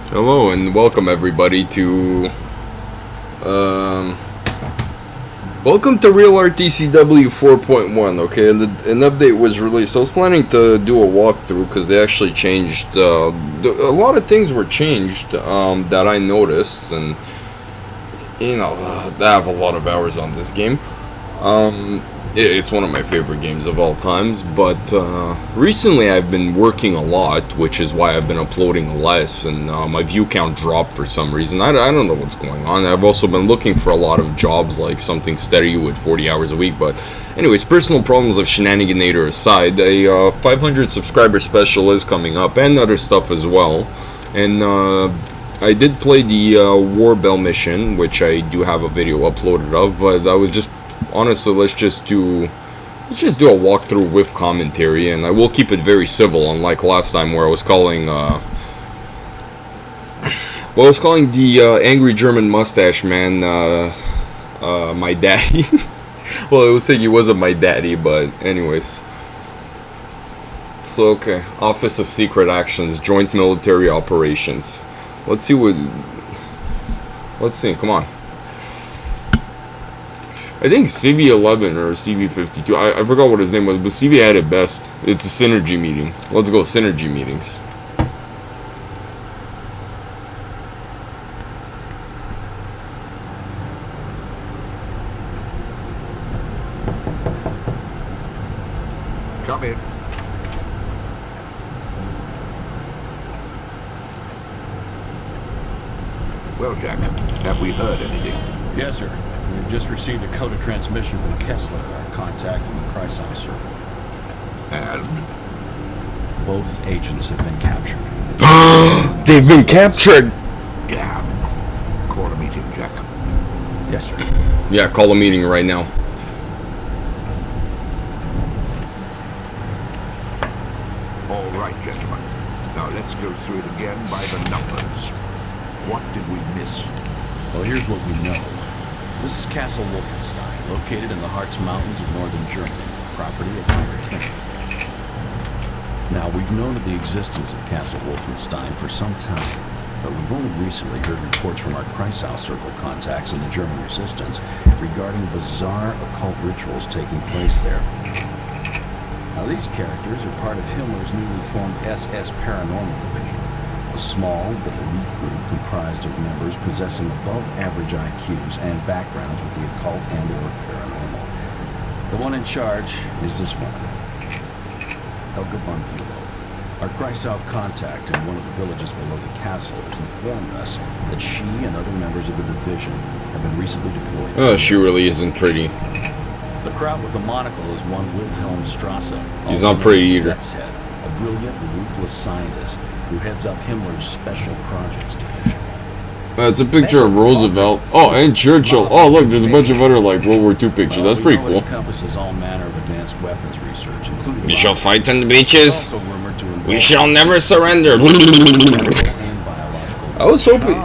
Hello and welcome everybody to welcome to RealRTCW 4.1. Okay, and an update was released. I was planning to do a walkthrough because they actually changed a lot of things were changed that I noticed, and you know, I have a lot of hours on this game. It's one of my favorite games of all times, but recently I've been working a lot, which is why I've been uploading less, and my view count dropped for some reason. I don't know what's going on. I've also been looking for a lot of jobs, like something steady with 40 hours a week, but anyways, personal problems of Shenaniganator aside, a 500 subscriber special is coming up, and other stuff as well, and I did play the Warbell mission, which I do have a video uploaded of, but I was just honestly, let's just do a walkthrough with commentary, and I will keep it very civil, unlike last time where I was calling the angry German mustache man my daddy. Well, I was saying he wasn't my daddy, but anyways. So okay, Office of Secret Actions, Joint Military Operations. Let's see, come on. I think CV11 or CV52, I forgot what his name was, but CV had it best. It's a synergy meeting. Let's go, synergy meetings. Come in. Well, Jack, have we heard anything? Yes, sir. We've just received a coded transmission from Kessler, our contact in the Kreisau circle. And? Both agents have been captured. They've been captured! Damn. Call a meeting, Jack. Yes, sir. Yeah, call a meeting right now. All right, gentlemen. Now let's go through it again by the numbers. What did we miss? Well, here's what we know. This is Castle Wolfenstein, located in the Harz Mountains of northern Germany, property of Heinrich Himmler. Now, we've known of the existence of Castle Wolfenstein for some time, but we've only recently heard reports from our Kreisau Circle contacts in the German resistance regarding bizarre occult rituals taking place there. Now, these characters are part of Himmler's newly formed SS Paranormal Division, a small but elite group comprised of members possessing above-average IQs and backgrounds with the occult and/or paranormal. The one in charge is this one, Helga von Bülow. Our Kreisau contact in one of the villages below the castle has informed us that she and other members of the division have been recently deployed. Oh, she really isn't pretty. The crowd with the monocle is one Wilhelm Strasse. He's not pretty either. Head, a brilliant, ruthless scientist who heads up Himmler's Special Projects Division. It's a picture of Roosevelt. Oh, and Churchill. Oh, look, there's a bunch of other, like, World War II pictures. That's pretty cool. It encompasses all manner of advanced weapons research, including... We shall fight on the beaches. We shall never surrender. I was hoping...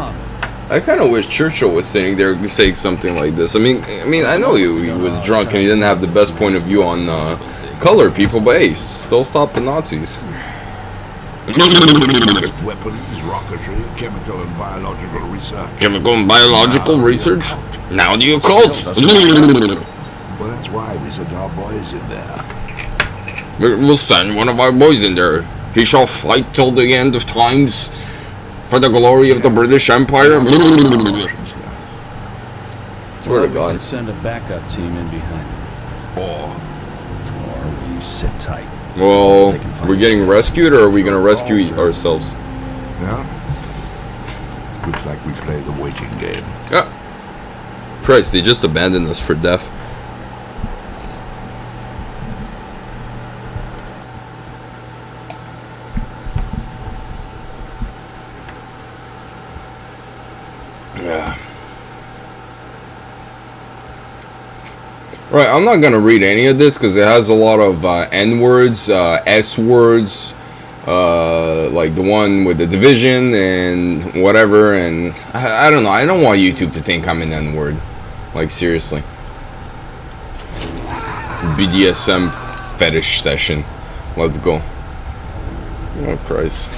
I kind of wish Churchill was sitting there saying something like this. I mean, I know he was drunk and he didn't have the best point of view on colored people, but hey, still stop the Nazis. Weapons, rocketry, chemical and biological research. Chemical and biological research? Now the occult! Well, that's why we sent our boys in there. We'll send one of our boys in there. He shall fight till the end of times for the glory of the British Empire. Swear to God. Send a backup team in behind him. Or we sit tight. Well, we're getting rescued, or are we going to rescue ourselves? Yeah. Looks like we play the waiting game. Yeah. Christ, they just abandoned us for death. Yeah. Right, I'm not gonna read any of this because it has a lot of N-words, S-words, like the one with the division and whatever, and I don't know. I don't want YouTube to think I'm an N-word. Like, seriously. BDSM fetish session. Let's go. Oh, Christ.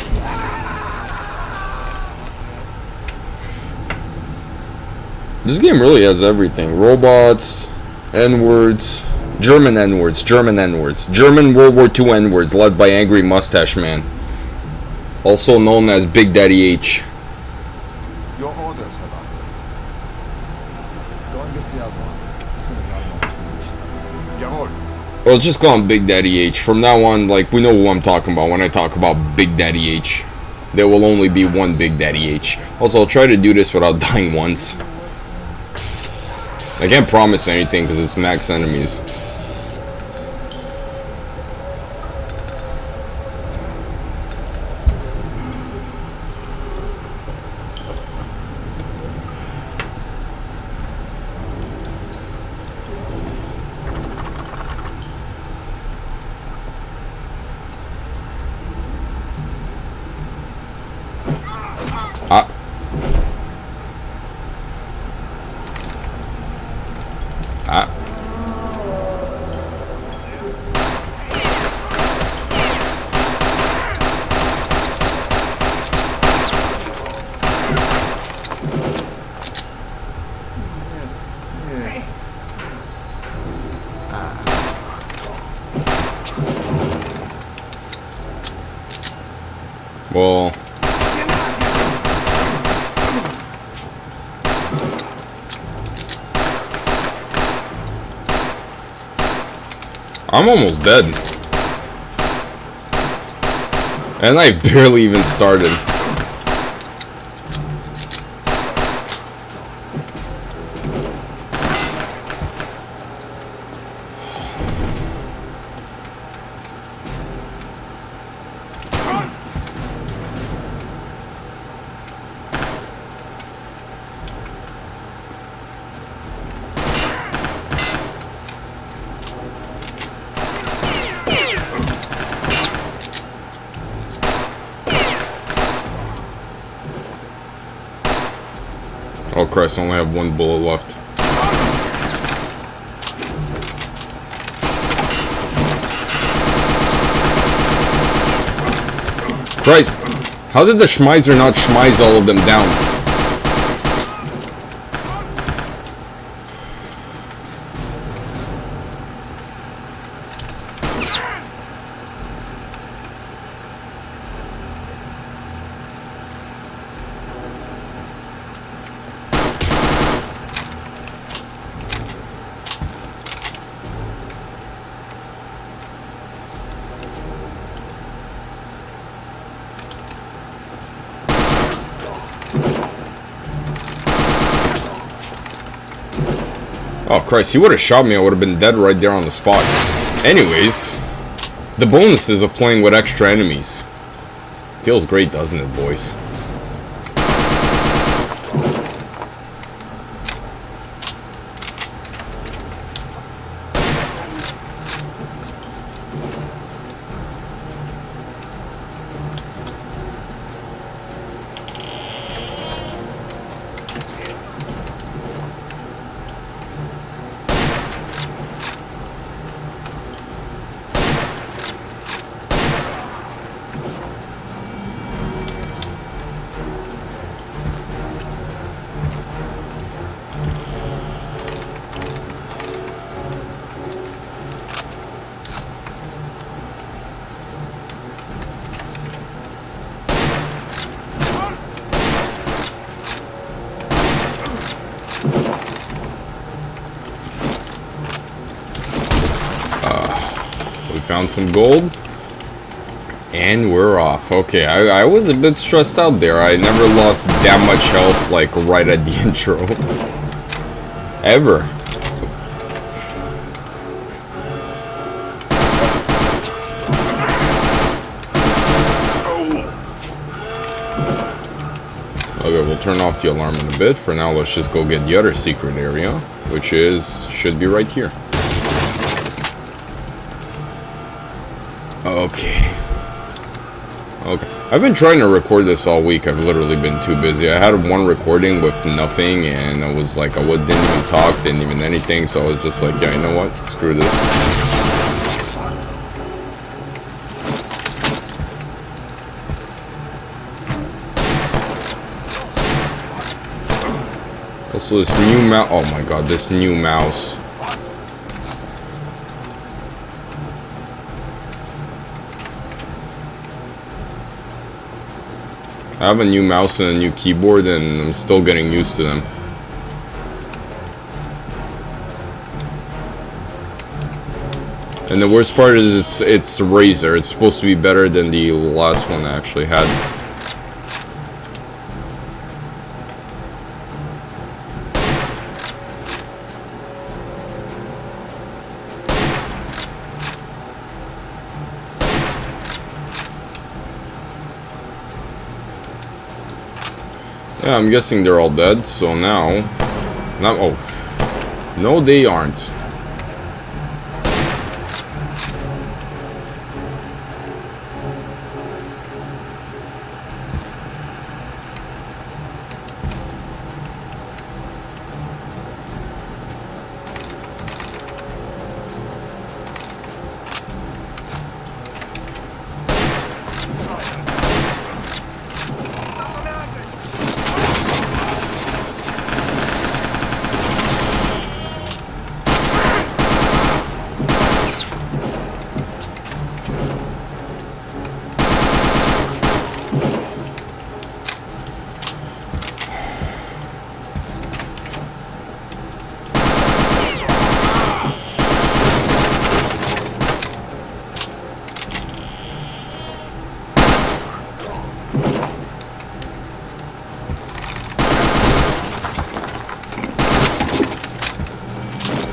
This game really has everything. Robots, N-words, German N-words, German N-words, German World War II N-words led by Angry Mustache Man, also known as Big Daddy H. Your orders, Herr Doctor. Go and get the other one. As soon as I'm almost finished. Jawohl. Well, just call him Big Daddy H. From now on, like, we know who I'm talking about when I talk about Big Daddy H. There will only be one Big Daddy H. Also, I'll try to do this without dying once. I can't promise anything because it's max enemies. Well, I'm almost dead. And I barely even started. Oh Christ, I only have one bullet left. Christ, how did the Schmeiser not schmize all of them down? Oh Christ, he would have shot me, I would have been dead right there on the spot. Anyways, the bonuses of playing with extra enemies. Feels great, doesn't it, boys? Found some gold. And we're off. Okay, I was a bit stressed out there. I never lost that much health, like, right at the intro. Ever. Okay, we'll turn off the alarm in a bit. For now, let's just go get the other secret area, which should be right here. Okay. I've been trying to record this all week. I've literally been too busy. I had one recording with nothing, and I was like, I didn't even talk, didn't even anything, so I was just like, yeah, you know what? Screw this. Also, this new mouse. Oh my god, this new mouse. I have a new mouse and a new keyboard, and I'm still getting used to them. And the worst part is it's Razer. It's supposed to be better than the last one I actually had. Yeah, I'm guessing they're all dead, so now... oh. No, they aren't.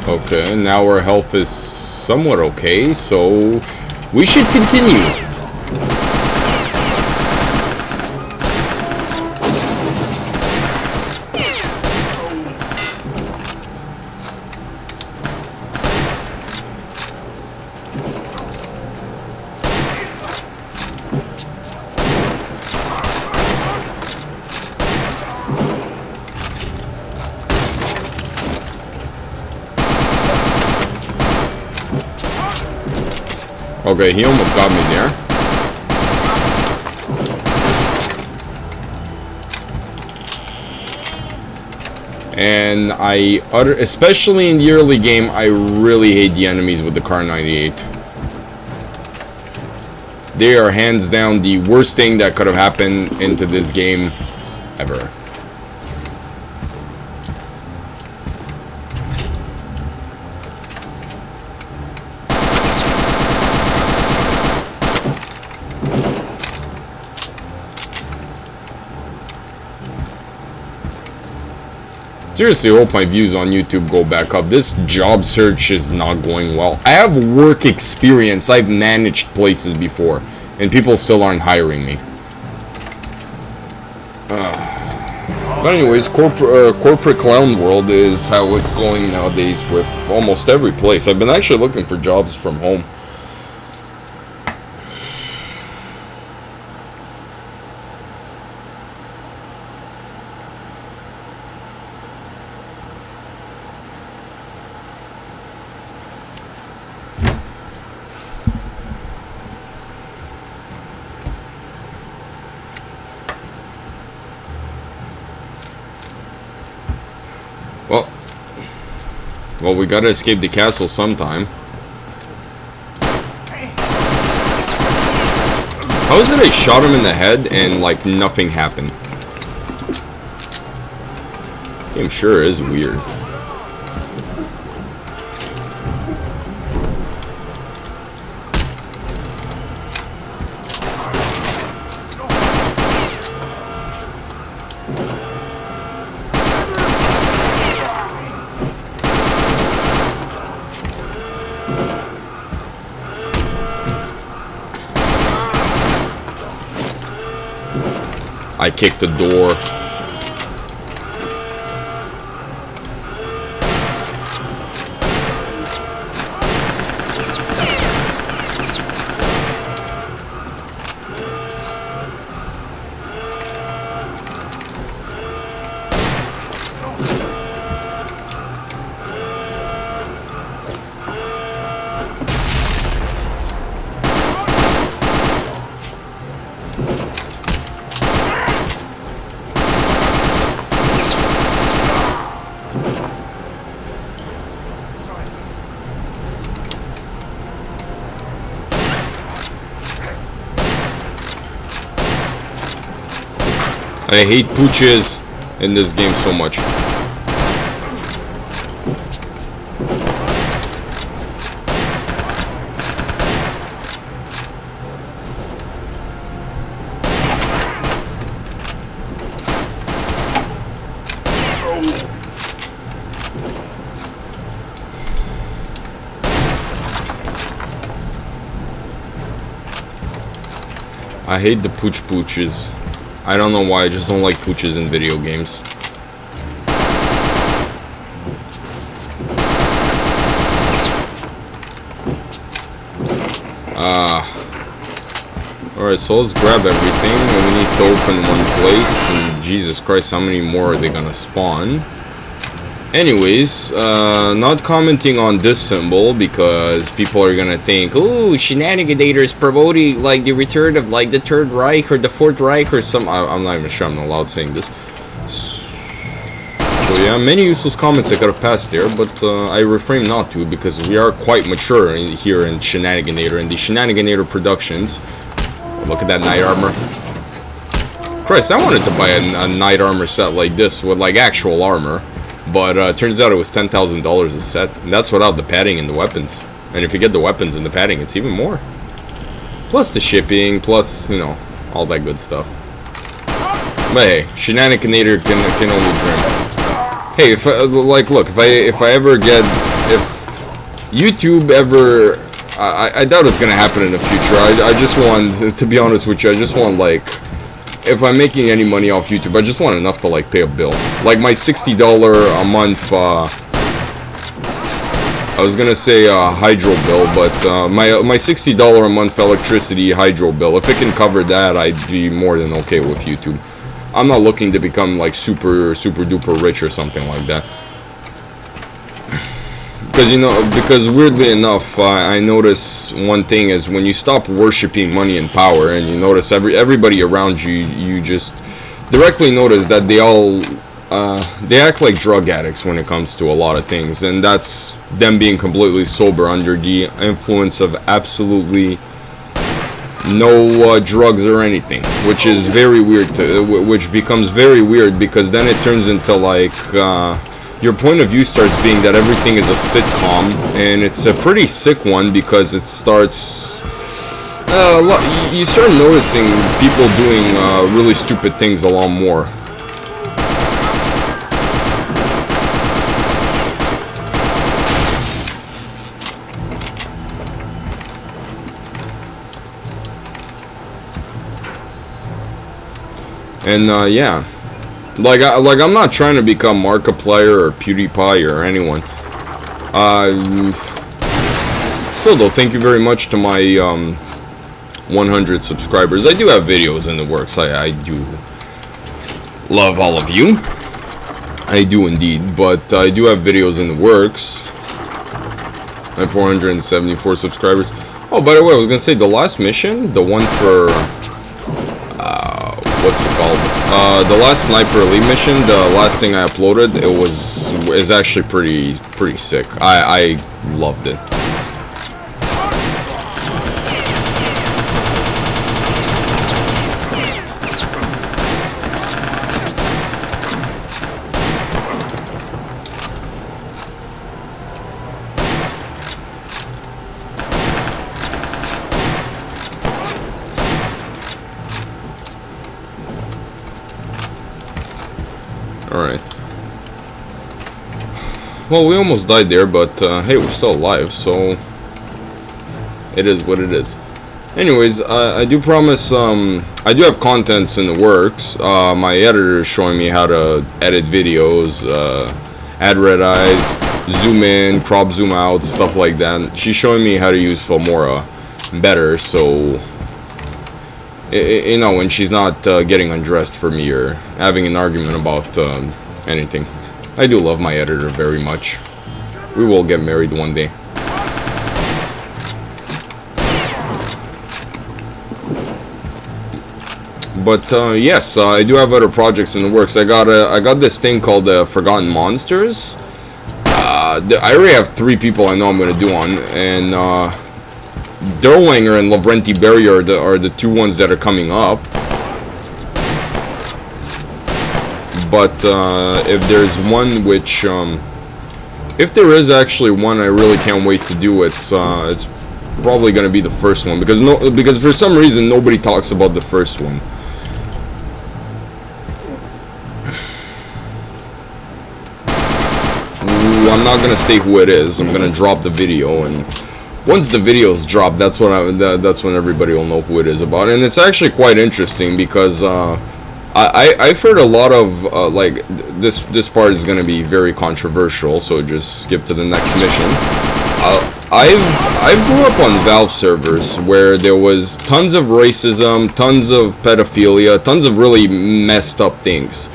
Okay, now our health is somewhat okay, so we should continue. Okay, he almost got me there. And especially in the early game, I really hate the enemies with the Kar 98. They are hands down the worst thing that could have happened into this game ever. Seriously, I hope my views on YouTube go back up. This job search is not going well. I have work experience. I've managed places before, and people still aren't hiring me. But anyways, corporate clown world is how it's going nowadays with almost every place. I've been actually looking for jobs from home. Well, we gotta escape the castle sometime. How is it I shot him in the head and, like, nothing happened? This game sure is weird. I kicked the door. I hate pooches in this game so much. I hate the pooches. I don't know why, I just don't like pooches in video games. Alright, so let's grab everything. We need to open one place. And Jesus Christ, how many more are they gonna spawn? Anyways, not commenting on this symbol because people are gonna think, ooh, Shenaniganator is promoting like the return of like the Third Reich or the Fourth Reich or some. I'm not even sure I'm allowed saying this. So yeah, many useless comments I could have passed there, but I refrain not to because we are quite mature here in Shenaniganator and the Shenaniganator Productions. Look at that knight armor. Christ, I wanted to buy a knight armor set like this with like actual armor. But turns out it was $10,000 a set. And that's without the padding and the weapons. And if you get the weapons and the padding, it's even more. Plus the shipping, plus, you know, all that good stuff. But hey, Shenaniganator can only dream. Hey, if like, look, if I ever get, if YouTube ever, I doubt it's gonna happen in the future. I just want, to be honest with you, I just want like, if I'm making any money off YouTube, I just want enough to like pay a bill. Like my $60 a month, I was gonna say hydro bill, but my $60 a month electricity hydro bill, if it can cover that, I'd be more than okay with YouTube. I'm not looking to become like super duper rich or something like that. Because, you know, because weirdly enough, I notice one thing is when you stop worshipping money and power, and you notice everybody around you, you just directly notice that they all, they act like drug addicts when it comes to a lot of things, and that's them being completely sober under the influence of absolutely no drugs or anything, which is very weird, which becomes very weird because then it turns into like, your point of view starts being that everything is a sitcom, and it's a pretty sick one because it starts, you start noticing people doing really stupid things a lot more. And yeah. Like I'm not trying to become Markiplier or PewDiePie or anyone. Still though, thank you very much to my 100 subscribers. I do have videos in the works. I do love all of you. I do indeed, but I do have videos in the works. I have 474 subscribers. Oh, by the way, I was gonna say the last mission, the one for what's it called? The last Sniper Elite mission, the last thing I uploaded, is actually pretty sick. I loved it. Alright. Well, we almost died there, but hey, we're still alive, so it is what it is. Anyways, I do promise, I do have contents in the works. My editor is showing me how to edit videos, add red eyes, zoom in, crop zoom out, stuff like that. She's showing me how to use Filmora better, so you know, when she's not getting undressed for me or having an argument about anything. I do love my editor very much. We will get married one day. But yes, I do have other projects in the works. I got this thing called Forgotten Monsters. I already have 3 people I know I'm gonna do on, and Derlinger and Lavrenti Berry are the 2 ones that are coming up. but if there's one which, if there is actually one I really can't wait to do, it's probably gonna be the first one, because for some reason nobody talks about the first one. Ooh, I'm not gonna state who it is. I'm gonna drop the video, and once the video's dropped, that's when everybody will know who it is about. And it's actually quite interesting because I've heard a lot of like this part is gonna be very controversial, so just skip to the next mission. I grew up on Valve servers where there was tons of racism, tons of pedophilia, tons of really messed up things.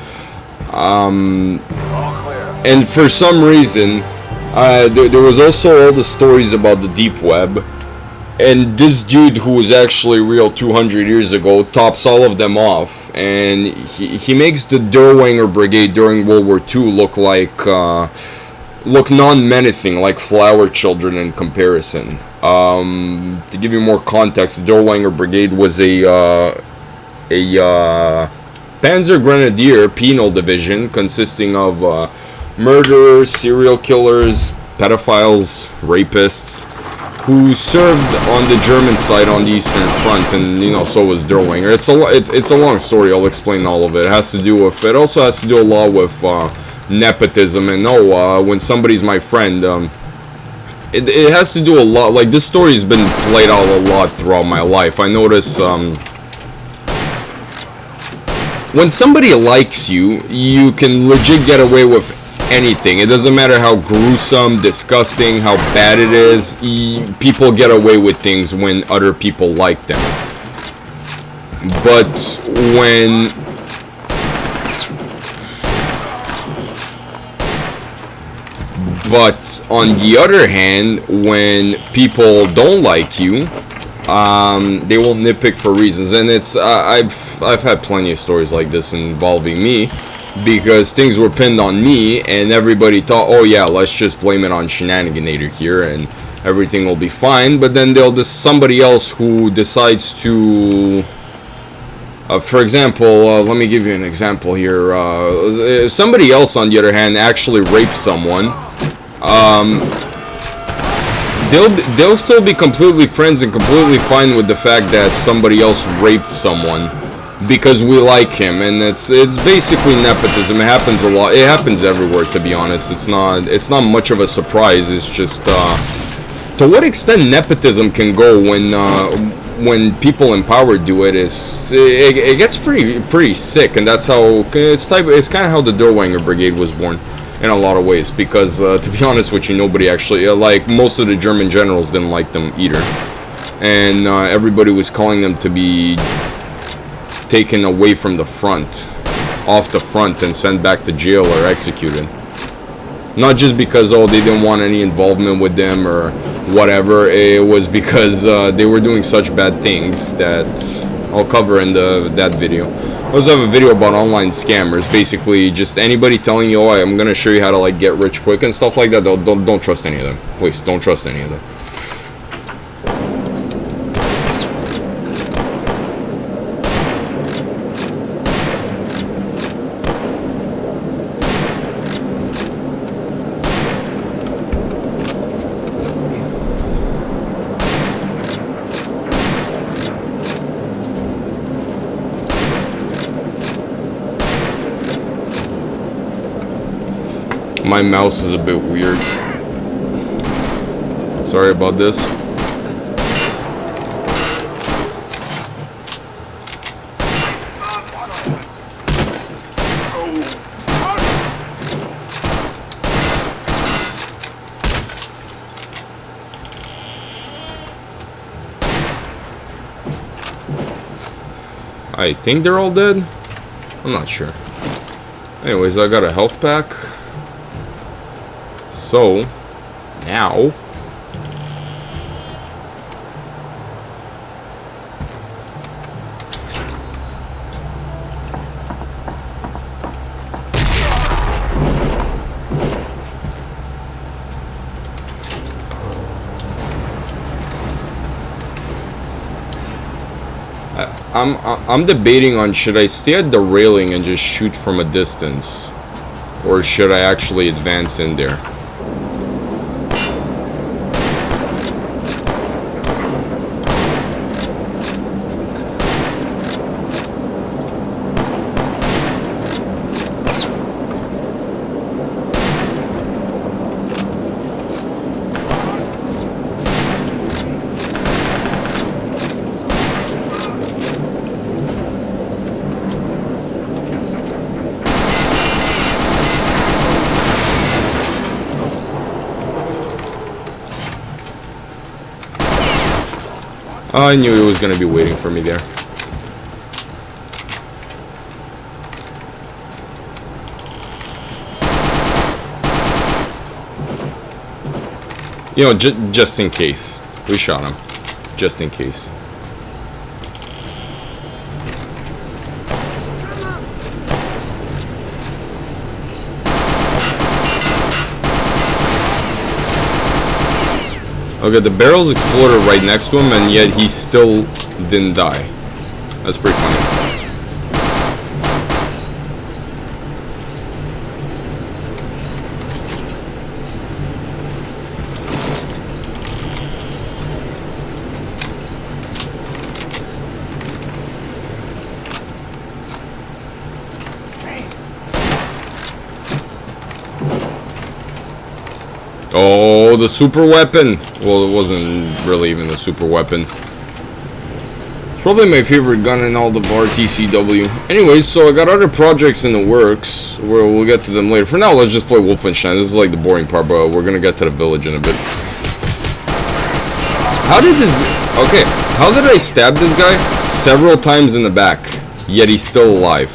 And for some reason, there was also all the stories about the deep web. And this dude, who was actually real 200 years ago, tops all of them off. And he makes the Derwanger Brigade during World War II look non-menacing, like flower children in comparison. To give you more context, the Derwanger Brigade was a Panzer Grenadier penal division consisting of murderers, serial killers, pedophiles, rapists, who served on the German side on the Eastern Front, and so was Derwanger. It's a long story. I'll explain all of it. It also has to do a lot with nepotism, and when somebody's my friend, it has to do a lot. Like, this story has been played out a lot throughout my life. I notice when somebody likes you, you can legit get away with anything. It doesn't matter how gruesome, disgusting, how bad it is. People get away with things when other people like them. But on the other hand, when people don't like you, they will nitpick for reasons. And I've had plenty of stories like this involving me, because things were pinned on me and everybody thought, oh yeah, let's just blame it on Shenaniganator here and everything will be fine. But then somebody else who decides to for example, let me give you an example here. Somebody else, on the other hand, actually raped someone. They'll still be completely friends and completely fine with the fact that somebody else raped someone, because we like him. And it's basically nepotism. It happens a lot. It happens everywhere, to be honest. It's not much of a surprise. It's just to what extent nepotism can go when people in power do it, it gets pretty sick. And that's how it's kind of how the Derwanger Brigade was born in a lot of ways, because to be honest with you, nobody actually, like, most of the German generals didn't like them either, and everybody was calling them to be taken away from the front, off the front, and sent back to jail or executed. Not just because, oh, they didn't want any involvement with them or whatever. It was because they were doing such bad things that I'll cover in that video. I also have a video about online scammers. Basically, just anybody telling you, oh, I'm gonna show you how to, like, get rich quick and stuff like that. Don't trust any of them. Please, don't trust any of them. My mouse is a bit weird. Sorry about this. I think they're all dead. I'm not sure. Anyways, I got a health pack. So, now, I'm debating on should I stay at the railing and just shoot from a distance, or should I actually advance in there? I knew he was gonna be waiting for me there. You know, just in case. We shot him. Just in case. Okay, the barrels exploded right next to him, and yet he still didn't die. That's pretty funny. Oh, the super weapon. Well, it wasn't really even the super weapon. It's probably my favorite gun in all of RTCW. Anyways, so I got other projects in the works. We'll get to them later. For now, let's just play Wolfenstein. This is like the boring part, but we're gonna get to the village in a bit. How did this... Okay, how did I stab this guy several times in the back, yet he's still alive?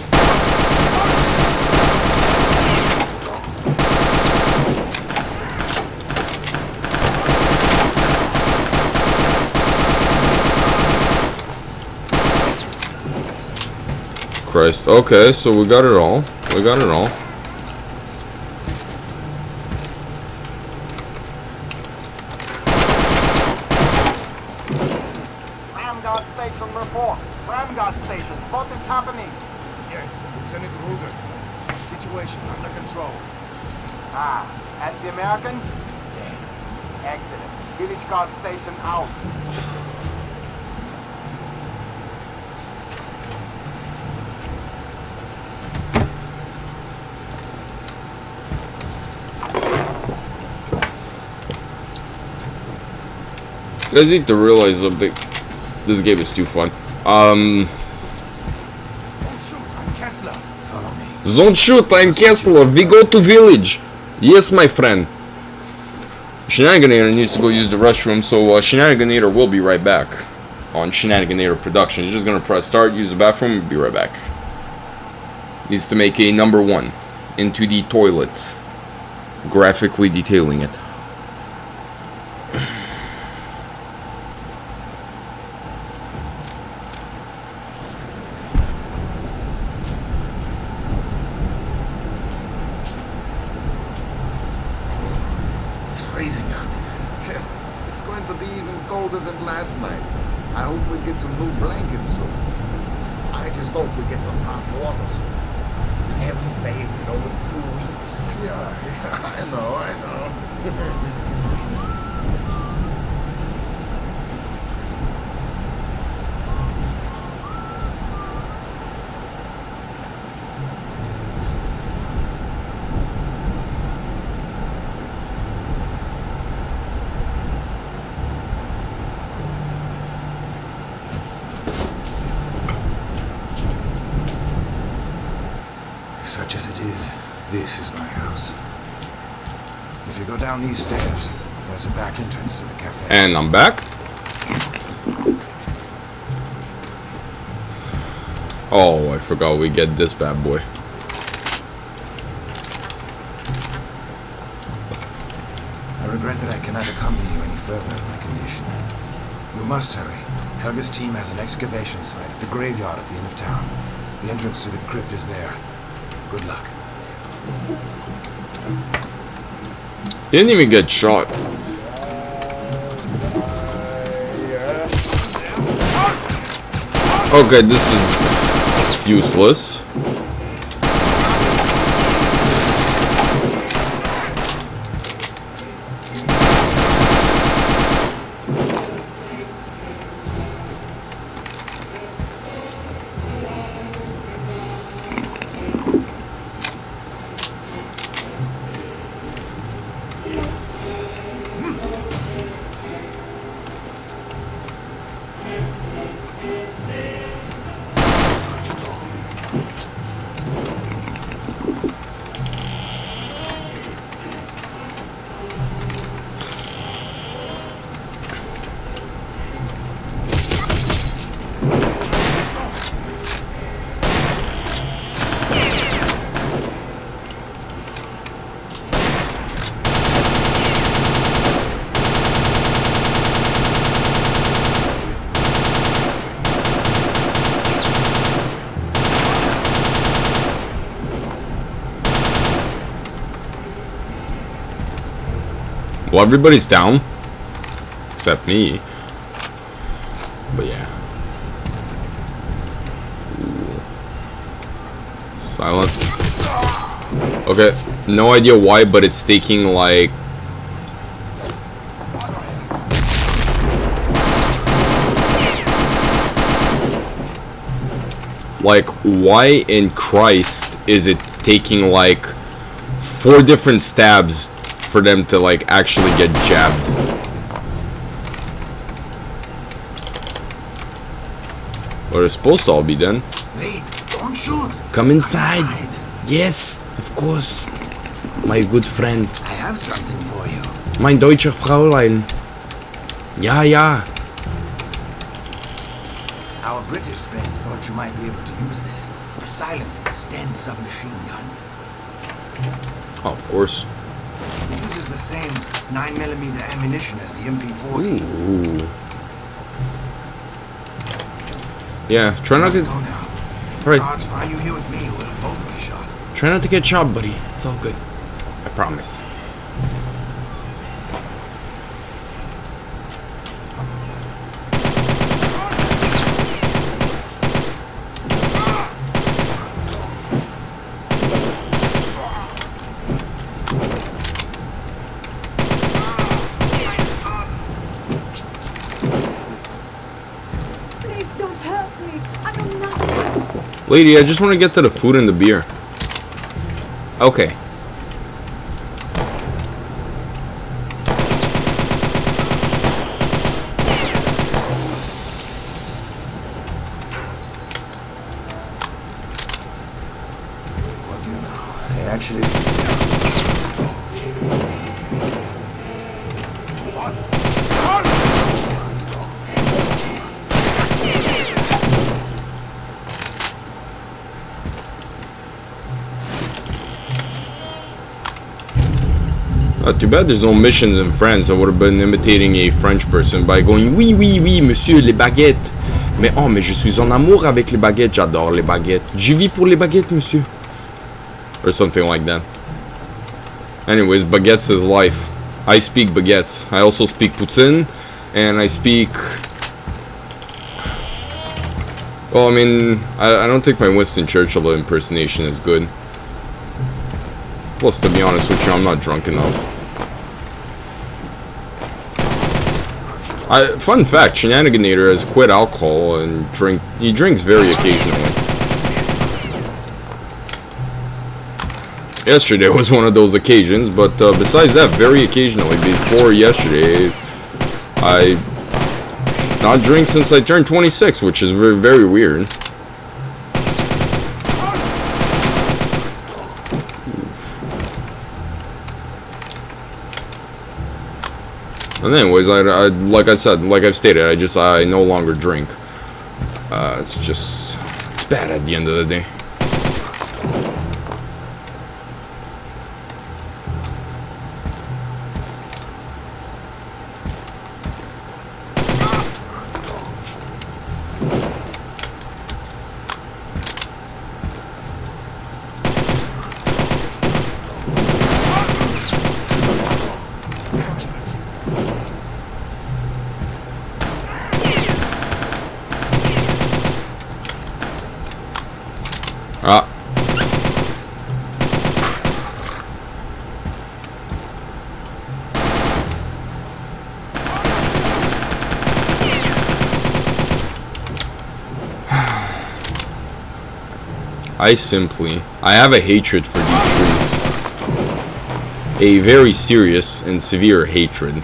Christ. Okay, so we got it all. We got it all. Ramgard Station report. Ramgard Station. What is happening? Yes, Lieutenant Ruger. Situation under control. Ah, and the American? Excellent. Village Guard Station out. You guys need to realize something. This game is too fun. Don't shoot, I'm Kessler. Follow me. Don't shoot, I'm Kessler. We go to village. Yes, my friend. Shenaniganator needs to go use the restroom, so Shenaniganator will be right back on Shenaniganator Production. He's just gonna press start, use the bathroom, and be right back. Needs to make a number 1 into the toilet, graphically detailing it. It's freezing out here. It's going to be even colder than last night. I hope we get some new blankets soon. I just hope we get some hot water soon. I haven't bathed in over 2 weeks. Yeah, I know. Such as it is, this is my house. If you go down these stairs, there's a back entrance to the cafe. And I'm back. Oh, I forgot we get this bad boy. I regret that I cannot accompany you any further in my condition. You must hurry. Helga's team has an excavation site at the graveyard at the end of town. The entrance to the crypt is there. Good luck. He didn't even get shot. Okay, this is useless. Well, everybody's down. Except me. But yeah. Ooh. Silence. Okay. No idea why, but it's taking like... Like, why in Christ is it taking like 4 different stabs for them to like actually get jabbed? Or it's supposed to all be done. Wait, don't shoot. Come inside. Yes, of course. My good friend. I have something for you. Mein deutscher Fräulein. Ja, ja. Our British friends thought you might be able to use this. A silenced Sten submachine gun. Oh, of course. It uses the same 9mm ammunition as the MP40. Ooh. Yeah, try not to... Right. Odds find you here with me, we'll both be shot. Try not to get shot, buddy. It's all good. I promise. Lady, I just want to get to the food and the beer. Okay. What do you know? I actually... Not too bad there's no missions in France. I would have been imitating a French person by going oui, oui, oui, monsieur, les baguettes. Mais oh, mais je suis en amour avec les baguettes. J'adore les baguettes. Je vis pour les baguettes, monsieur. Or something like that. Anyways, baguettes is life. I speak baguettes. I also speak poutine. And I speak... Well, I mean, I don't think my Winston Churchill impersonation is good. Plus, to be honest with you, I'm not drunk enough. Fun fact, Shenaniganator has quit alcohol and he drinks very occasionally. Yesterday was one of those occasions, but besides that, very occasionally. Before yesterday, I not drink since I turned 26, which is very, very weird. And anyways, like I said, like I've stated, I no longer drink. It's bad at the end of the day. I have a hatred for these trees. A very serious and severe hatred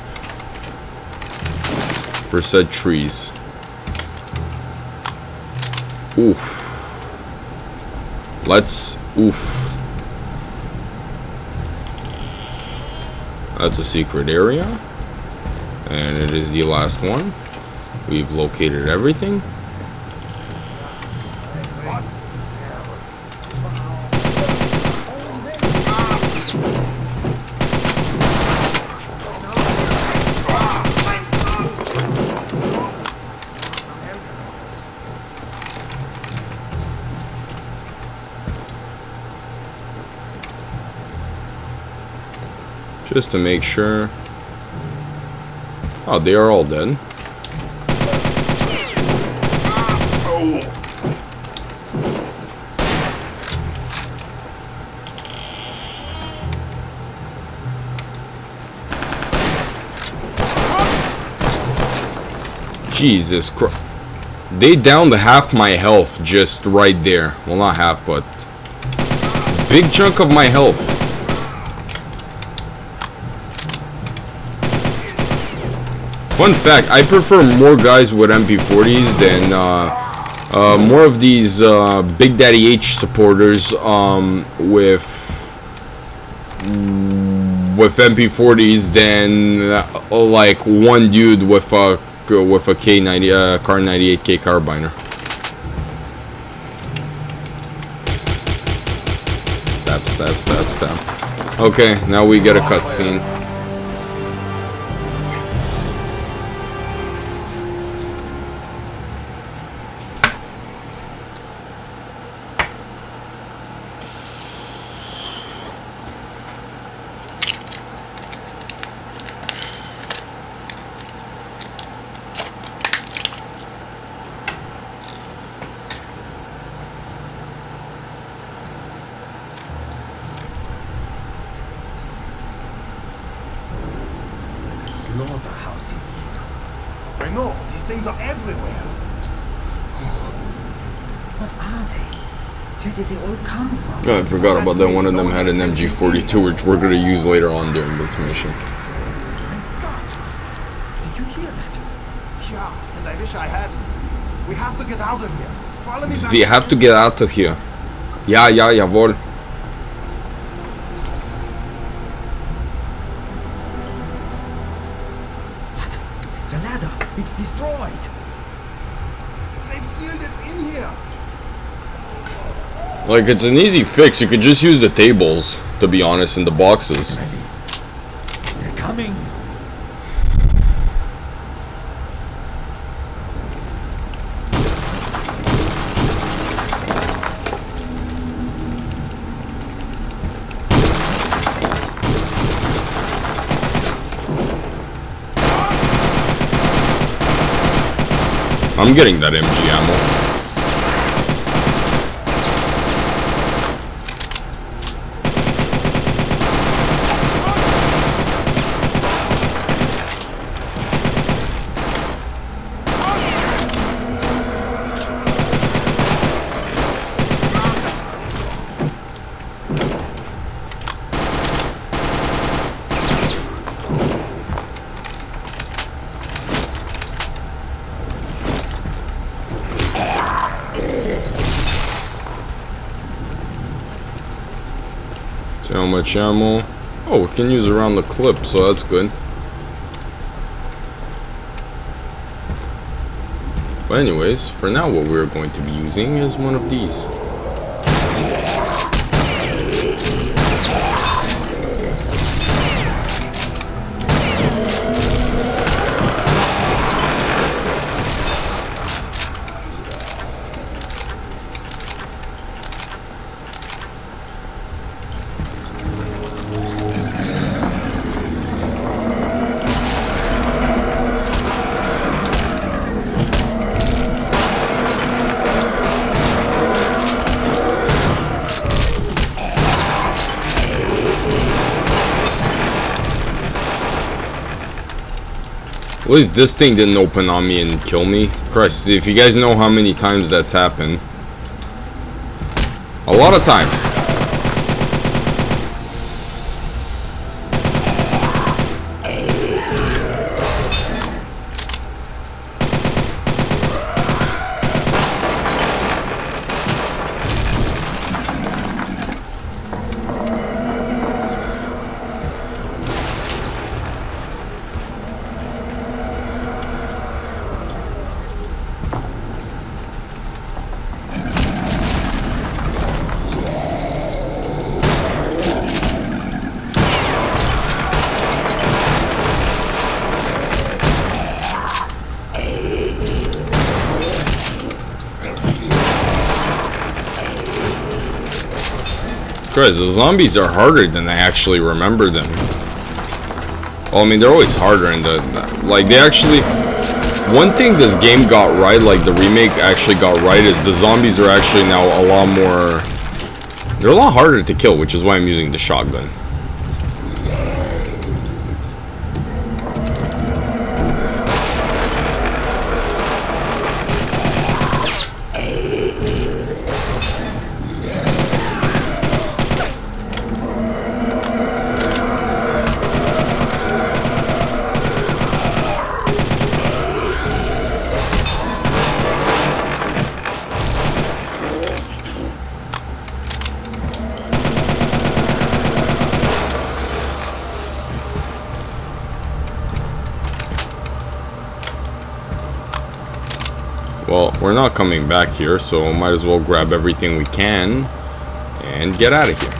for said trees. Oof. Oof. That's a secret area. And it is the last one. We've located everything. Just to make sure. Oh, they are all dead. Jesus Christ. They downed half my health just right there. Well, not half, but big chunk of my health. Fun fact, I prefer more guys with MP40s than more of these Big Daddy H supporters with MP40s than like one dude with a K90 Car 98K carbiner. Stab, stab, stab, stab. Okay, now we get a cutscene. Slaughterhouse. I know, these things are everywhere. What are they? Where did they all come from? Oh, I forgot about that. One of them had an MG42, which we're going to use later on during this mission. My God! Did you hear that? Yeah, and I wish I hadn't. We have to get out of here. Follow me back. We have to get out of here. Ja, jawohl. What? The ladder! It's destroyed! They've sealed us in here. Like, it's an easy fix. You could just use the tables, to be honest, in the boxes. They're coming! I'm getting that MG ammo. See how much ammo? Oh, we can use around the clip, so that's good. But anyways, for now what we're going to be using is one of these. At least this thing didn't open on me and kill me. Christ, if you guys know how many times that's happened. A lot of times. The zombies are harder than I actually remember them. Well, I mean, they're always harder in the like, they actually, one thing this game got right, like the remake actually got right, is the zombies are actually now a lot more, they're a lot harder to kill, which is why I'm using the shotgun. Well, we're not coming back here, so might as well grab everything we can and get out of here.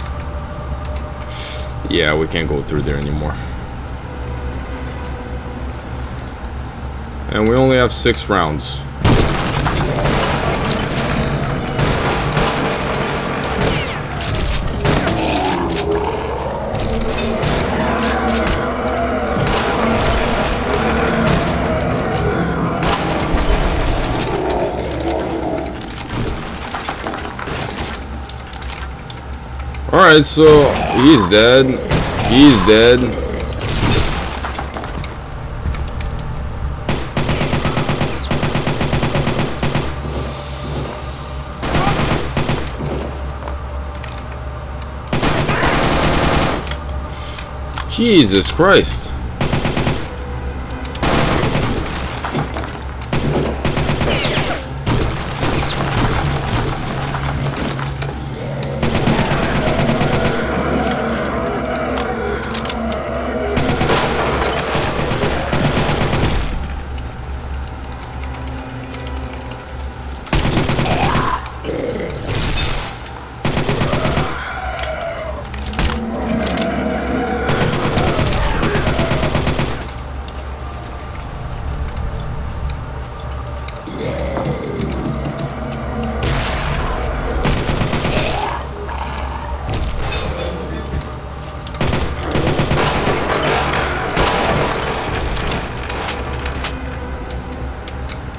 Yeah, we can't go through there anymore. And we only have 6 rounds. Alright, so he's dead. He's dead. Jesus Christ.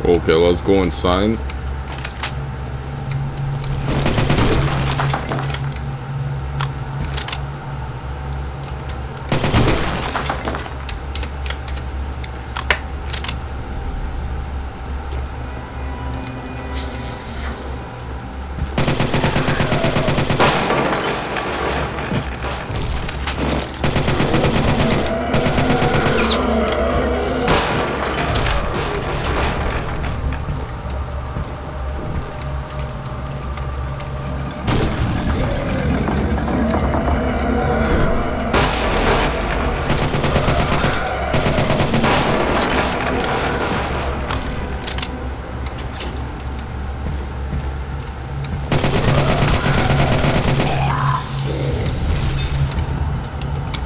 Okay, let's go inside.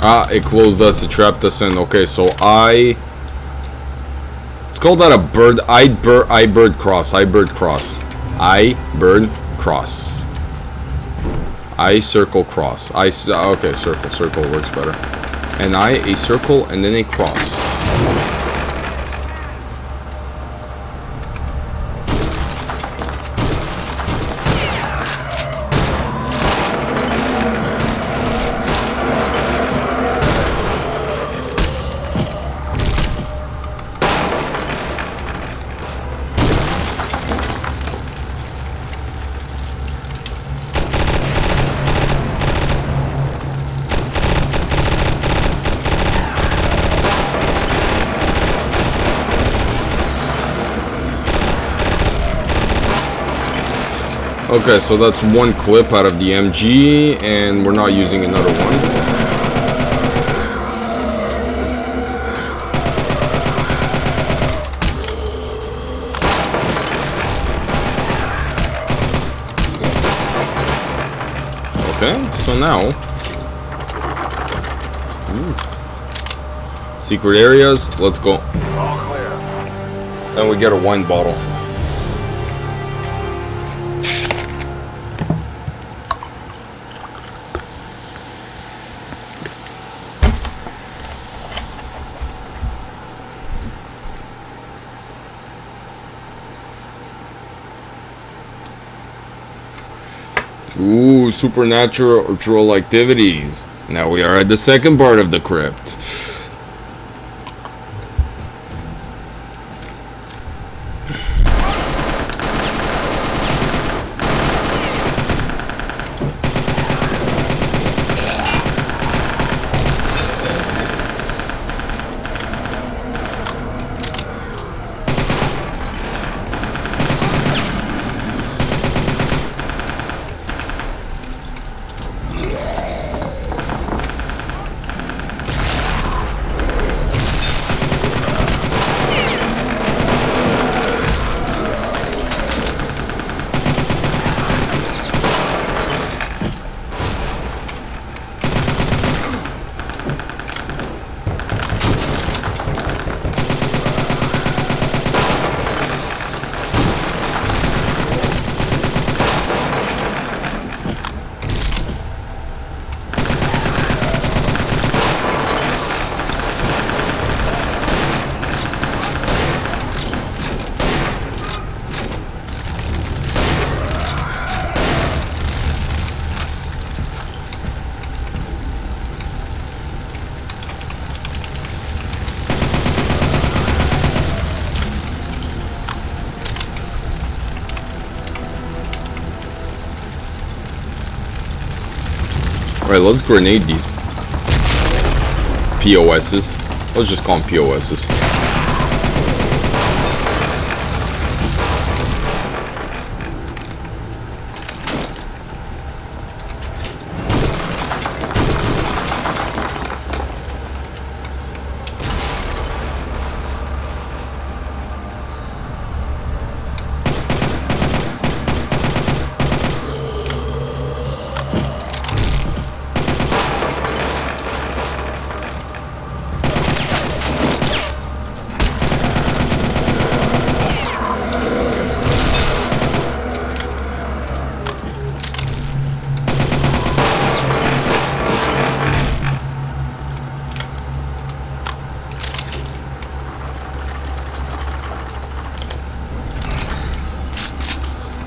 Ah, it closed us, it trapped us in. Okay, so it's called that a bird, I bird cross. I circle cross. Okay, circle works better. And a circle, and then a cross. Okay, so that's one clip out of the MG, and we're not using another one. Okay, so now... secret areas, let's go. All clear. Then we get a wine bottle. Ooh, supernatural activities. Now we are at the second part of the crypt. Alright, let's grenade these POSs. Let's just call them POSs.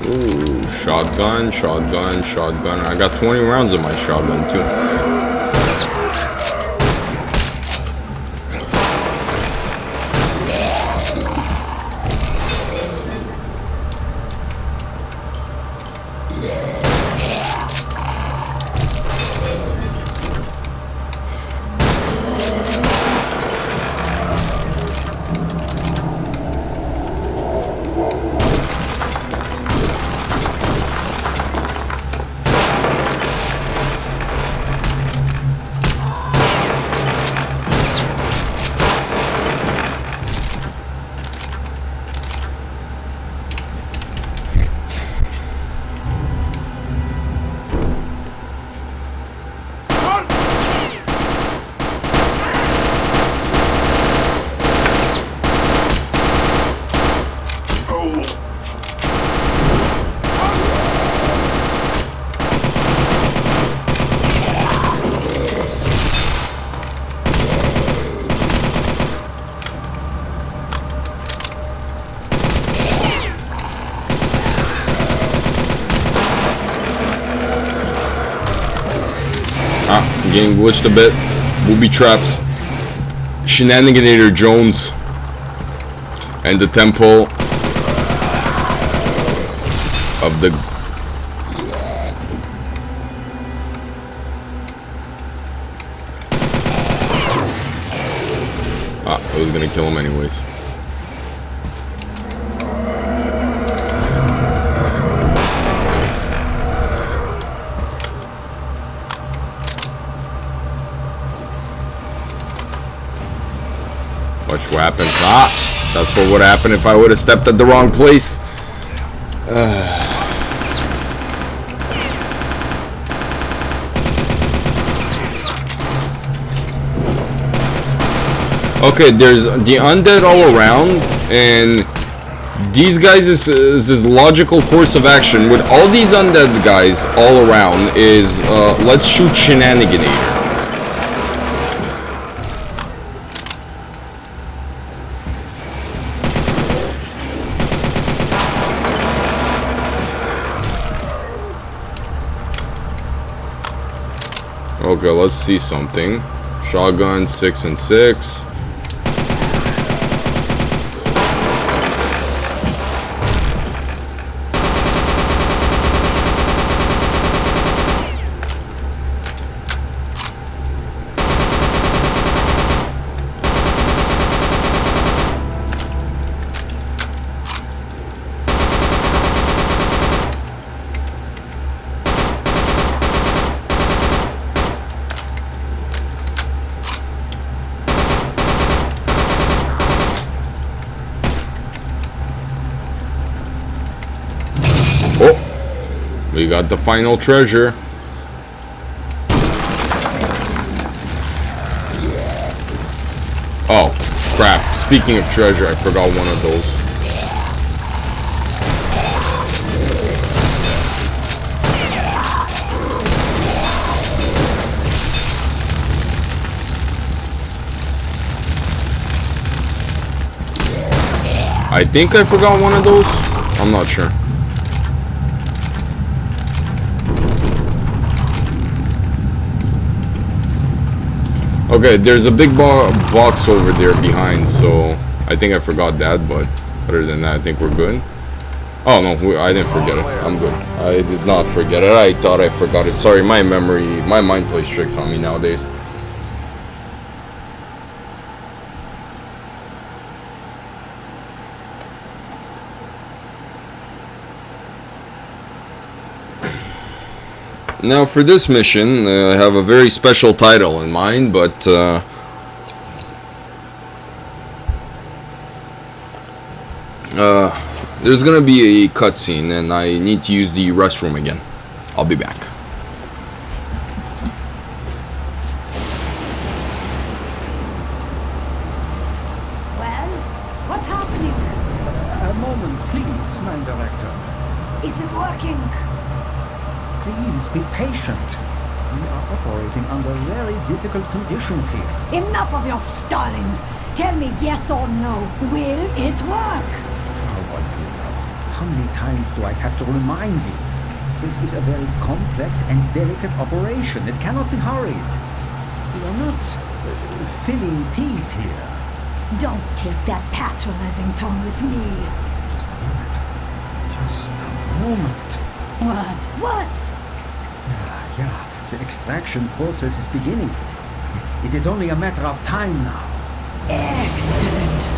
Ooh, shotgun, shotgun, shotgun. I got 20 rounds in my shotgun too. Getting glitched a bit. Booby traps. Shenaniganator Jones. And the temple of the... I was gonna kill him anyways. Watch what happens. Ah, that's what would happen if I would have stepped at the wrong place. Okay, there's the undead all around, and these guys is logical course of action with all these undead guys all around is let's shoot Shenaniganator. Okay, let's see something. Shotgun 6 and 6. We got the final treasure. Oh, crap. Speaking of treasure, I forgot one of those. I think I forgot one of those. I'm not sure. Okay, there's a big box over there behind, so I think I forgot that, but other than that, I think we're good. Oh, no, I didn't forget it. I'm good. I did not forget it. I thought I forgot it. Sorry, my mind plays tricks on me nowadays. Now for this mission, I have a very special title in mind, but there's gonna be a cutscene and I need to use the restroom again. I'll be back. Well, what's happening? A moment, please, my director. Is it working? Please be patient. We are operating under very difficult conditions here. Enough of your stalling. Tell me yes or no. Will it work? How many times do I have to remind you? This is a very complex and delicate operation. It cannot be hurried. We are not filling teeth here. Don't take that patronizing tone with me. Just a moment. Just a moment. What? Yeah. The extraction process is beginning. It is only a matter of time now. Excellent.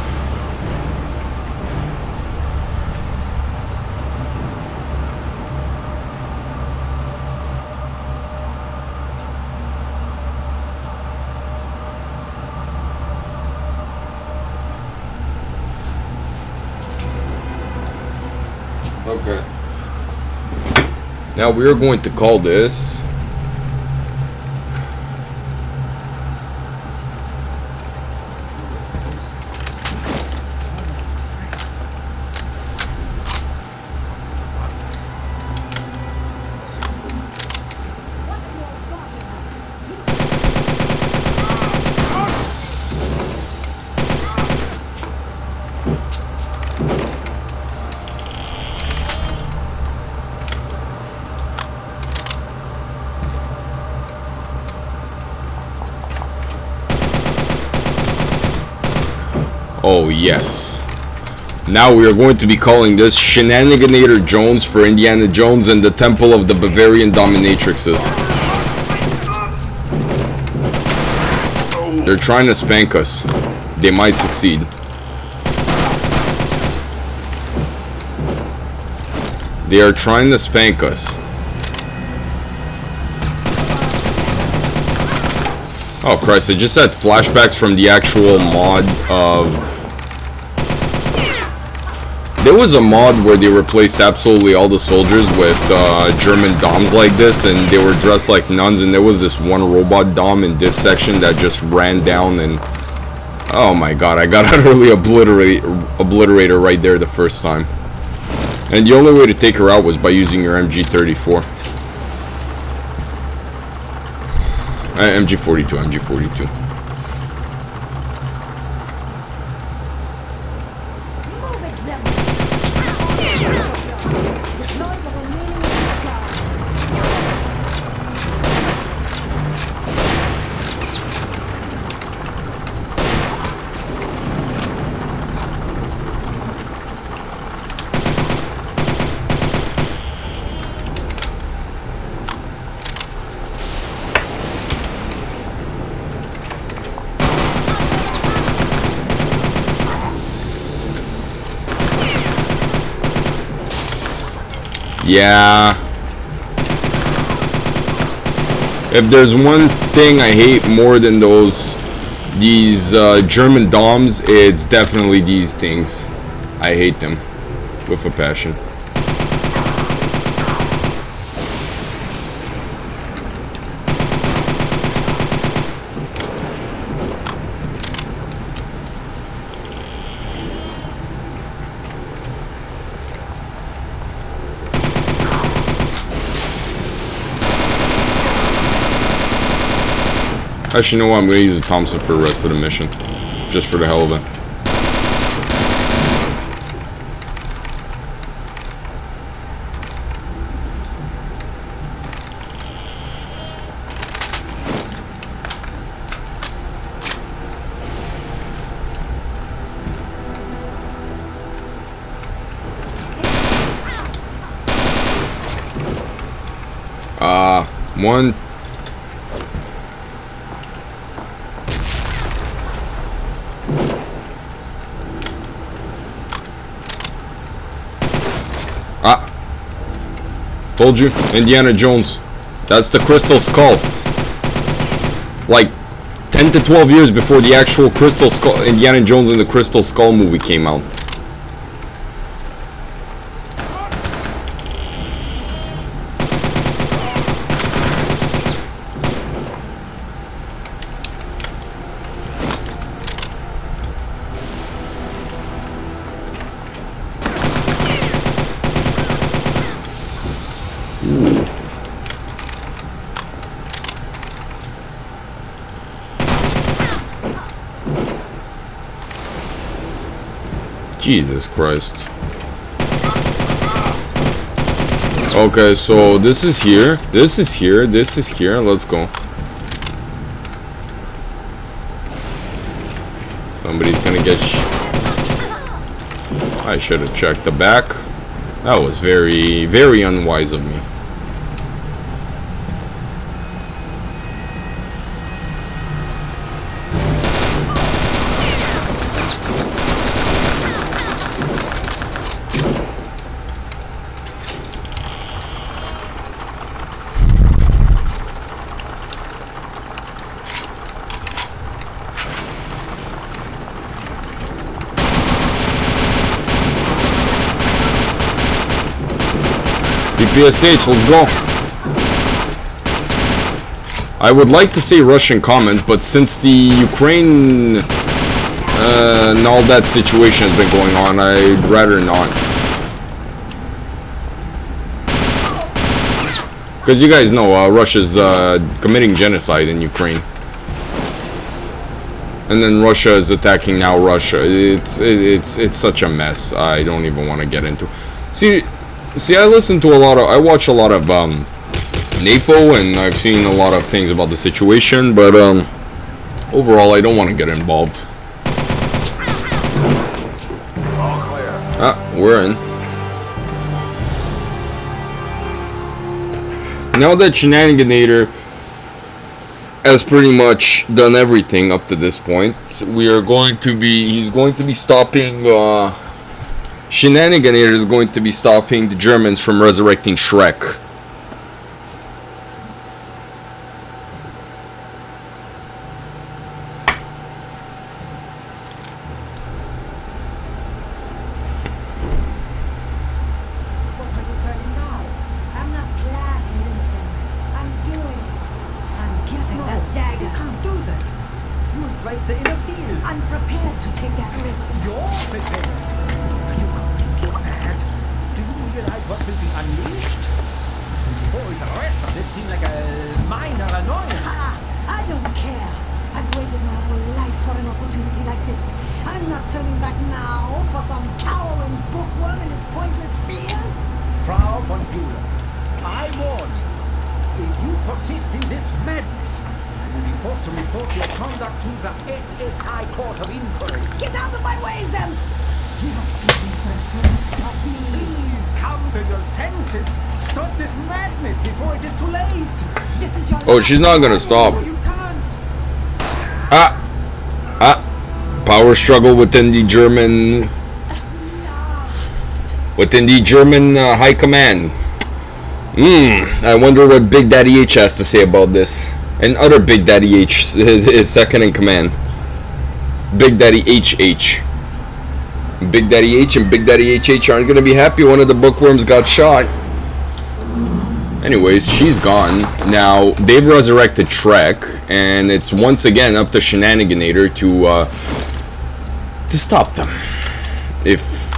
Okay. Now we are going to call this oh yes. Now we are going to be calling this Shenaniganator Jones for Indiana Jones and the Temple of the Bavarian Dominatrixes. They're trying to spank us. They might succeed. They are trying to spank us. Oh Christ, I just had flashbacks from the actual mod of... There was a mod where they replaced absolutely all the soldiers with German doms like this, and they were dressed like nuns, and there was this one robot dom in this section that just ran down and... Oh my god, I got utterly obliterator right there the first time. And the only way to take her out was by using your MG34. MG42. Yeah. If there's one thing I hate more than these German DOMs, it's definitely these things. I hate them with a passion. Actually, you know what? I'm going to use a Thompson for the rest of the mission. Just for the hell of it. One... Told you, Indiana Jones. That's the Crystal Skull. Like 10 to 12 years before the actual Crystal Skull, Indiana Jones and the Crystal Skull movie came out. Jesus Christ. Okay, so this is here. This is here. This is here. Let's go. Somebody's gonna get I should have checked the back. That was very, very unwise of me. PSH, let's go. I would like to say Russian comments, but since the Ukraine and all that situation has been going on, I'd rather not. Because you guys know Russia's committing genocide in Ukraine. And then Russia is attacking now Russia. It's such a mess. I don't even want to get into. See, I listen to I watch a lot of NAFO, and I've seen a lot of things about the situation, but overall, I don't want to get involved. All clear. Ah, we're in. Now that Shenaniganator has pretty much done everything up to this point, he's going to be stopping, Shenaniganator is going to be stopping the Germans from resurrecting Shrek. a dagger. You can't do that. You will break the inner seal. I'm prepared to take that risk. You're prepared. Are you completely mad? Do you realize what will be unleashed? Before the rest of this seemed like a minor annoyance. Ha! I don't care. I've waited my whole life for an opportunity like this. I'm not turning back now for some cowering bookworm and his pointless fears. Frau von Bühler, I warn you. If you persist in this madness, I will be forced to report your conduct to the SS High Court of Inquiry. Get out of my ways, then! Your filthy threats won't stop me. Please come to your senses. Stop this madness before it is too late. This is your Oh, she's not gonna stop. You can't. Power struggle within the German high command. I wonder what Big Daddy H has to say about this. And other Big Daddy H, his second in command. Big Daddy HH. Big Daddy H and Big Daddy HH aren't gonna be happy one of the bookworms got shot. Anyways, she's gone. Now, they've resurrected Shrek, and it's once again up to Shenaniganator to stop them. If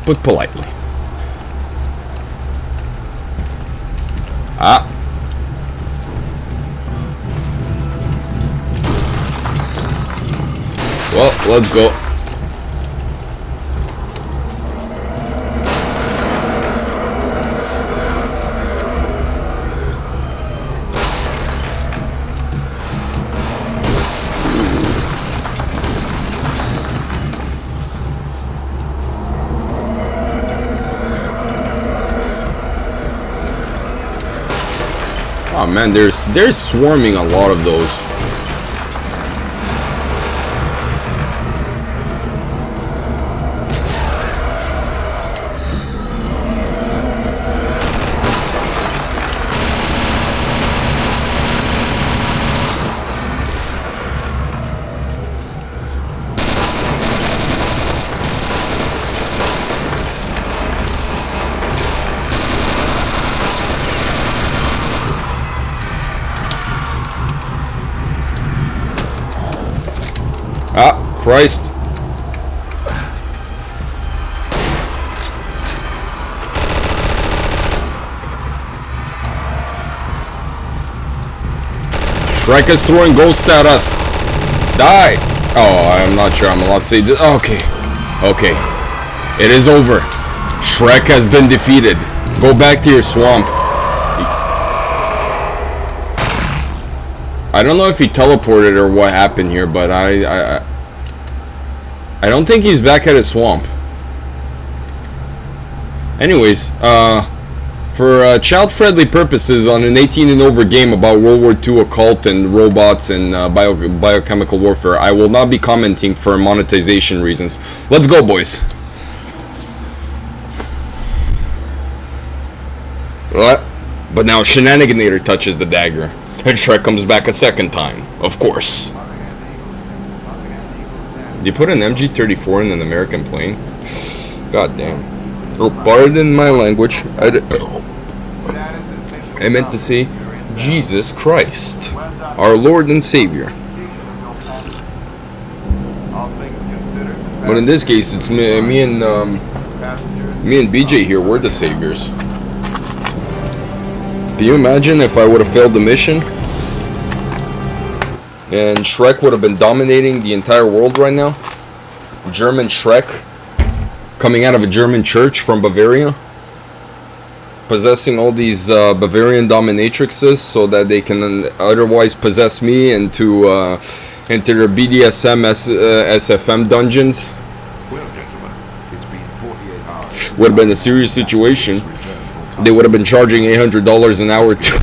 put politely. Well, let's go. Oh man, they're swarming a lot of those. Christ. Shrek is throwing ghosts at us. Die. Oh, I'm not sure I'm allowed to say this. Okay. Okay. It is over. Shrek has been defeated. Go back to your swamp. I don't know if he teleported or what happened here, but I don't think he's back at his swamp. Anyways, for child-friendly purposes on an 18 and over game about World War II occult and robots and biochemical warfare, I will not be commenting for monetization reasons. Let's go, boys. What? But now Shenaniganator touches the dagger, and Shrek comes back a second time, of course. You put an MG-34 in an American plane? God damn. Oh, pardon my language. I meant to say Jesus Christ, our Lord and Savior. But in this case, it's me and BJ here. We're the saviors. Can you imagine if I would have failed the mission? And Shrek would have been dominating the entire world right now. German Shrek, coming out of a German church from Bavaria, possessing all these Bavarian dominatrixes so that they can otherwise possess me into their BDSM SFM dungeons. Well, gentlemen, it's been 48 hours. Would have been a serious situation. They would have been charging $800 an hour to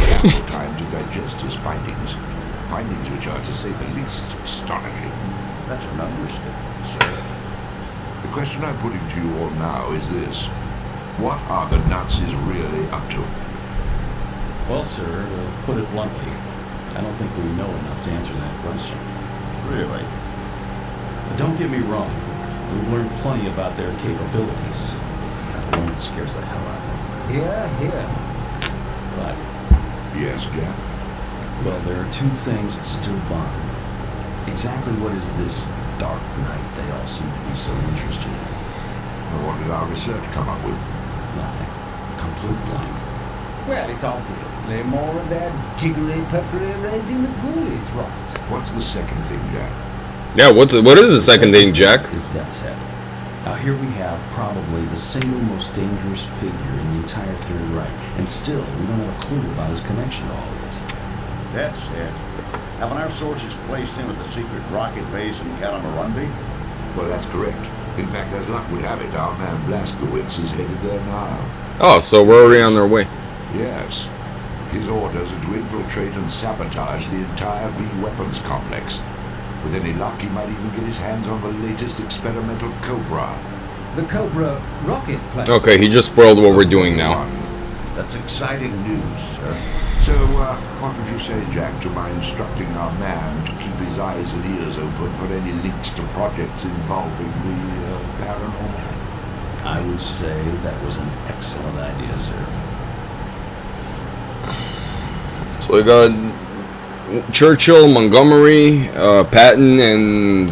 Time to digest his findings. Findings which are, to say the least, astonishing. That's an understatement, sir. The question I'm putting to you all now is this. What are the Nazis really up to? Well, sir, to put it bluntly, I don't think we know enough to answer that question. Really? But don't get me wrong. We've learned plenty about their capabilities. That alone scares the hell out of me. Here, here. But Yes, Jack? Well, there are two things that still bother me. Exactly what is this dark night they all seem to be so interested in? Well, what did our research come up with? Nothing. Complete blank. Well, it's obviously more of that jiggery-pockery raising the ghoulies, right? What's the second thing, Jack? Yeah, what is the second thing, Jack? Is Death's Head. Now here we have probably the single most dangerous figure in the entire Third Reich, and still we don't have a clue about his connection to all of this. That's it. Haven't our sources placed him at the secret rocket base in Kalamarundy? Well, that's correct. In fact, as luck would have it, our man Blazkowicz is headed there now. Oh, so we're already on their way. Yes. His orders are to infiltrate and sabotage the entire V-weapons complex. With any luck, he might even get his hands on the latest experimental Cobra. The Cobra rocket plane. Okay, he just spoiled what we're doing now. That's exciting news, sir. So, what would you say, Jack, to my instructing our man to keep his eyes and ears open for any links to projects involving the paranormal? I would say that was an excellent idea, sir. So we got Churchill, Montgomery, Patton, and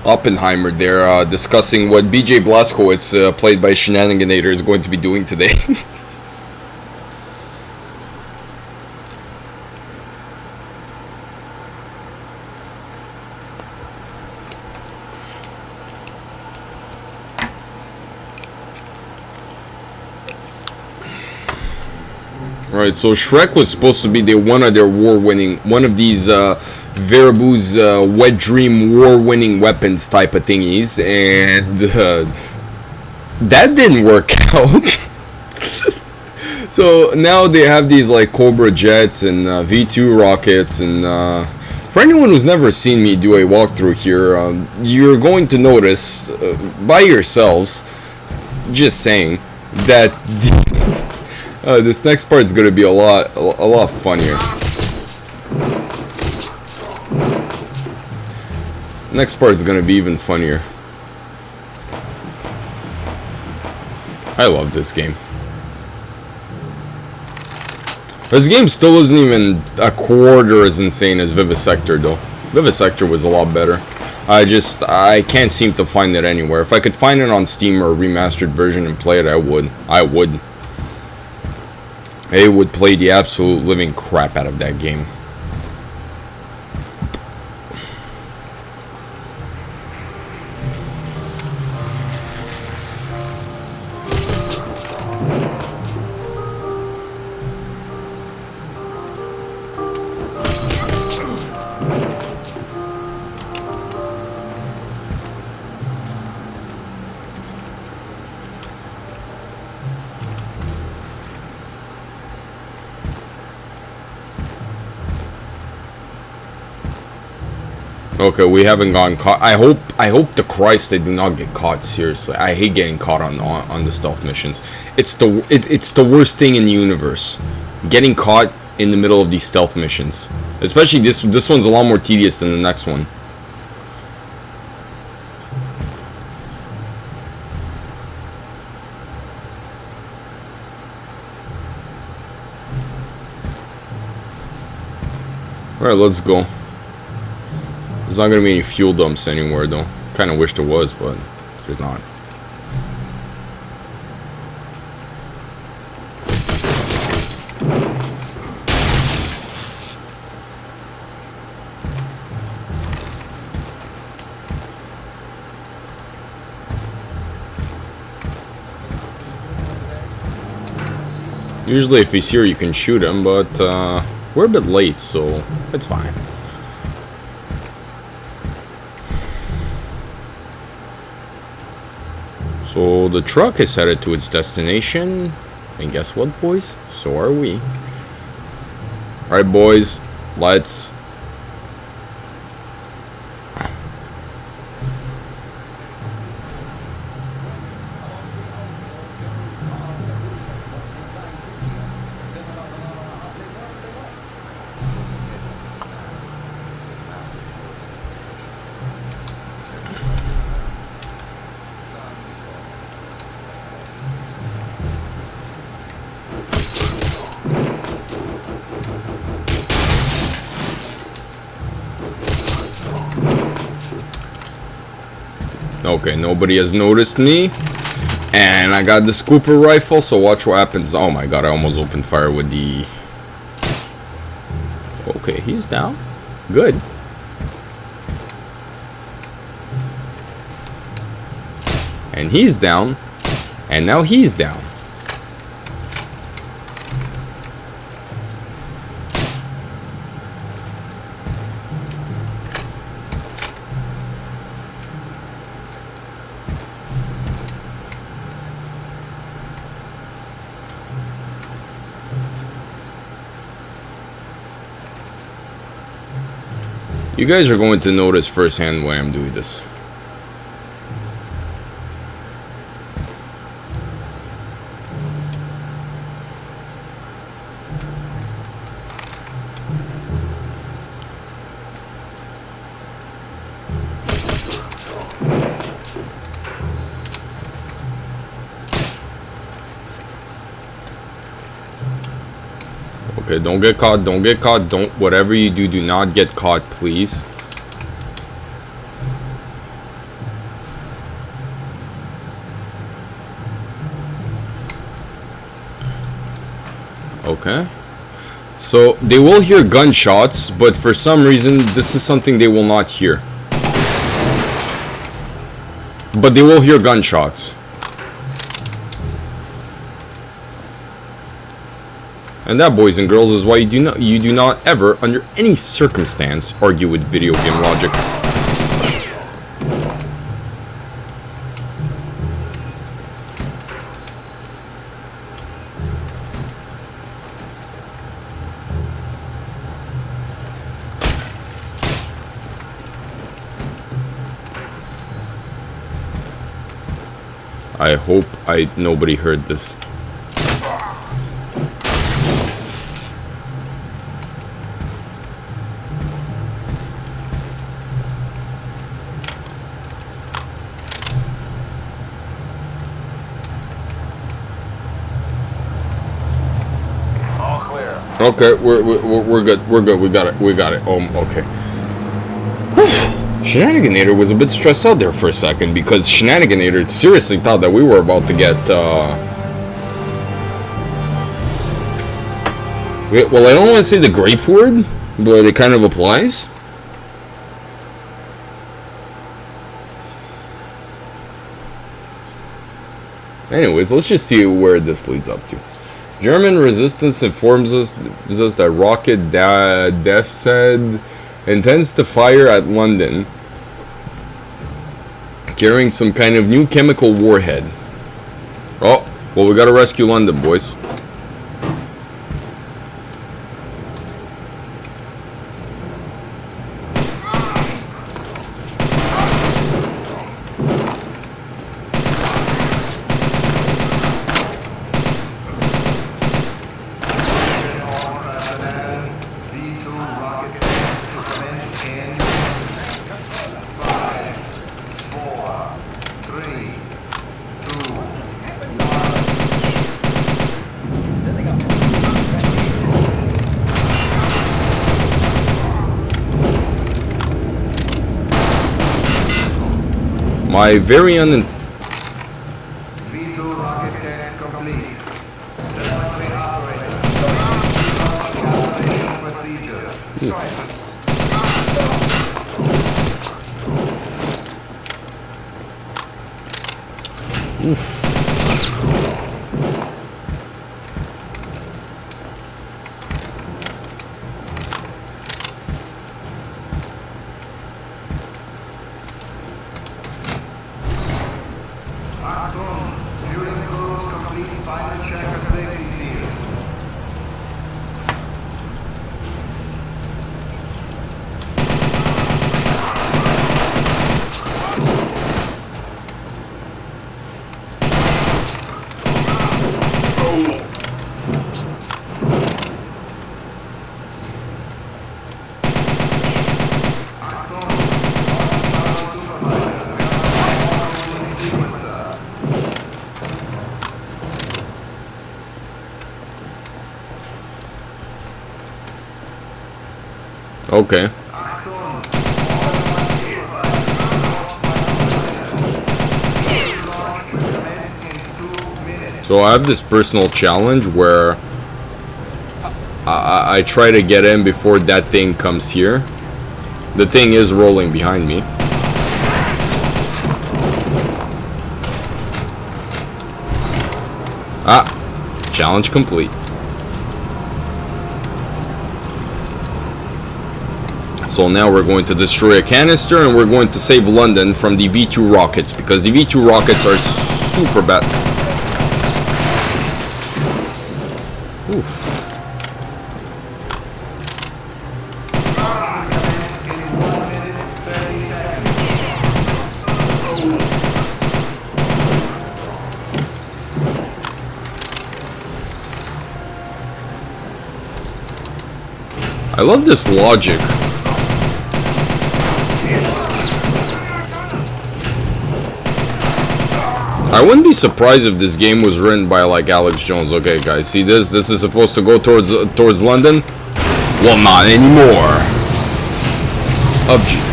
Oppenheimer there discussing what B.J. Blazkowicz, played by Shenaniganator, is going to be doing today. Right, so Shrek was supposed to be one of these wehraboos wet dream war-winning weapons type of thingies, and that didn't work out. So now they have these like Cobra jets and V2 rockets, and for anyone who's never seen me do a walkthrough here, you're going to notice by yourselves, just saying, that this next part is going to be a lot funnier. Next part is going to be even funnier. I love this game. This game still isn't even a quarter as insane as Vivisector, though. Vivisector was a lot better. I can't seem to find it anywhere. If I could find it on Steam or a remastered version and play it, I would. It would play the absolute living crap out of that game. Okay, we haven't gotten caught. I hope to Christ they do not get caught. Seriously, I hate getting caught on the stealth missions. It's the worst thing in the universe. Getting caught in the middle of these stealth missions, especially this one's a lot more tedious than the next one. All right, let's go. There's not gonna be any fuel dumps anywhere, though. Kind of wish there was, but there's not. Usually, if he's here, you can shoot him, but we're a bit late, so it's fine. So the truck is headed to its destination, and guess what, boys? So are we. Alright, boys, let's... Okay, nobody has noticed me. And I got the scooper rifle, so watch what happens. Oh my god, I almost opened fire with the... Okay, he's down. Good. And he's down. And now he's down. You guys are going to notice firsthand why I'm doing this. Okay, don't get caught, don't get caught, don't, whatever you do, do not get caught, please. Okay. So, they will hear gunshots, but for some reason, this is something they will not hear. But they will hear gunshots. And that, boys and girls, is why you do not ever, under any circumstance, argue with video game logic. I hope nobody heard this. Okay, we're good. We're good. We got it. We got it. Okay. Shenaniganator was a bit stressed out there for a second because Shenaniganator seriously thought that we were about to get. Well, I don't want to say the grape word, but it kind of applies. Anyways, let's just see where this leads up to. German resistance informs us that Rocket Def said intends to fire at London, carrying some kind of new chemical warhead. Oh, well, we gotta rescue London, boys. My very V2 rocket test complete. Oof. Okay. So I have this personal challenge where I try to get in before that thing comes here. The thing is rolling behind me. Ah, challenge complete. So now we're going to destroy a canister and we're going to save London from the V2 rockets, because the V2 rockets are super bad. Oof. I love this logic. I wouldn't be surprised if this game was written by like Alex Jones. Okay, guys, see this? This is supposed to go towards London. Well, not anymore.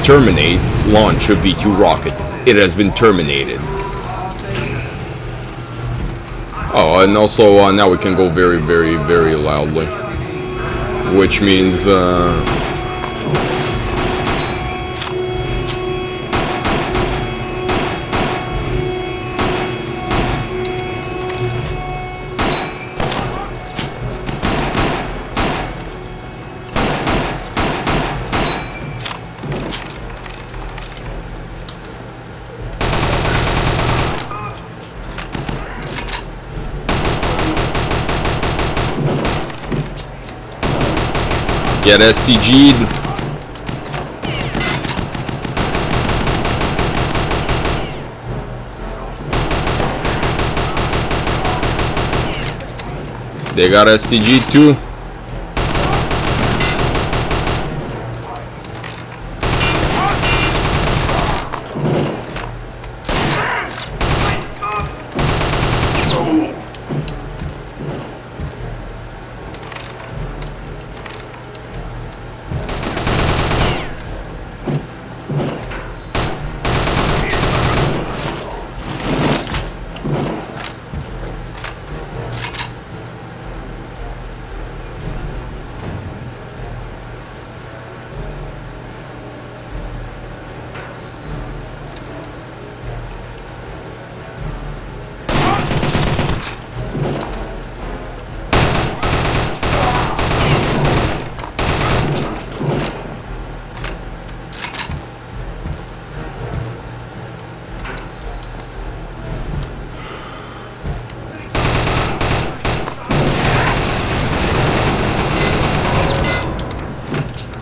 Terminate launch of V2 rocket. It has been terminated. Oh, and also now we can go very, very, very loudly, which means get STG'd. They got STG'd too.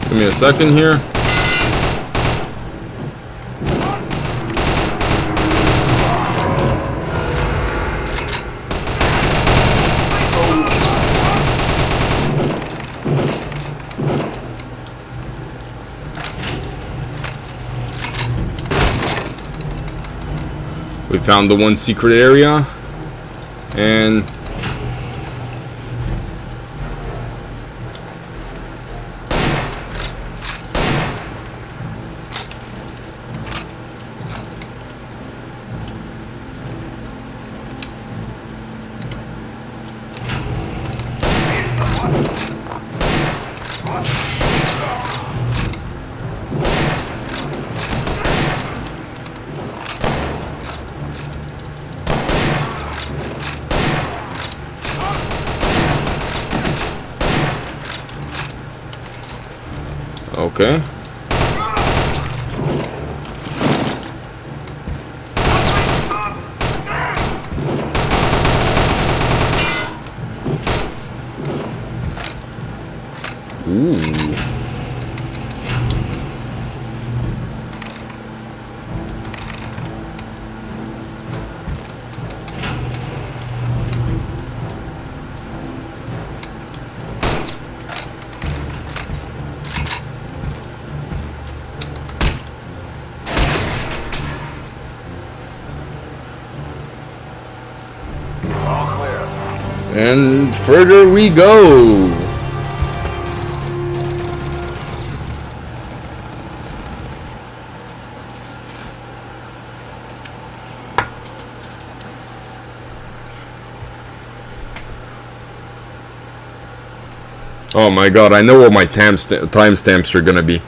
Give me a second here. We found the one secret area, and okay. Ooh. And further we go. Oh my god, I know what my timestamps are gonna be.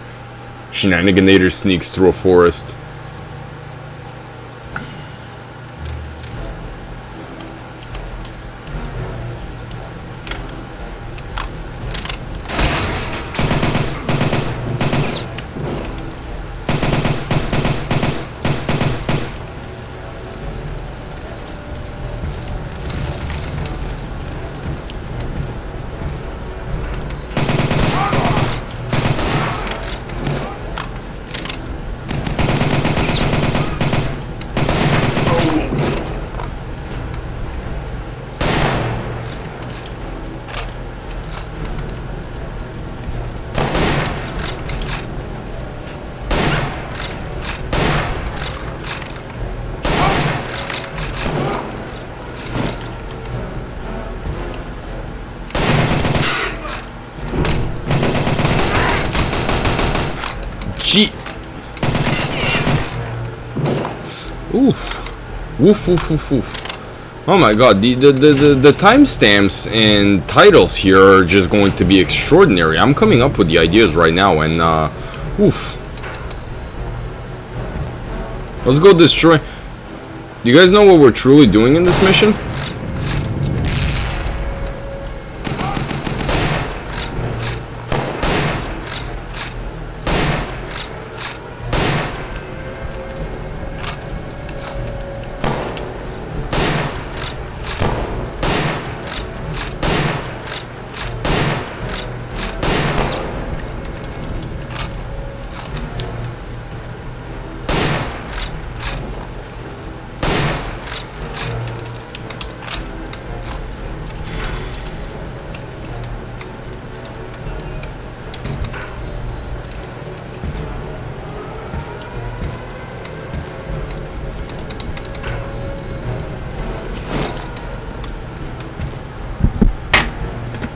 Shenaniganator sneaks through a forest. Woof, woof, woof, woof. Oh my god, the timestamps and titles here are just going to be extraordinary. I'm coming up with the ideas right now, and oof. Let's go destroy. Do you guys know what we're truly doing in this mission?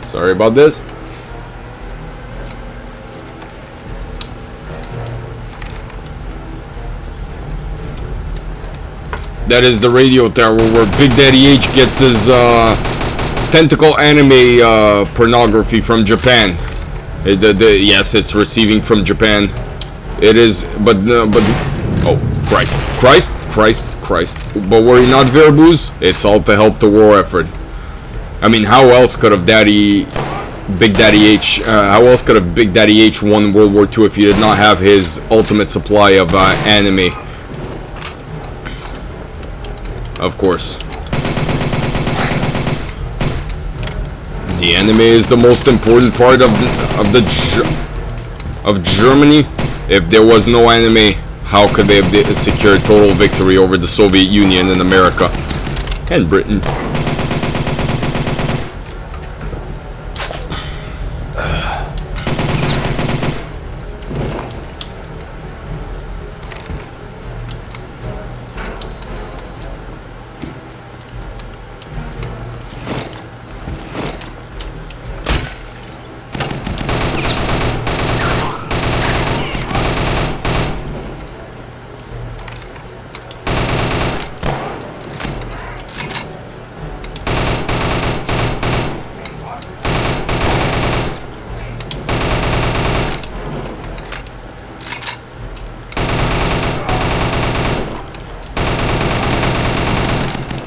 Sorry about this. That is the radio tower where Big Daddy H gets his tentacle anime pornography from Japan. Yes, it's receiving from Japan. It is, but oh Christ! But worry not, wehraboos. It's all to help the war effort. I mean, how else could have Big Daddy H? How else could have Big Daddy H won World War II if he did not have his ultimate supply of anime? Of course. The anime is the most important part of Germany. If there was no anime, how could they have secured total victory over the Soviet Union and America and Britain?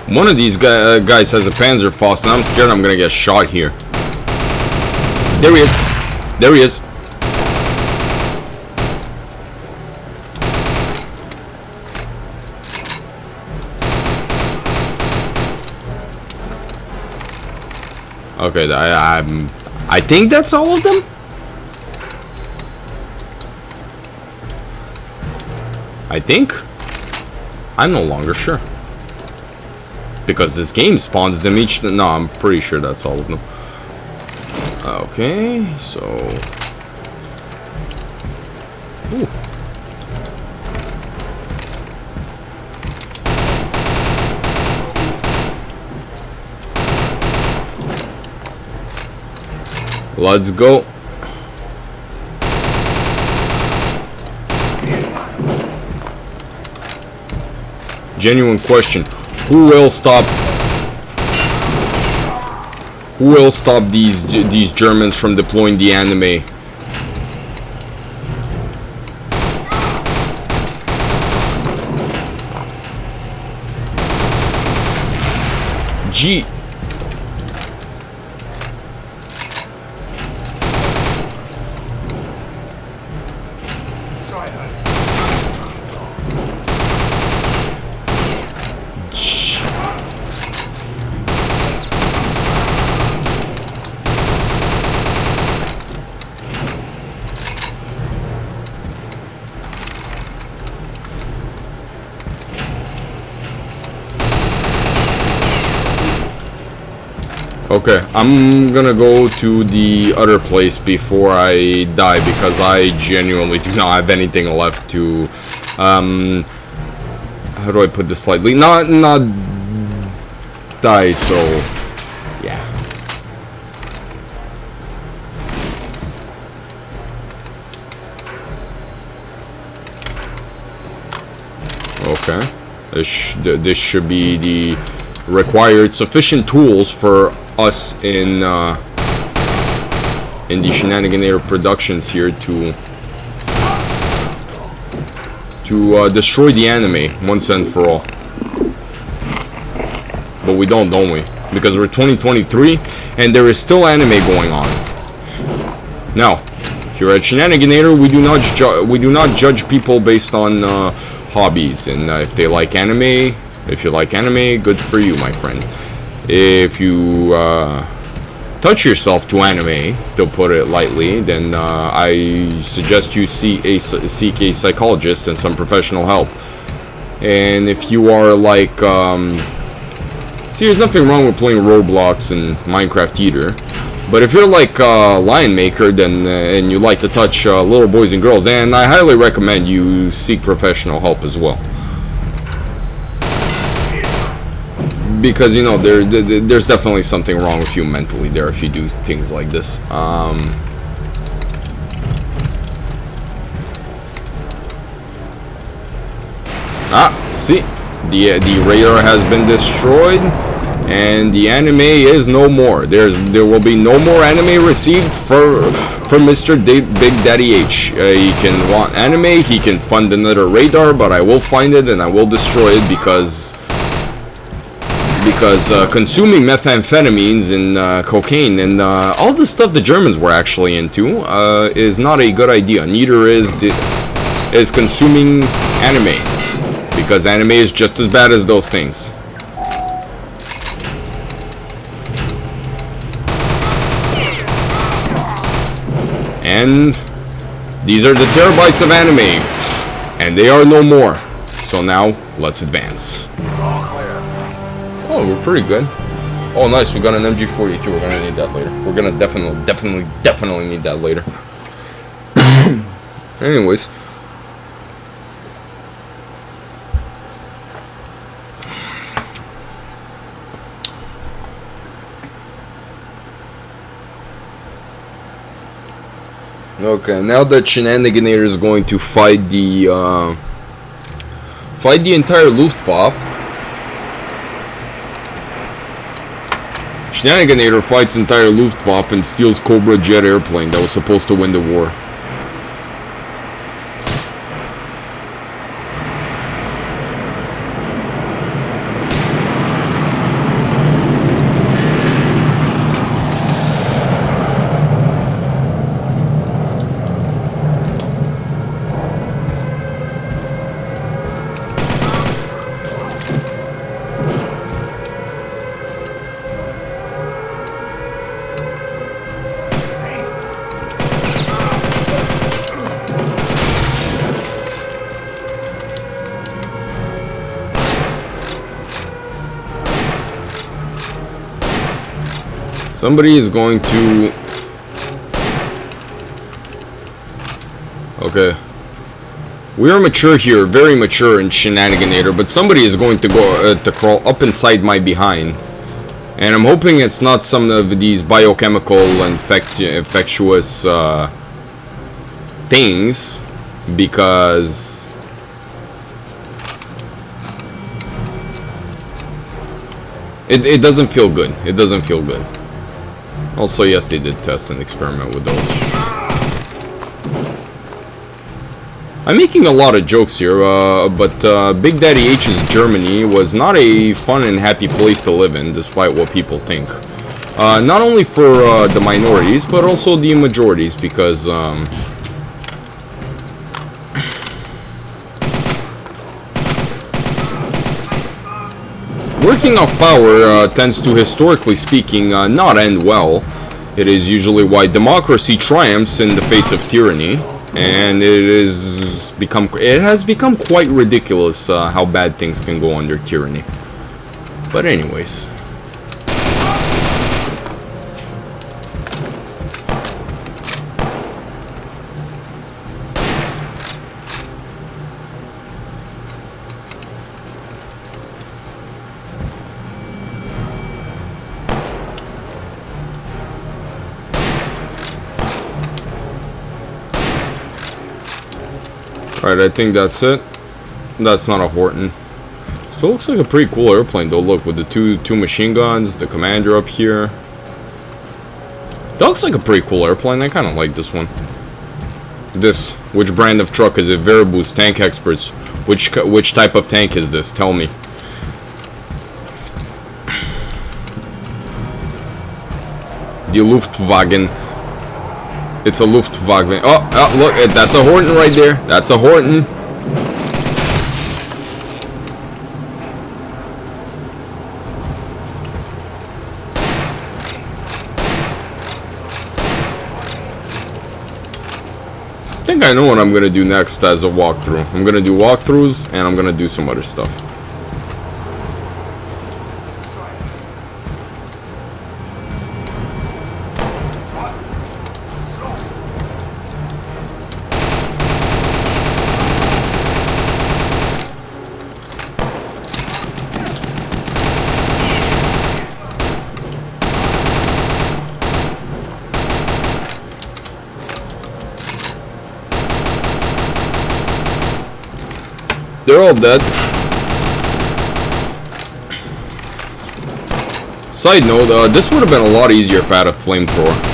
One of these guys has a Panzerfaust, and I'm scared I'm gonna get shot here. There he is. There he is. Okay, I think that's all of them. I think. I'm no longer sure. Because this game spawns them each... No, I'm pretty sure that's all of them. Okay, so... Ooh. Let's go. Genuine question. Who will stop Who will stop these Germans from deploying the anime? G. Okay, I'm gonna go to the other place before I die because I genuinely do not have anything left to, how do I put this slightly? Not die, so, yeah. Okay, this should be the required sufficient tools for us in the Shenaniganator Productions here to destroy the anime once and for all. But we don't we? Because we're 2023 and there is still anime going on. Now, here at Shenaniganator, we do not judge people based on hobbies, and if they like anime, if you like anime, good for you, my friend. If you touch yourself to anime, to put it lightly, then I suggest you seek a psychologist and some professional help. And if you are like, see, there's nothing wrong with playing Roblox and Minecraft either. But if you're like a lion maker, then and you like to touch little boys and girls, then I highly recommend you seek professional help as well. Because, you know, there's definitely something wrong with you mentally there if you do things like this. See, the radar has been destroyed, and the anime is no more. There will be no more anime received from Mr. Big Daddy H. He can want anime, he can fund another radar, but I will find it and I will destroy it because consuming methamphetamines and cocaine and all the stuff the Germans were actually into is not a good idea. Neither is consuming anime, because anime is just as bad as those things. And these are the terabytes of anime, and they are no more. So now let's advance. Oh, we're pretty good. Oh, nice. We got an MG42. We're gonna need that later. We're gonna definitely need that later. Anyways. Okay, now that Shenaniganator is going to fight the entire Luftwaffe. Shenaniganator fights entire Luftwaffe and steals Cobra jet airplane that was supposed to win the war. Somebody is going to... Okay. We are mature here, very mature in Shenaniganator, but somebody is going to go to crawl up inside my behind. And I'm hoping it's not some of these biochemical infectious things, because... It doesn't feel good. It doesn't feel good. Also, yes, they did test and experiment with those. I'm making a lot of jokes here, but Big Daddy H's Germany was not a fun and happy place to live in, despite what people think. Not only for the minorities, but also the majorities, because working off power tends to, historically speaking, not end well. It is usually why democracy triumphs in the face of tyranny, and it has become quite ridiculous how bad things can go under tyranny. But anyways. Alright, I think that's it. That's not a Horton. So it looks like a pretty cool airplane though. Look, with the two machine guns, the commander up here. That looks like a pretty cool airplane. I kind of like this one. This, which brand of truck is it? Wehraboos, tank experts. Which type of tank is this? Tell me. The Luftwagen. It's a Luftwagen. Oh, look, that's a Horton right there. That's a Horton. I think I know what I'm gonna do next as a walkthrough. I'm gonna do walkthroughs and I'm gonna do some other stuff. They're all dead. Side note, this would have been a lot easier if I had a flamethrower.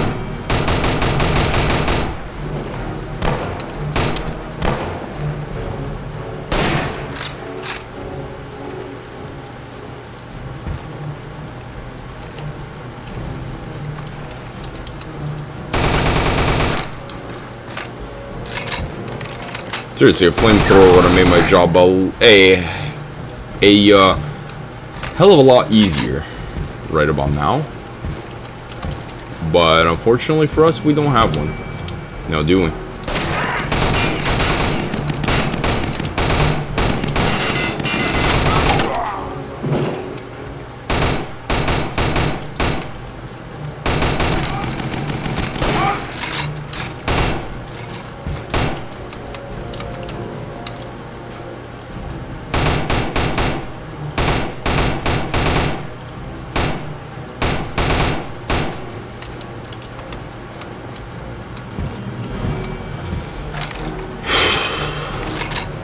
Seriously, a flamethrower would have made my job a hell of a lot easier right about now. But unfortunately for us, we don't have one. Now, do we?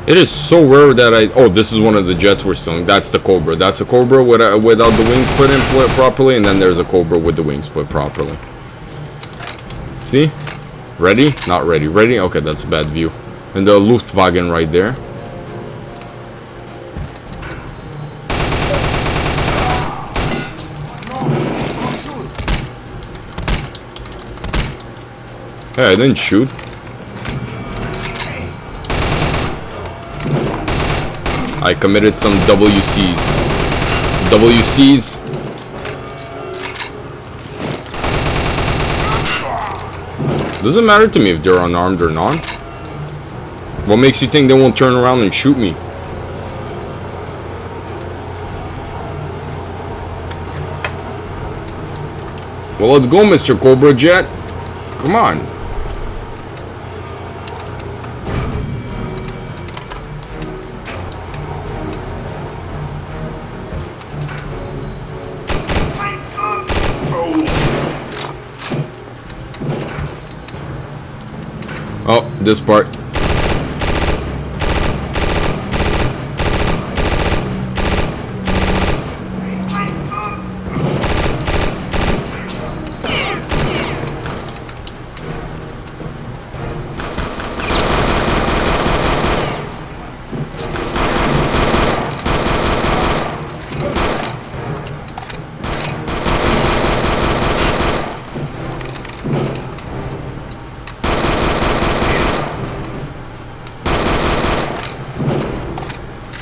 It is so rare that oh, this is one of the jets we're stealing. That's the Cobra. That's a Cobra without the wings put in properly, and then there's a Cobra with the wings put properly. See? Ready? Not ready. Ready? Okay, that's a bad view. And the Luftwagen right there. Hey, I didn't shoot. I committed some WCs. WCs. Doesn't matter to me if they're unarmed or not. What makes you think they won't turn around and shoot me? Well, let's go, Mr. Cobra Jet. Come on. Oh, this part.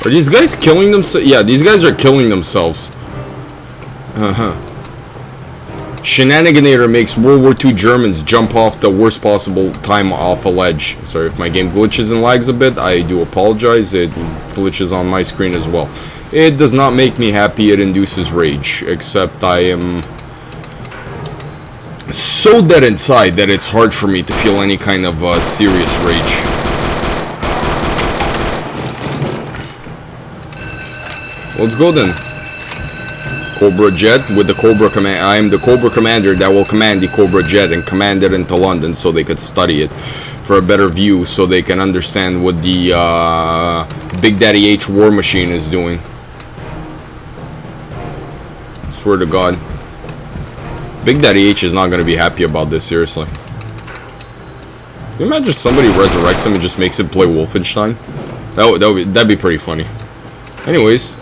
Are these guys killing themselves? Yeah, these guys are killing themselves. Shenaniganator makes World War II Germans jump off the worst possible time off a ledge. Sorry if my game glitches and lags a bit. I do apologize. It glitches on my screen as well. It does not make me happy. It induces rage. Except I am so dead inside that it's hard for me to feel any kind of serious rage. Let's go then. Cobra Jet with the Cobra Command. I am the Cobra Commander that will command the Cobra Jet and command it into London so they could study it for a better view, so they can understand what the Big Daddy H war machine is doing. Swear to God. Big Daddy H is not going to be happy about this, seriously. Can you imagine if somebody resurrects him and just makes it play Wolfenstein? That'd be pretty funny. Anyways.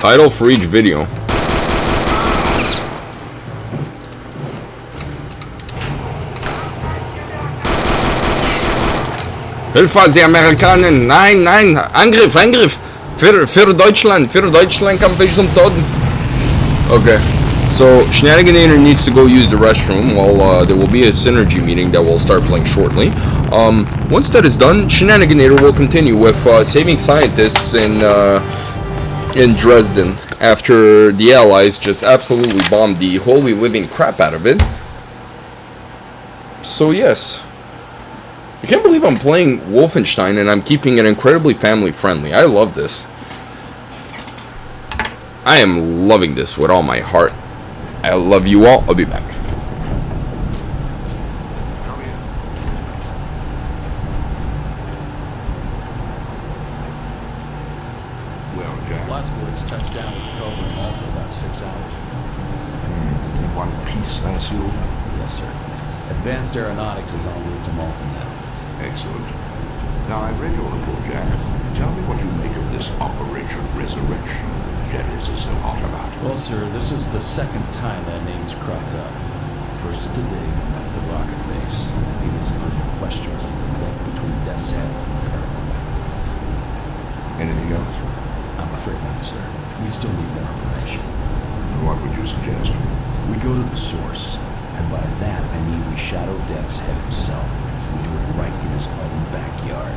Title for each video. Hilfe, die Amerikaner! Nein, nein! Angriff, Angriff! Für Deutschland! Für Deutschland kann bis zum Tod! Okay. So, Shenaniganator needs to go use the restroom while there will be a synergy meeting that will start playing shortly. Once that is done, Shenaniganator will continue with saving scientists in Dresden after the Allies just absolutely bombed the holy living crap out of it. So yes, I can't believe I'm playing Wolfenstein and I'm keeping it incredibly family friendly. I love this. I am loving this with all my heart. I love you all. I'll be back. Touchdown with Cobra in Malta about 6 hours. In one piece, I assume? Yes, sir. Advanced Aeronautics is en route to Malta now. Excellent. Now, I've read your report, Jack. Tell me what you make of this Operation Resurrection Jettis is so hot about. Well, sir, this is the second time that name's cropped up. First of the day, we met at the rocket base. He was unquestionably the link between Death's Head and Parallel. Anything else? I'm afraid not, sir. We still need more information. What would you suggest? We go to the source, and by that I mean we shadow Death's Head himself. We do it right in his own backyard.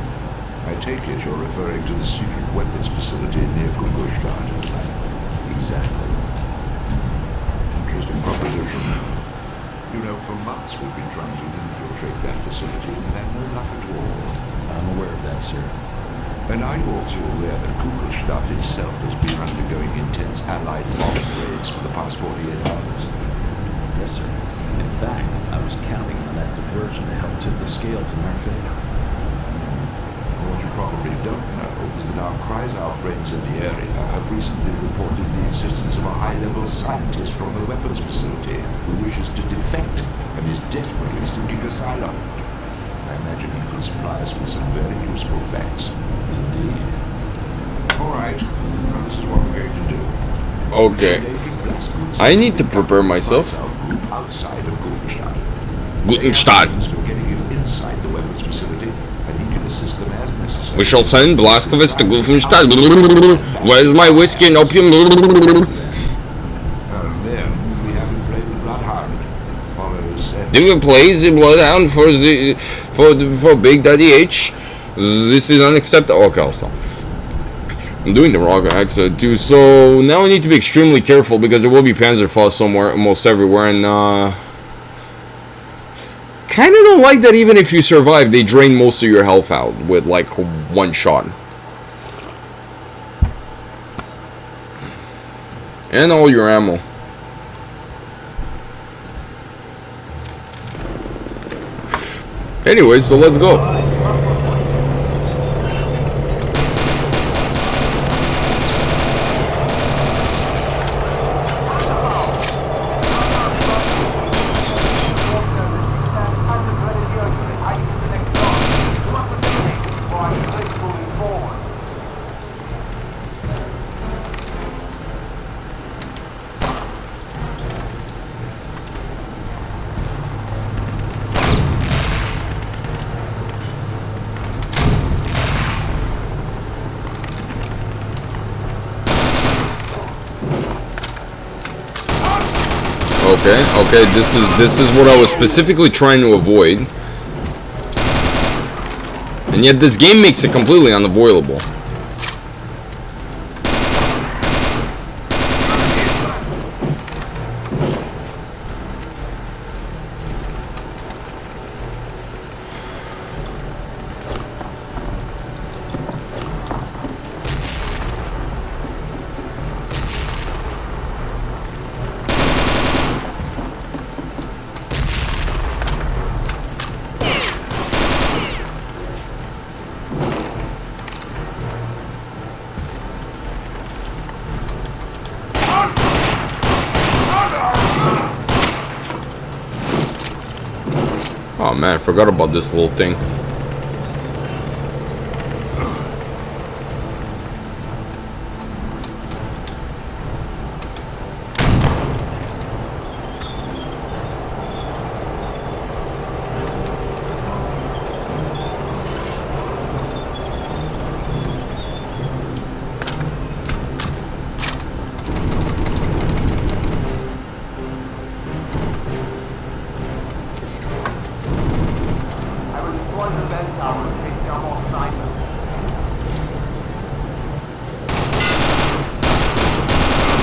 I take it you're referring to the secret weapons facility near Kugelstadt. Exactly. Interesting proposition. You know, for months we've been trying to infiltrate that facility and had no luck at all. I'm aware of that, sir. And are you also aware that Kugelstadt itself has been undergoing intense Allied bombing raids for the past 48 hours? Yes, sir. In fact, I was counting on that diversion to help tip the scales in our favor. What you probably don't know is that our Kreisau friends in the area have recently reported the existence of a high-level scientist from the weapons facility who wishes to defect and is desperately seeking asylum. I imagine he could supply us with some very useful facts. Indeed. Alright, well, this is what we're going to do. Okay. I need to prepare myself. Outside of Gutenstadt. Gutenstadt. For getting him inside the weapons facility, and he can assist them as necessary. We shall send Blazkowicz to Gutenstadt. Where's my whiskey and opium? And then we have him play the Bloodhound. Follows. Do you play the Bloodhound for Big Daddy H? This is unacceptable. Okay, I'll stop. I'm doing the wrong accent too, so now I need to be extremely careful because there will be Panzerfaust somewhere, almost everywhere, and kind of don't like that even if you survive, they drain most of your health out with like one shot. And all your ammo. Anyways, so let's go. Okay, this is what I was specifically trying to avoid. And yet this game makes it completely unavoidable. Oh man, I forgot about this little thing.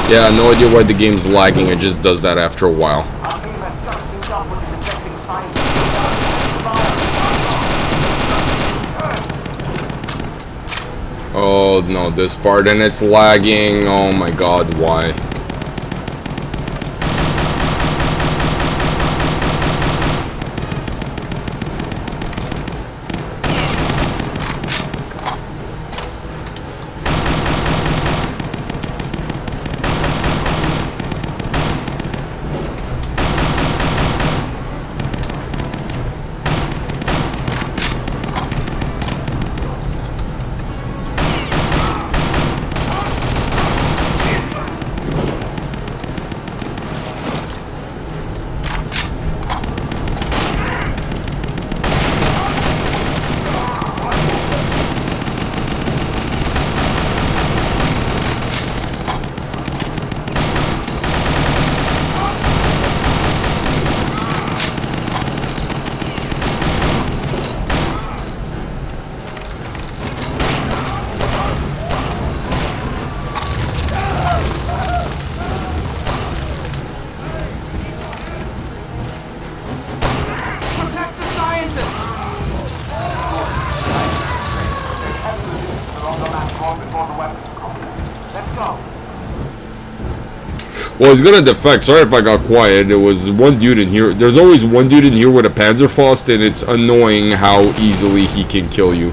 Yeah, no idea why the game's lagging, it just does that after a while. Oh no, this part, and it's lagging, oh my god, why? Well, he's gonna defect. Sorry if I got quiet. There was one dude in here. There's always one dude in here with a Panzerfaust, and it's annoying how easily he can kill you.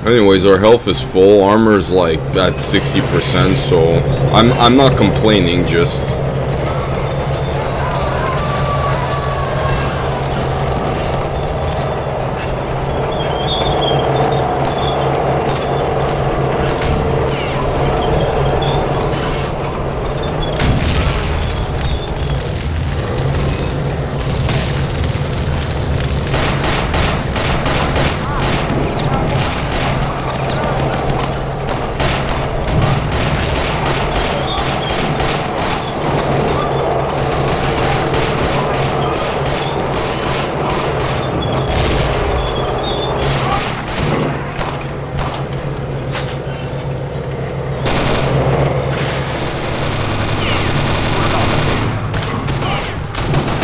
Anyways, our health is full. Armor's like at 60%, so I'm not complaining. Just.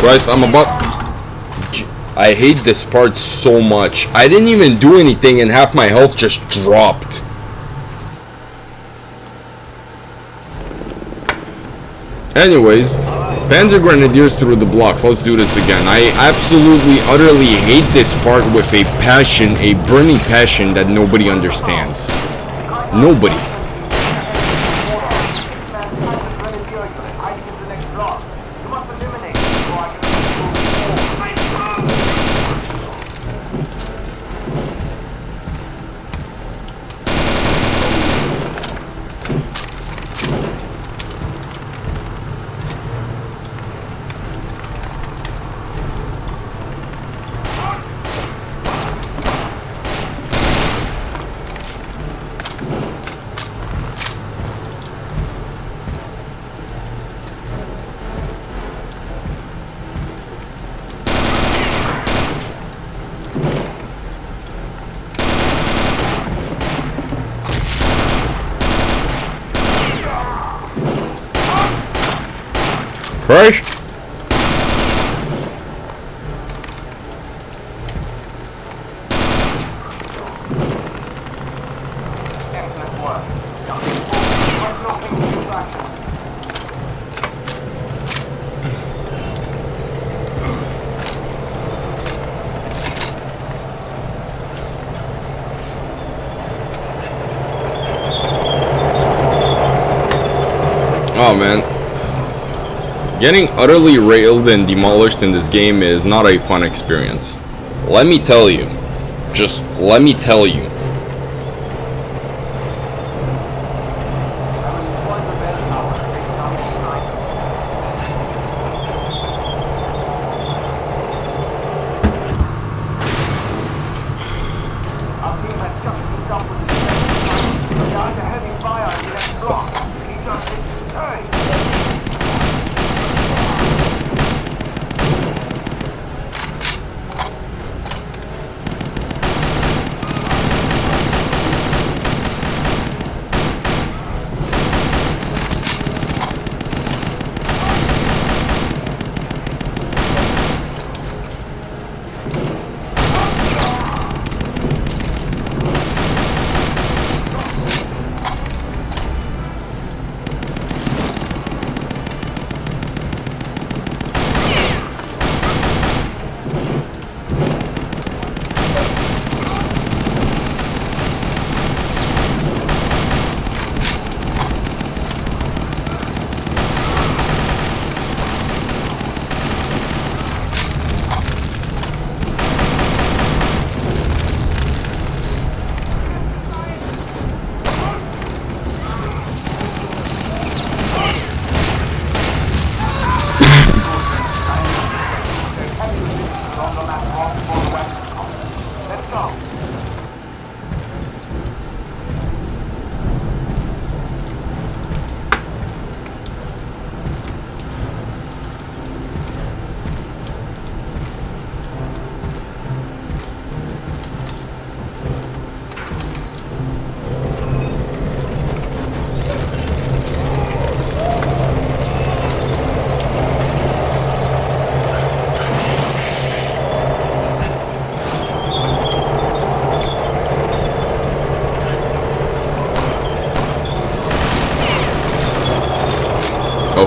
Christ, I'm about... I hate this part so much. I didn't even do anything and half my health just dropped. Anyways, Panzer Grenadiers through the blocks. Let's do this again. I absolutely, utterly hate this part with a passion, a burning passion that nobody understands. Nobody. Christ! Excellent work. Oh man. Getting utterly railed and demolished in this game is not a fun experience. Let me tell you. Just let me tell you.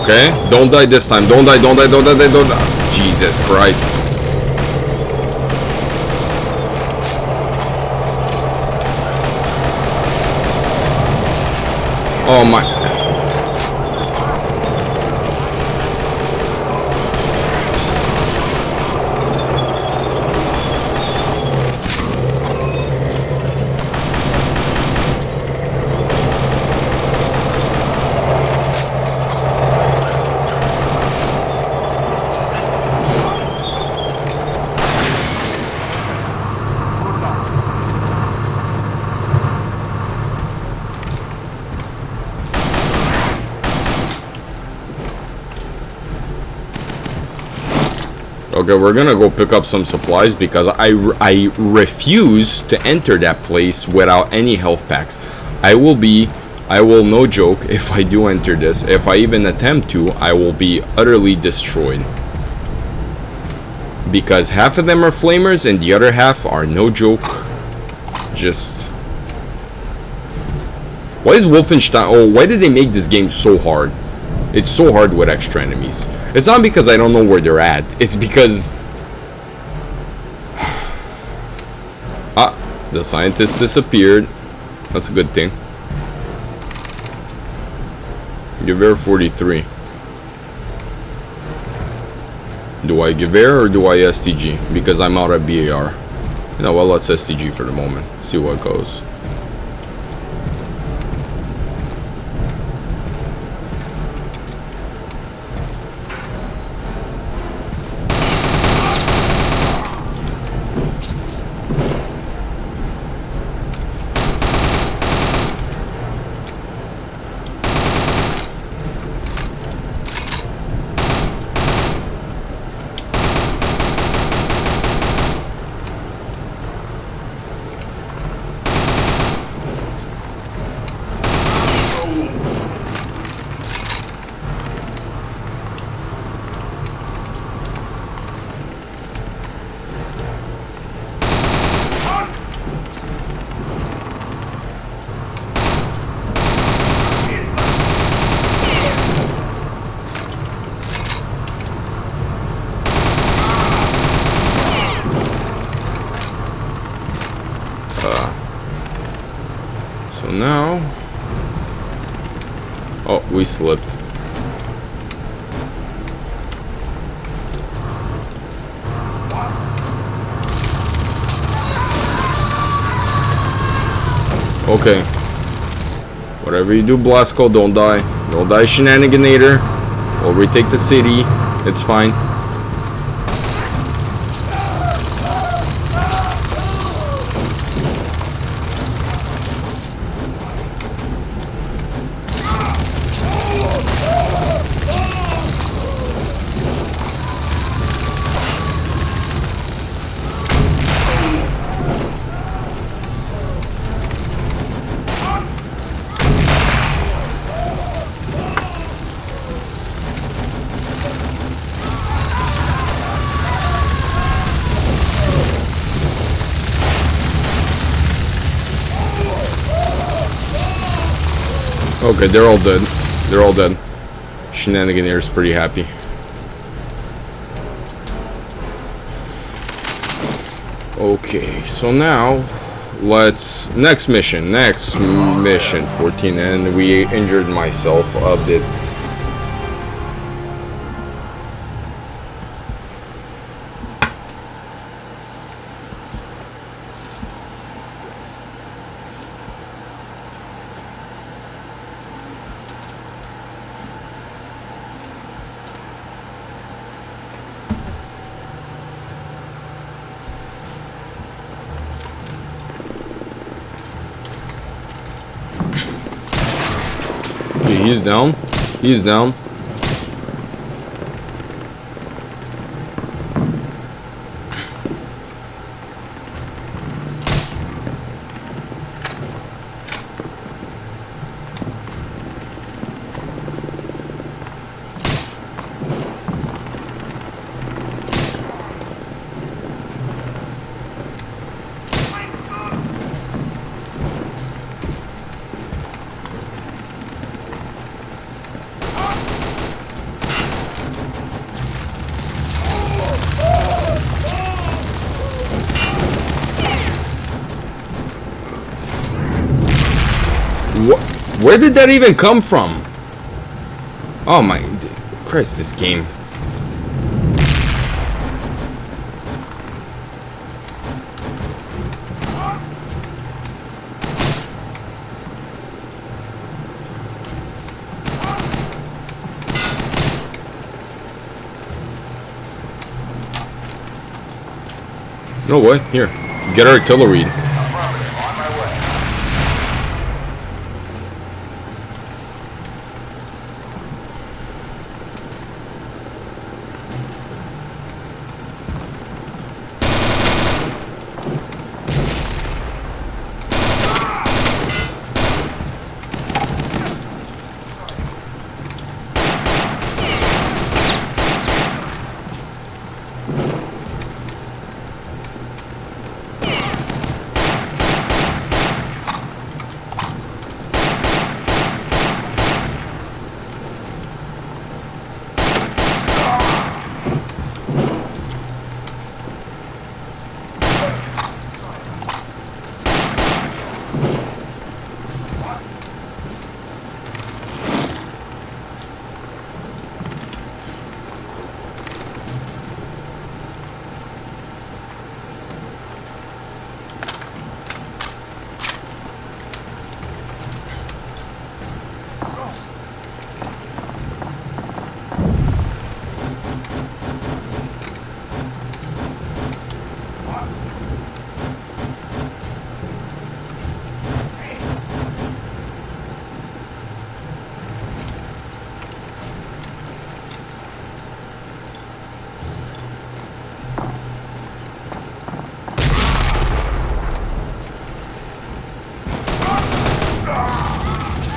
Okay, don't die this time. Don't die, don't die, don't die, don't die. Jesus Christ. Oh my. Okay, we're gonna go pick up some supplies because I refuse to enter that place without any health packs. I will, no joke, if I do enter this, if I even attempt to, I will be utterly destroyed. Because half of them are flamers and the other half are, no joke, just... Why is Wolfenstein... Oh, why did they make this game so hard? It's so hard with extra enemies. It's not because I don't know where they're at. It's because... Ah, the scientist disappeared. That's a good thing. Gewehr 43. Do I Gewehr or do I STG? Because I'm out at BAR. You know, well, let's STG for the moment. See what goes. So now... Oh, we slipped. Okay. Whatever you do, Blasco, don't die. Don't die, Shenaniganator. We'll retake the city. It's fine. Okay, they're all dead. They're all dead. Shenaniganator's pretty happy. Okay, so now let's next mission 14, and we injured myself a bit. He's down. He's down. Where did that even come from? Oh my Christ, this game. No way, here. Get artillery.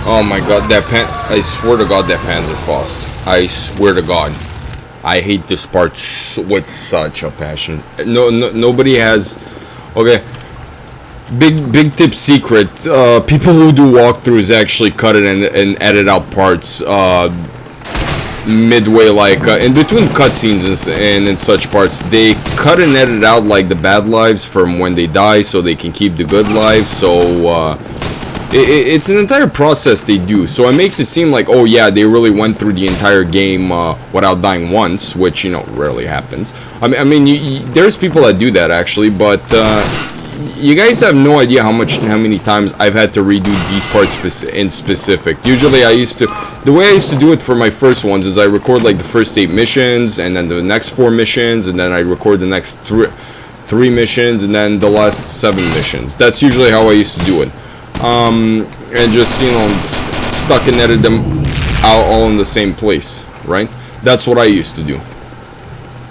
Oh my god, I swear to god that Panzerfaust. I swear to god. I hate this part with such a passion. Nobody has... Okay. Big tip secret. People who do walkthroughs actually cut it and edit out parts midway, like in between cutscenes and in such parts. They cut and edit out like the bad lives from when they die so they can keep the good lives. So It's an entire process they do, so it makes it seem like, oh yeah, they really went through the entire game without dying once, which, you know, rarely happens. I mean, there's people that do that actually, but you guys have no idea how many times I've had to redo these parts in specific. Usually the way I used to do it for my first ones is I record like the first 8 missions, and then the next 4 missions, and then I record the next 3 missions, and then the last 7 missions. That's usually how I used to do it. And just, you know, stuck and edit them out all in the same place, right? That's what I used to do.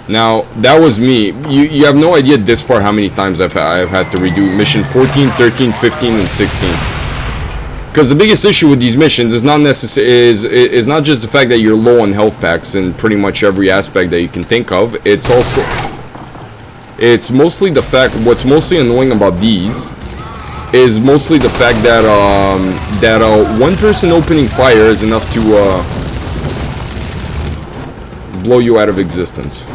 Now, that was me. You have no idea this part how many times I've had to redo mission 14, 13, 15, and 16. Because the biggest issue with these missions is not is not just the fact that you're low on health packs in pretty much every aspect that you can think of. It's mostly the fact, what's mostly annoying about these is mostly the fact that one person opening fire is enough to blow you out of existence.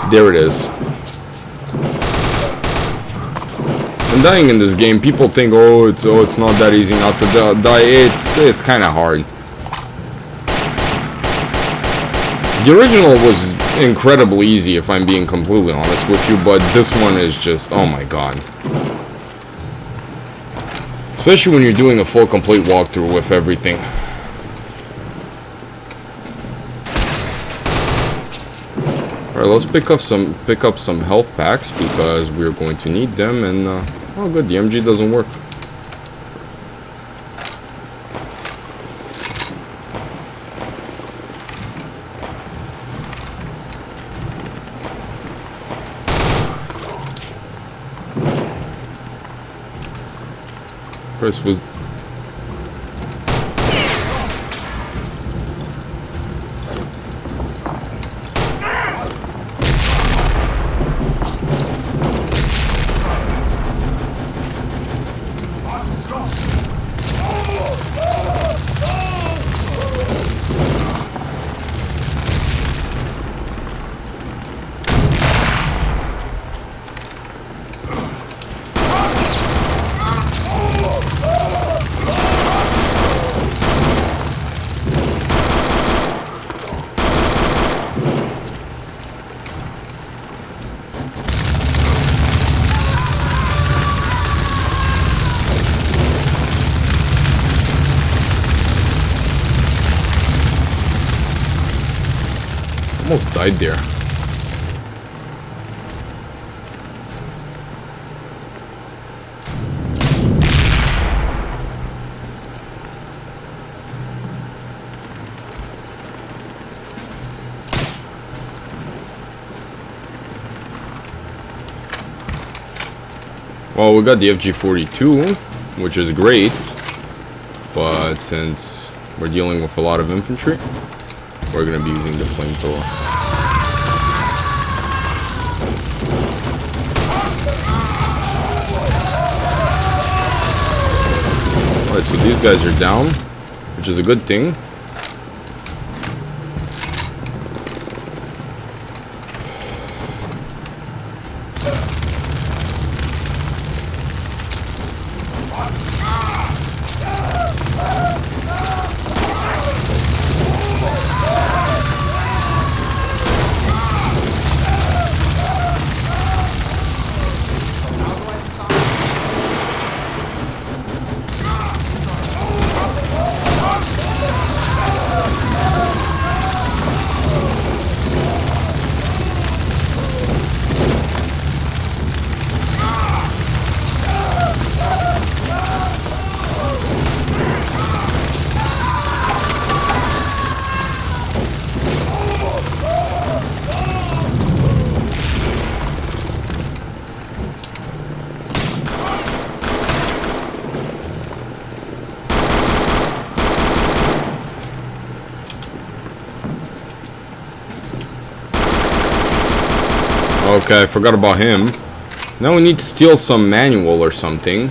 There it is. And dying in this game, people think, oh, it's not that easy not to die. It's kind of hard. The original was incredibly easy, if I'm being completely honest with you, but this one is just, oh my god. Especially when you're doing a full complete walkthrough with everything. Alright, let's pick up some health packs because we're going to need them, and oh good, the MG doesn't work. Chris was almost died there. Well, we got the FG-42, which is great, but since we're dealing with a lot of infantry, we're going to be using the flamethrower. Alright, so these guys are down, which is a good thing. Okay, I forgot about him. Now we need to steal some manual or something.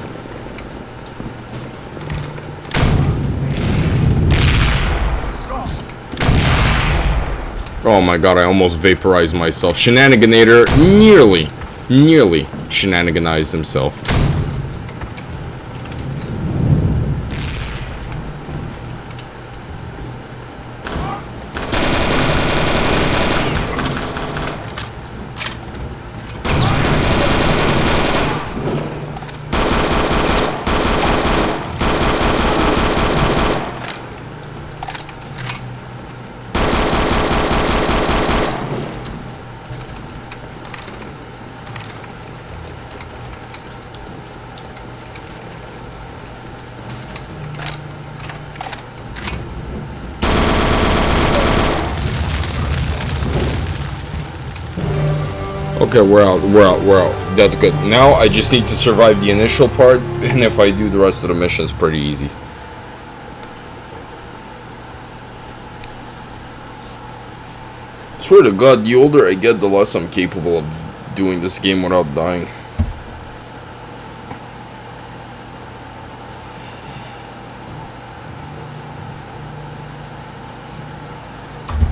Oh my god, I almost vaporized myself. Shenaniganator nearly shenaniganized himself. Okay, we're out. That's good. Now I just need to survive the initial part, and if I do the rest of the mission, it's pretty easy. Swear to God, the older I get, the less I'm capable of doing this game without dying.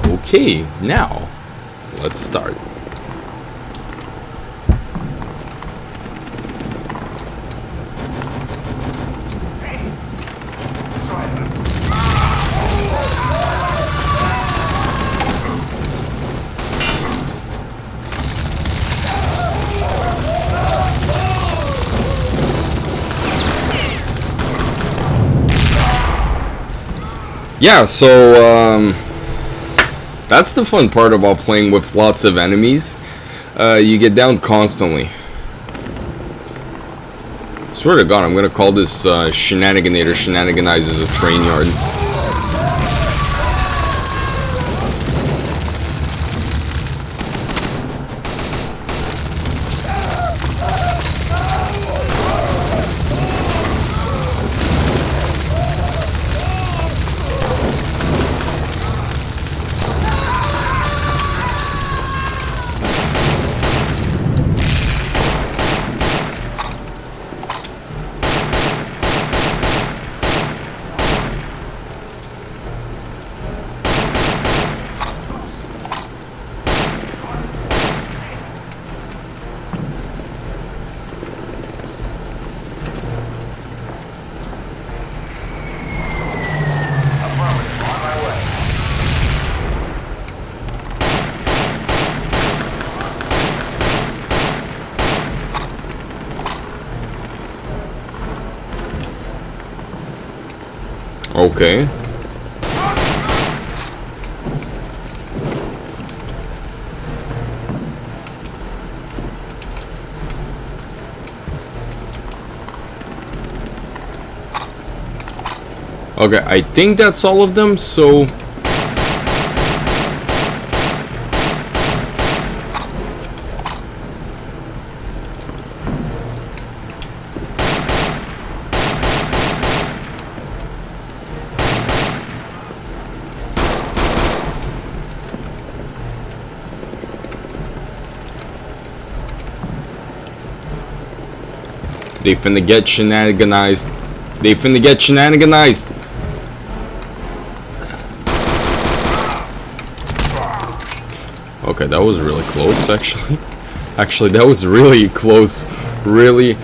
Okay, now let's start. Yeah, so that's the fun part about playing with lots of enemies. You get down constantly. Swear to God, I'm gonna call this Shenaniganator Shenaniganizes a train yard. Okay. Okay, I think that's all of them, so... They finna get shenaniganized. They finna get shenaniganized. Okay, that was really close, actually. Actually, that was really close. Really.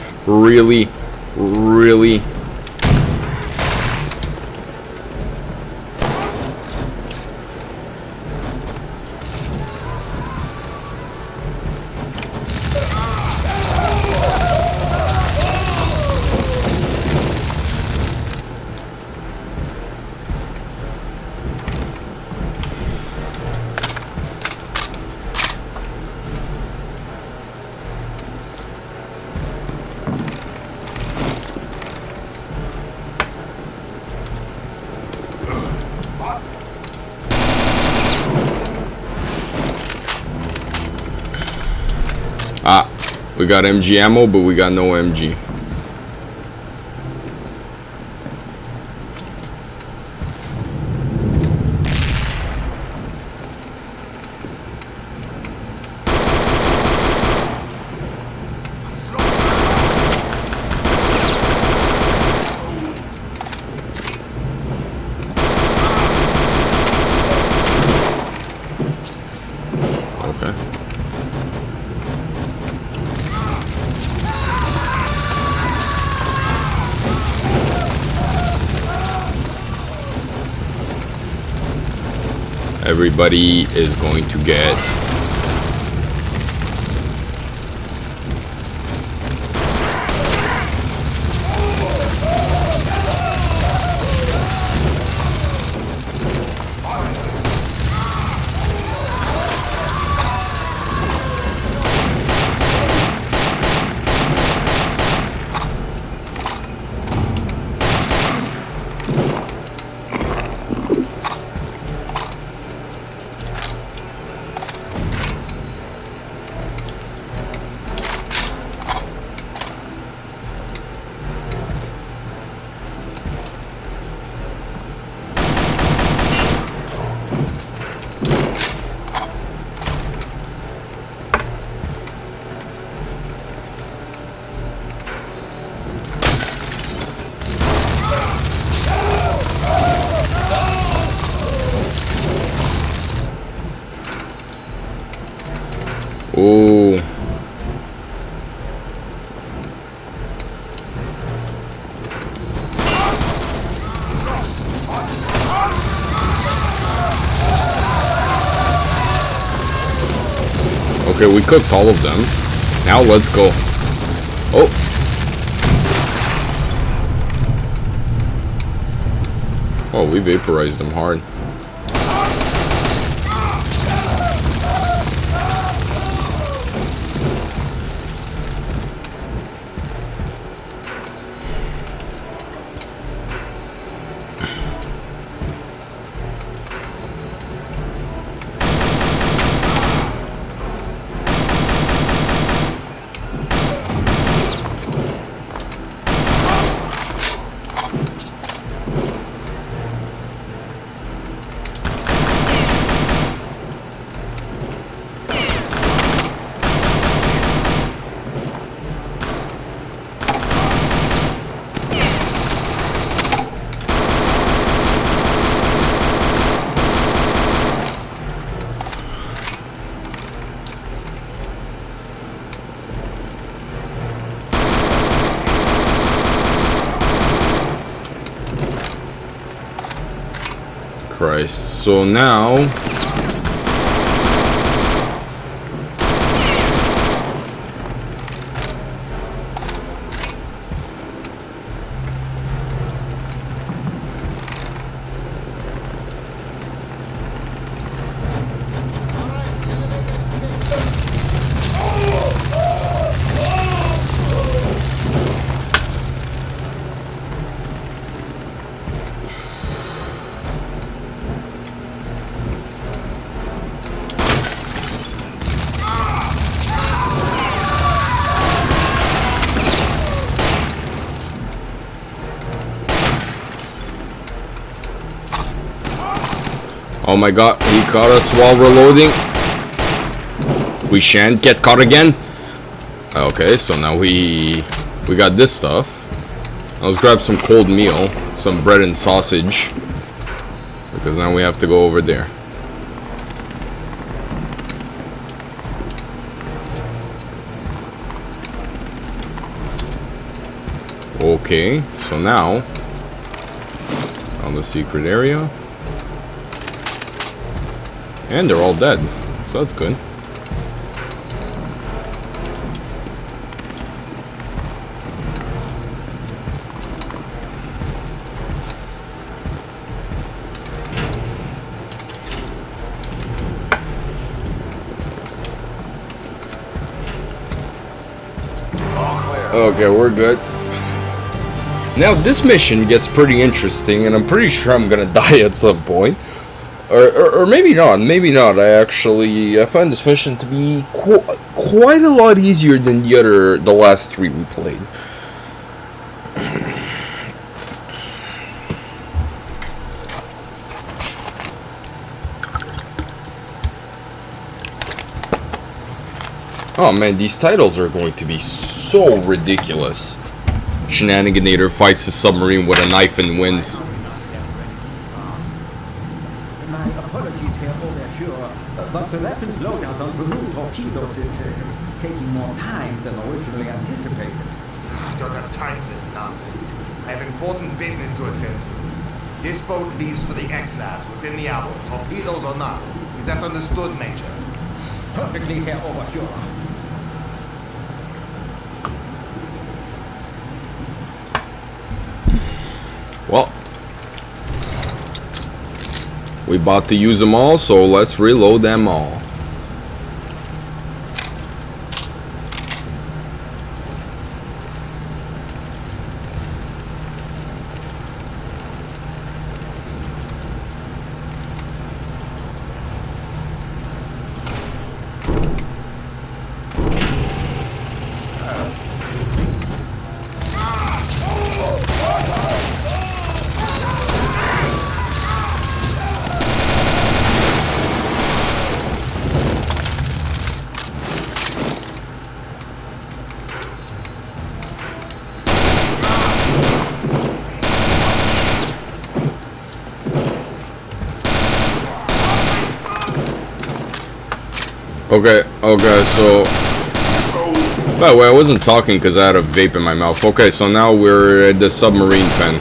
We got MG ammo, but we got no MG. Everybody is going to get... Oh. Okay, we cooked all of them. Now let's go. Oh. Oh, we vaporized them hard. Christ. So now oh my god, he caught us while reloading. We shan't get caught again. Okay, so now we got this stuff. Now let's grab some cold meal, some bread and sausage, because now we have to go over there. Okay, so now on the secret area. And they're all dead, so that's good. Okay, we're good. Now this mission gets pretty interesting, and I'm pretty sure I'm gonna die at some point. Or maybe not, I find this mission to be quite a lot easier than the last three we played. Oh man, these titles are going to be so ridiculous. Shenaniganator fights the submarine with a knife and wins. My apologies here, but the weapons loadout on thru torpedoes is taking more time than originally anticipated. I don't have time for this nonsense. I have important business to attend to. This boat leaves for the X-Labs within the hour, torpedoes or not. Is that understood, Major? Perfectly, Herr Oberführer. Well, we about to use them all, so let's reload them all. Okay, so... By the way, I wasn't talking because I had a vape in my mouth. Okay, so now we're at the submarine pen.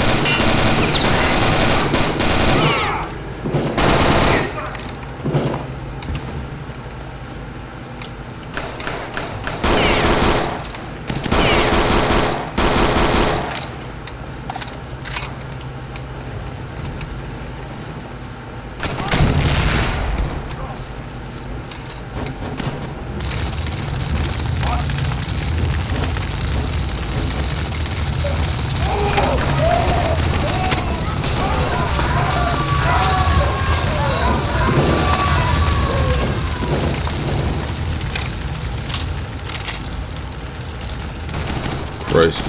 Christ.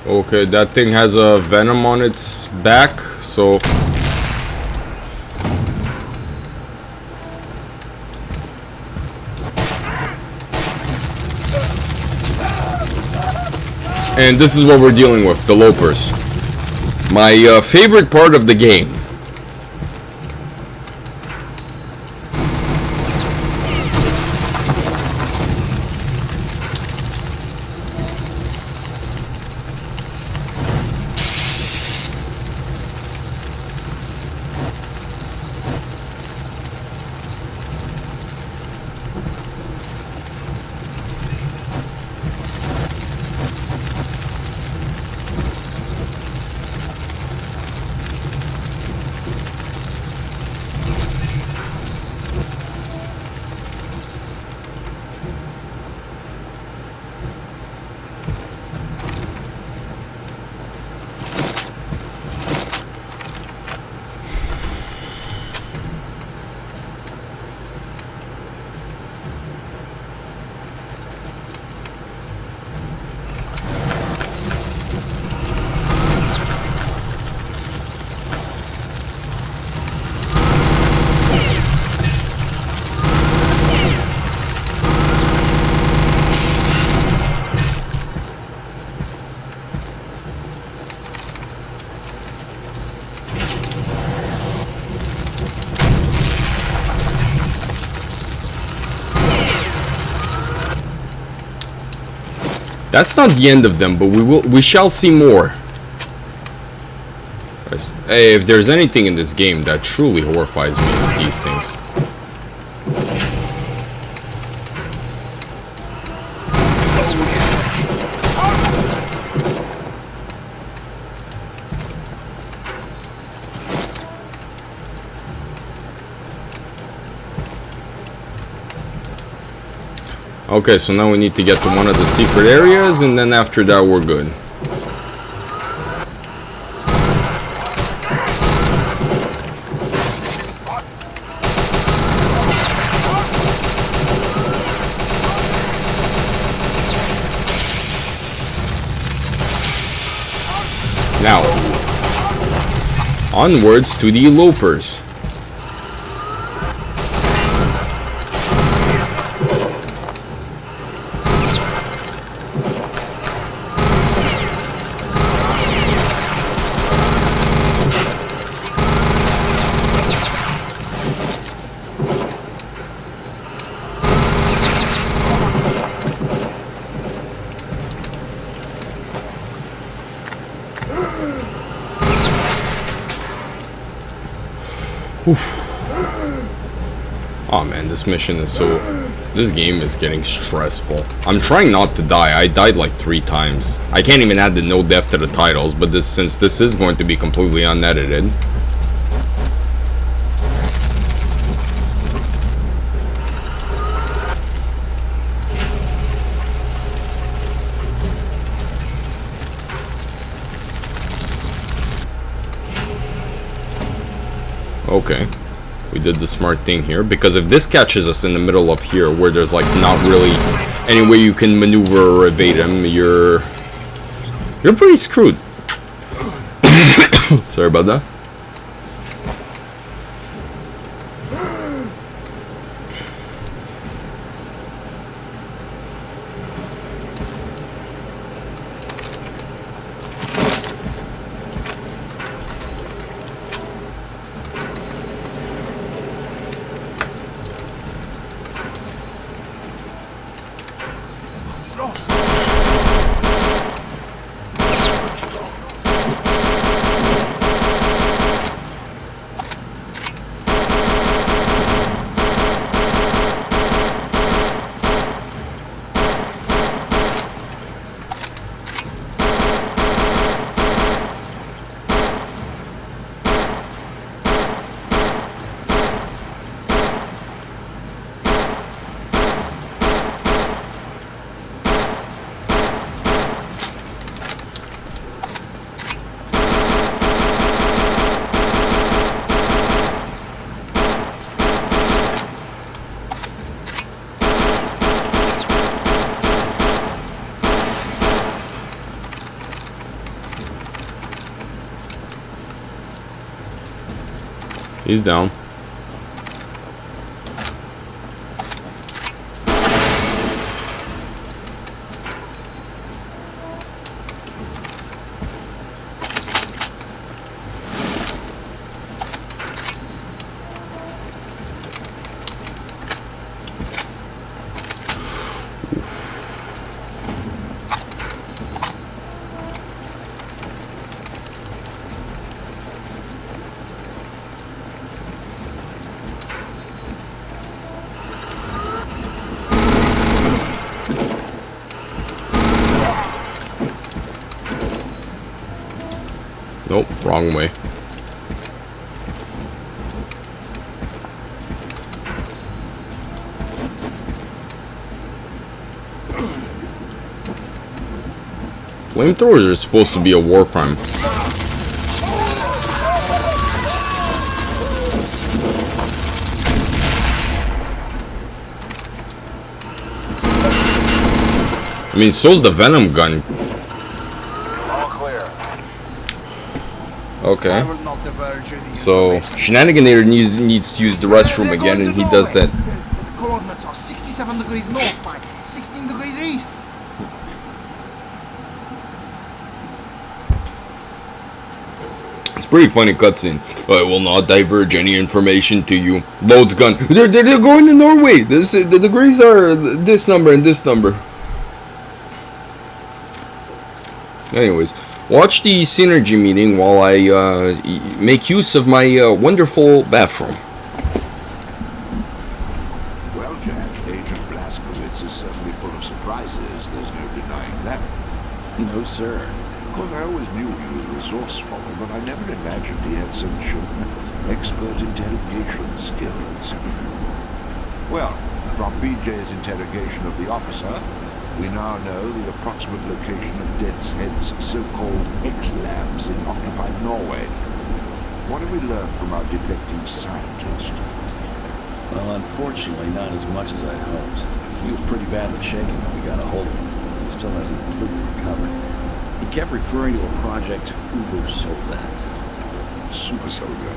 Okay, that thing has a venom on its back, so... And this is what we're dealing with, the lopers. My favorite part of the game. That's not the end of them, but we shall see more. Hey, if there's anything in this game that truly horrifies me, it's these things. Okay, so now we need to get to one of the secret areas, and then after that we're good. Now, onwards to the elopers. Oh man, this mission is so... This game is getting stressful. I'm trying not to die. I died like 3 times. I can't even add the no death to the titles, but since this is going to be completely unedited. Okay. We did the smart thing here, because if this catches us in the middle of here, where there's like not really any way you can maneuver or evade him, you're pretty screwed. Sorry about that. He's down. Nope, wrong way. Flamethrowers are supposed to be a war crime. I mean, so's the venom gun. Okay. So Shenaniganator needs to use the restroom again, and he does that. The coordinates are 67 degrees north by 16 degrees east. It's pretty funny cutscene. I will not diverge any information to you. Loads gun. They're going to Norway. The degrees are this number and this number. Anyways. Watch the synergy meeting while I make use of my wonderful bathroom. Well, Jack, Agent Blazkowicz is certainly full of surprises. There's no denying that. No, sir. Of course, I always knew he was resourceful, but I never imagined he had such expert interrogation skills. Well, from BJ's interrogation of the officer, we now know the approximate location of Death's Head's so-called X-labs in occupied Norway. What have we learned from our defecting scientist? Well, unfortunately, not as much as I'd hoped. He was pretty badly shaken when we got a hold of him. He still hasn't completely recovered. He kept referring to a project Ubu sold that. Super soldier.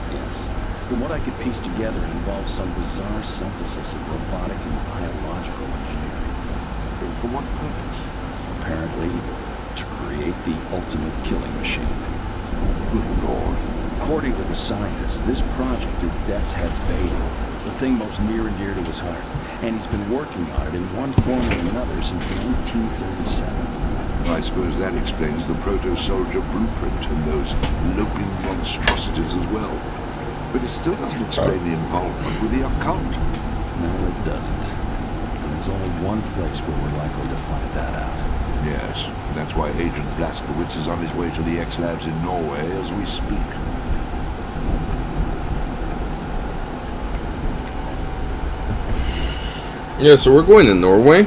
Yes. From what I could piece together, it involves some bizarre synthesis of robotic and biological engineering. For what purpose? Apparently, to create the ultimate killing machine. Good Lord. According to the scientists, this project is Death's Head's baby, the thing most near and dear to his heart, and he's been working on it in one form or another since 1937. I suppose that explains the proto-soldier blueprint and those loping monstrosities as well. But it still doesn't explain the involvement with the occult. No, it doesn't. There's only one place where we're likely to find that out. Yes, that's why Agent Blaskowitz is on his way to the X-Labs in Norway as we speak. Yeah, so we're going to Norway.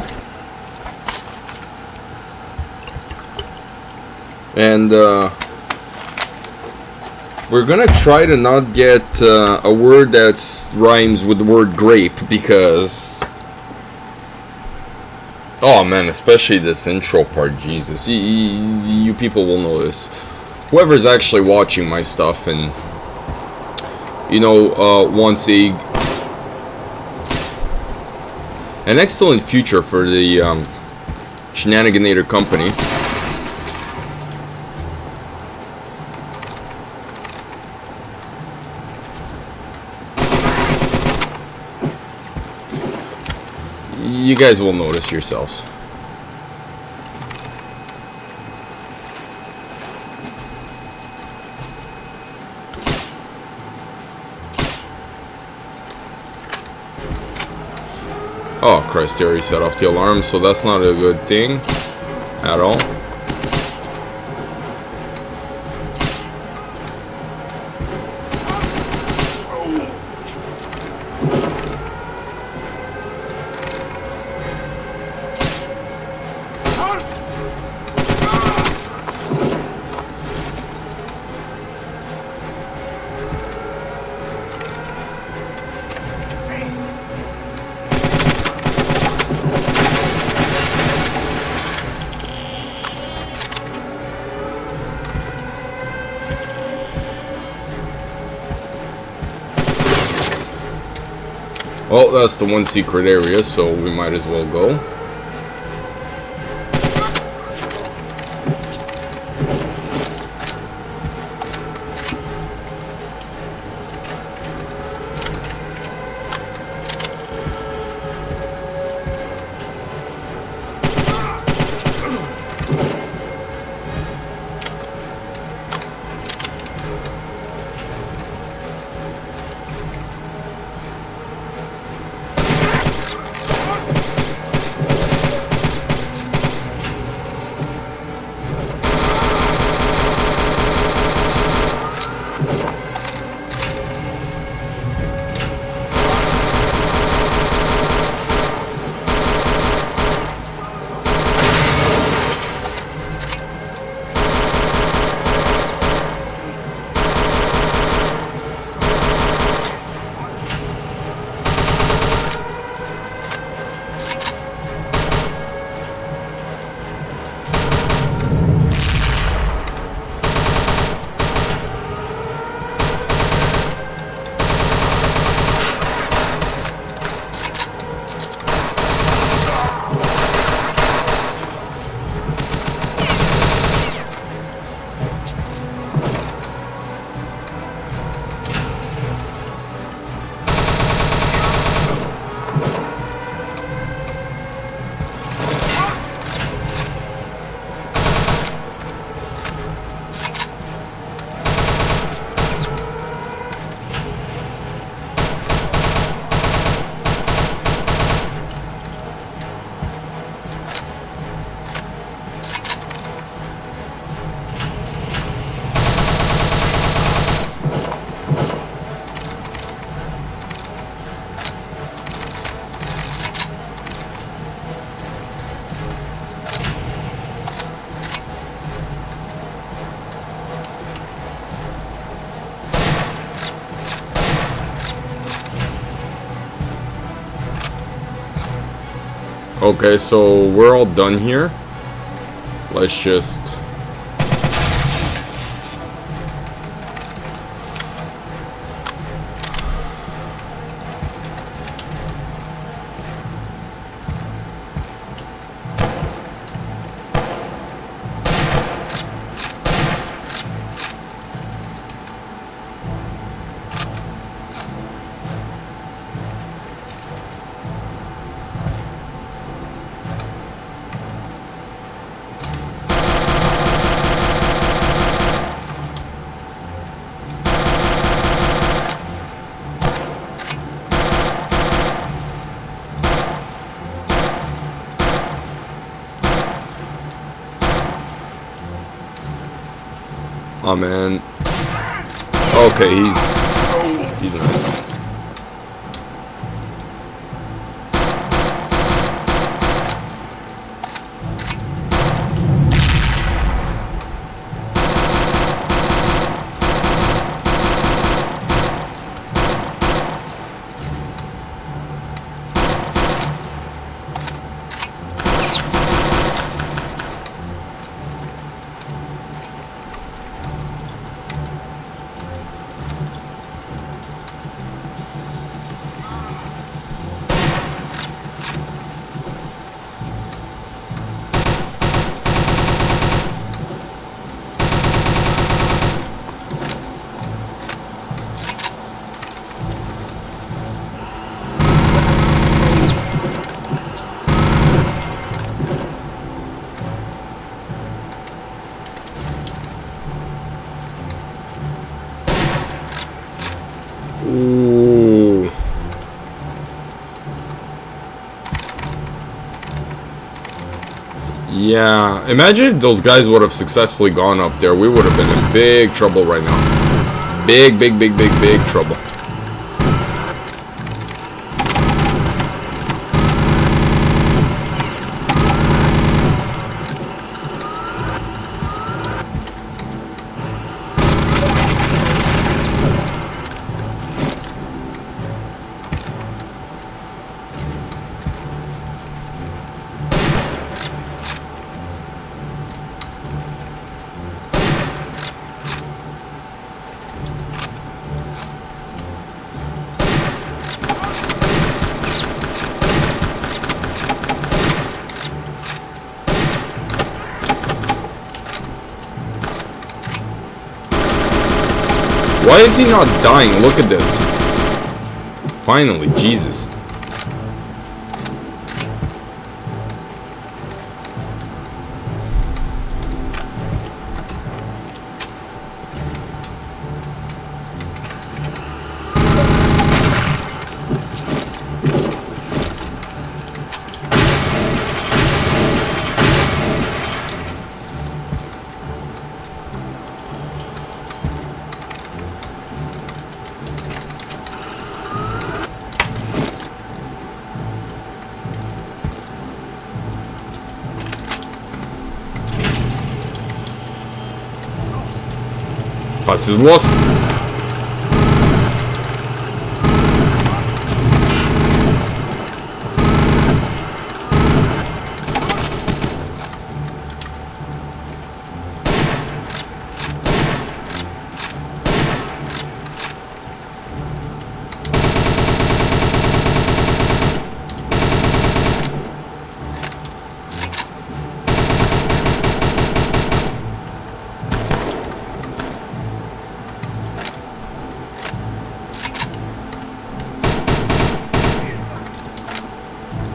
And, we're gonna try to not get a word that rhymes with the word grape, because... Oh man, especially this intro part, Jesus. You people will know this. Whoever's actually watching my stuff and, you know, wants an excellent future for the Shenaniganator company. You guys will notice yourselves. Oh Christ, they already set off the alarm, so that's not a good thing at all. Well, that's the one secret area, so we might as well go. Okay, so we're all done here. Let's just... Oh man. Okay, he's nice. Ooh. Yeah, imagine if those guys would have successfully gone up there. We would have been in big trouble right now. Big trouble. Why is he not dying? Look at this. Finally, Jesus. Was ist los?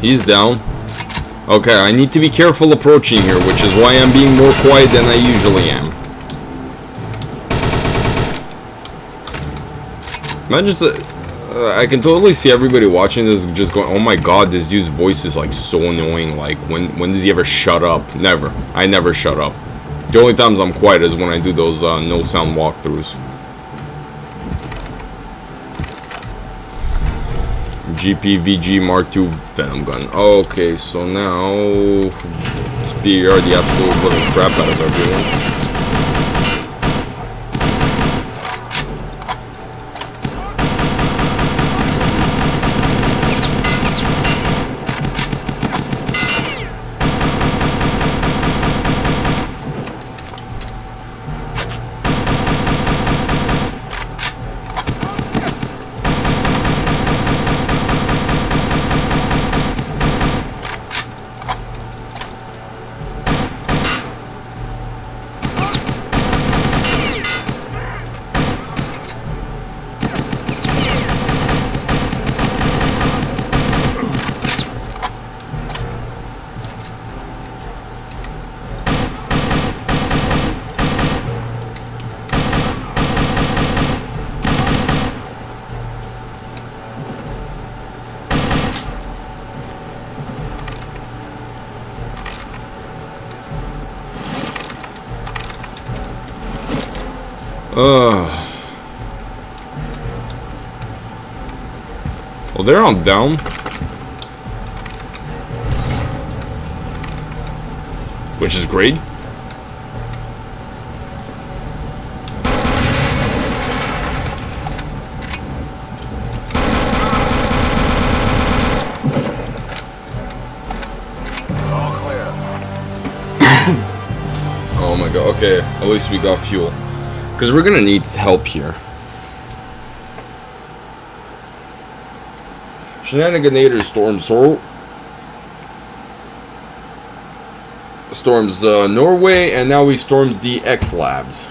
He's down. Okay, I need to be careful approaching here, which is why I'm being more quiet than I usually am. Imagine, I can totally see everybody watching this just going, oh my god, this dude's voice is like so annoying. Like, when does he ever shut up? Never. I never shut up. The only times I'm quiet is when I do those no sound walkthroughs. GPVG Mark II Venom Gun. Okay, so now spear the absolute living crap out of everyone. Well, they're on down. Which is great. All clear. Oh my god, okay. At least we got fuel. Because we're gonna need help here. Shenaniganator storms Norway, and now he storms the X Labs.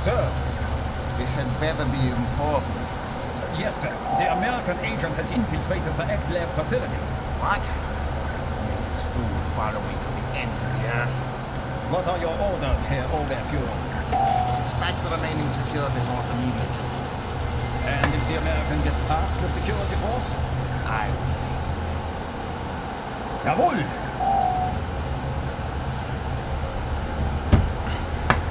Sir. This had better be important. Yes, sir. The American agent has infiltrated the X-Lab facility. What? This fool far away to the ends of the earth. What are your orders, Herr Overfuhrer? Dispatch the remaining security force immediately. And if the American gets past the security force? I will. Jawohl!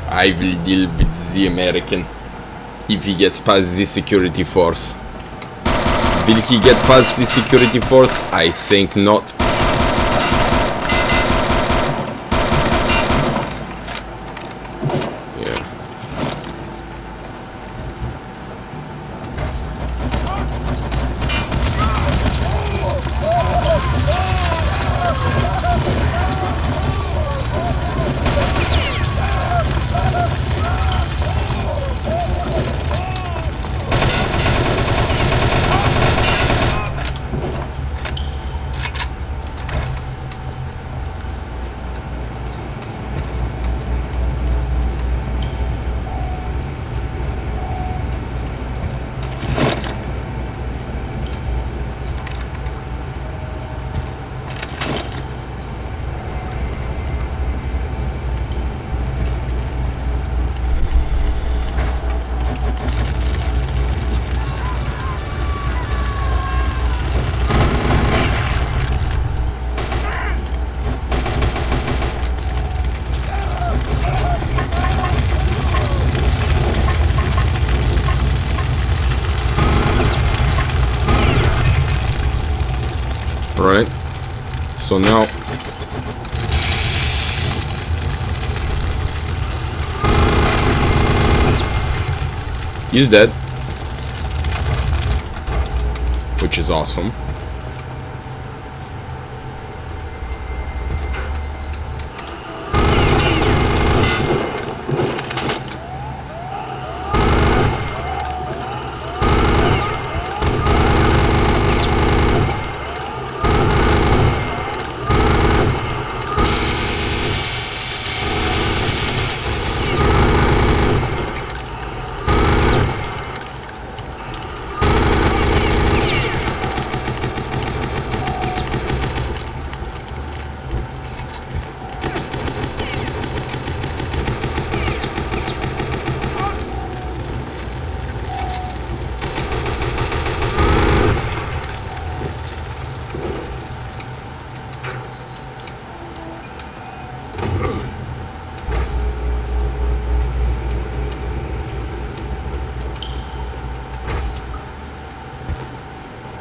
I will deal with the American if he gets past the security force. Will he get past the security force? I think not. Yeah. Alright. So now he's dead. Which is awesome.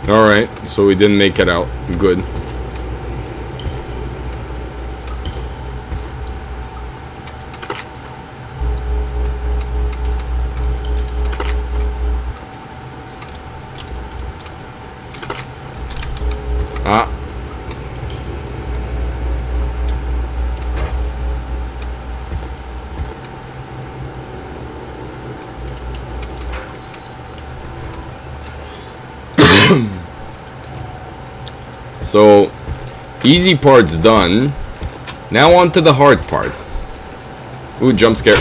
Alright, so we didn't make it out. Good. Ah. So, easy part's done. Now on to the hard part. Ooh, jump scare.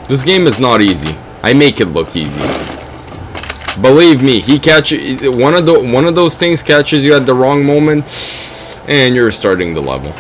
This game is not easy. I make it look easy. Believe me, he catches one of those things catches you at the wrong moment, and you're starting the level.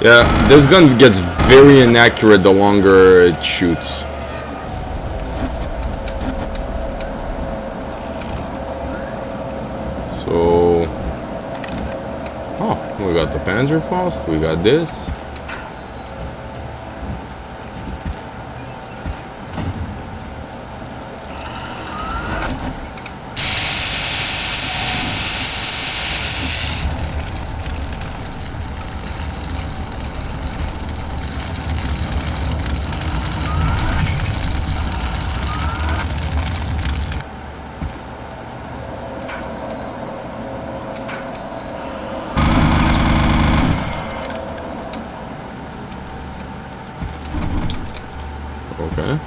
Yeah, this gun gets very inaccurate the longer it shoots. So... oh, we got the Panzerfaust, we got this. Okay.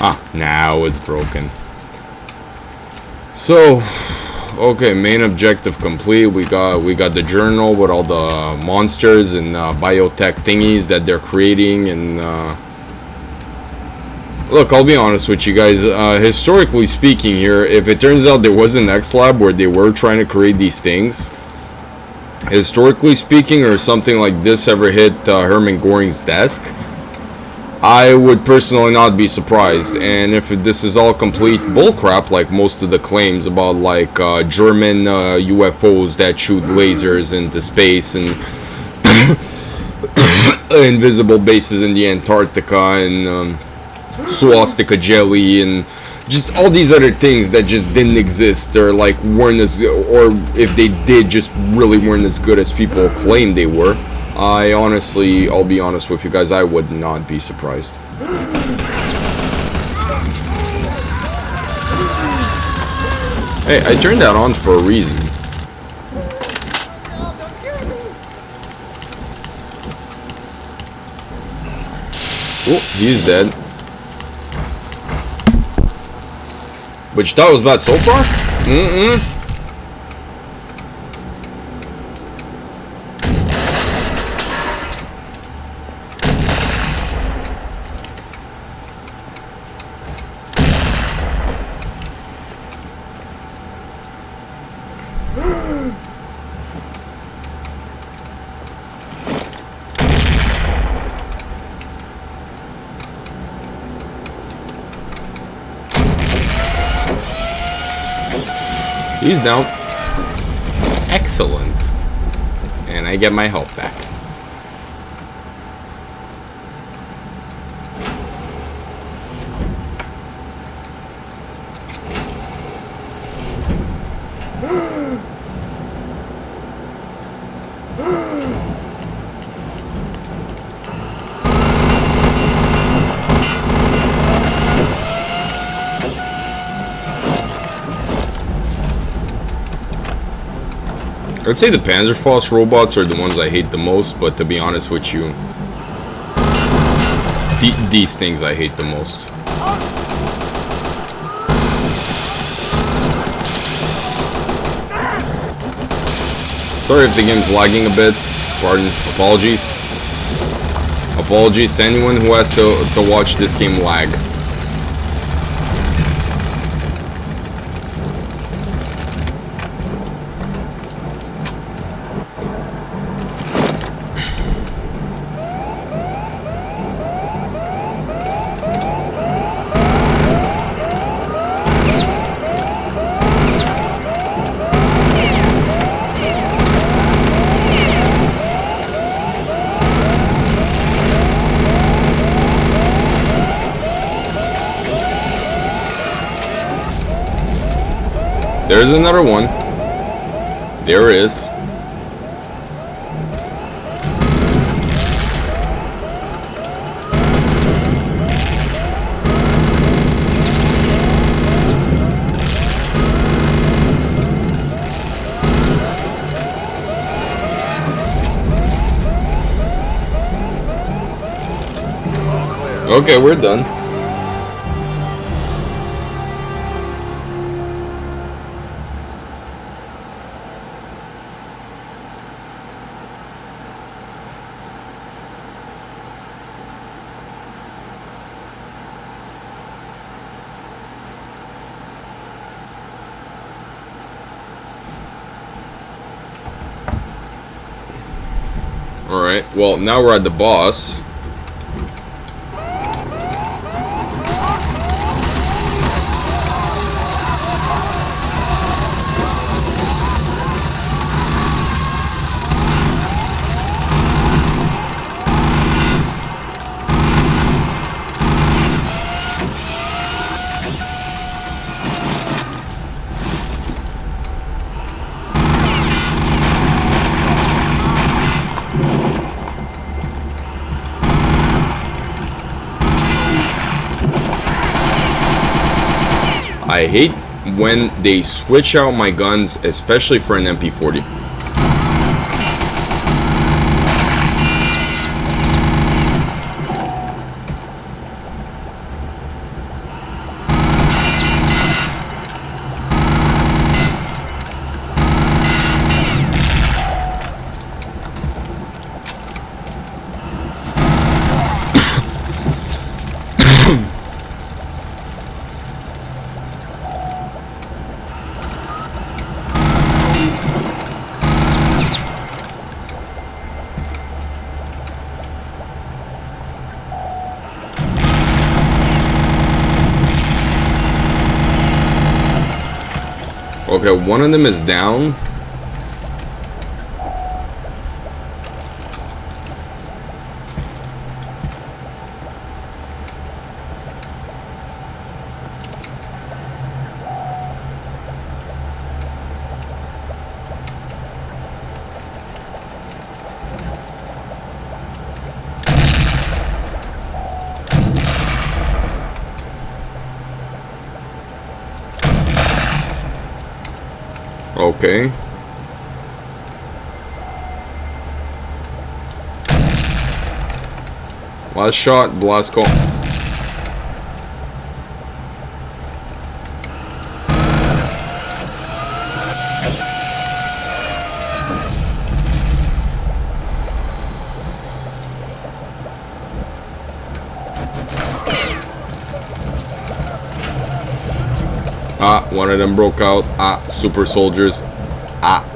Ah, now it's broken. So, okay, main objective complete. We got the journal with all the monsters and biotech thingies that they're creating, and look, I'll be honest with you guys. Historically speaking here, if it turns out there was an X-Lab where they were trying to create these things, historically speaking, or something like this ever hit Hermann Göring's desk, I would personally not be surprised. And if this is all complete bullcrap, like most of the claims about like German UFOs that shoot lasers into space and invisible bases in the Antarctica and swastika jelly and just all these other things that just didn't exist, or like weren't as, or if they did, just really weren't as good as people claimed they were, I honestly, I'll be honest with you guys, I would not be surprised. Hey, I turned that on for a reason. Oh, he's dead. Which that was bad so far? He's down. Excellent. And I get my health back. I'd say the Panzerfaust robots are the ones I hate the most, but to be honest with you, these things I hate the most. Sorry if the game's lagging a bit. Pardon. Apologies. Apologies to anyone who has to watch this game lag. There's another one. There is. Okay, we're done. Alright, well, now we're at the boss. I hate when they switch out my guns, especially for an MP40. Okay, one of them is down. Okay. Last shot, blast call. Ah, one of them broke out. Ah, super soldiers. Ah.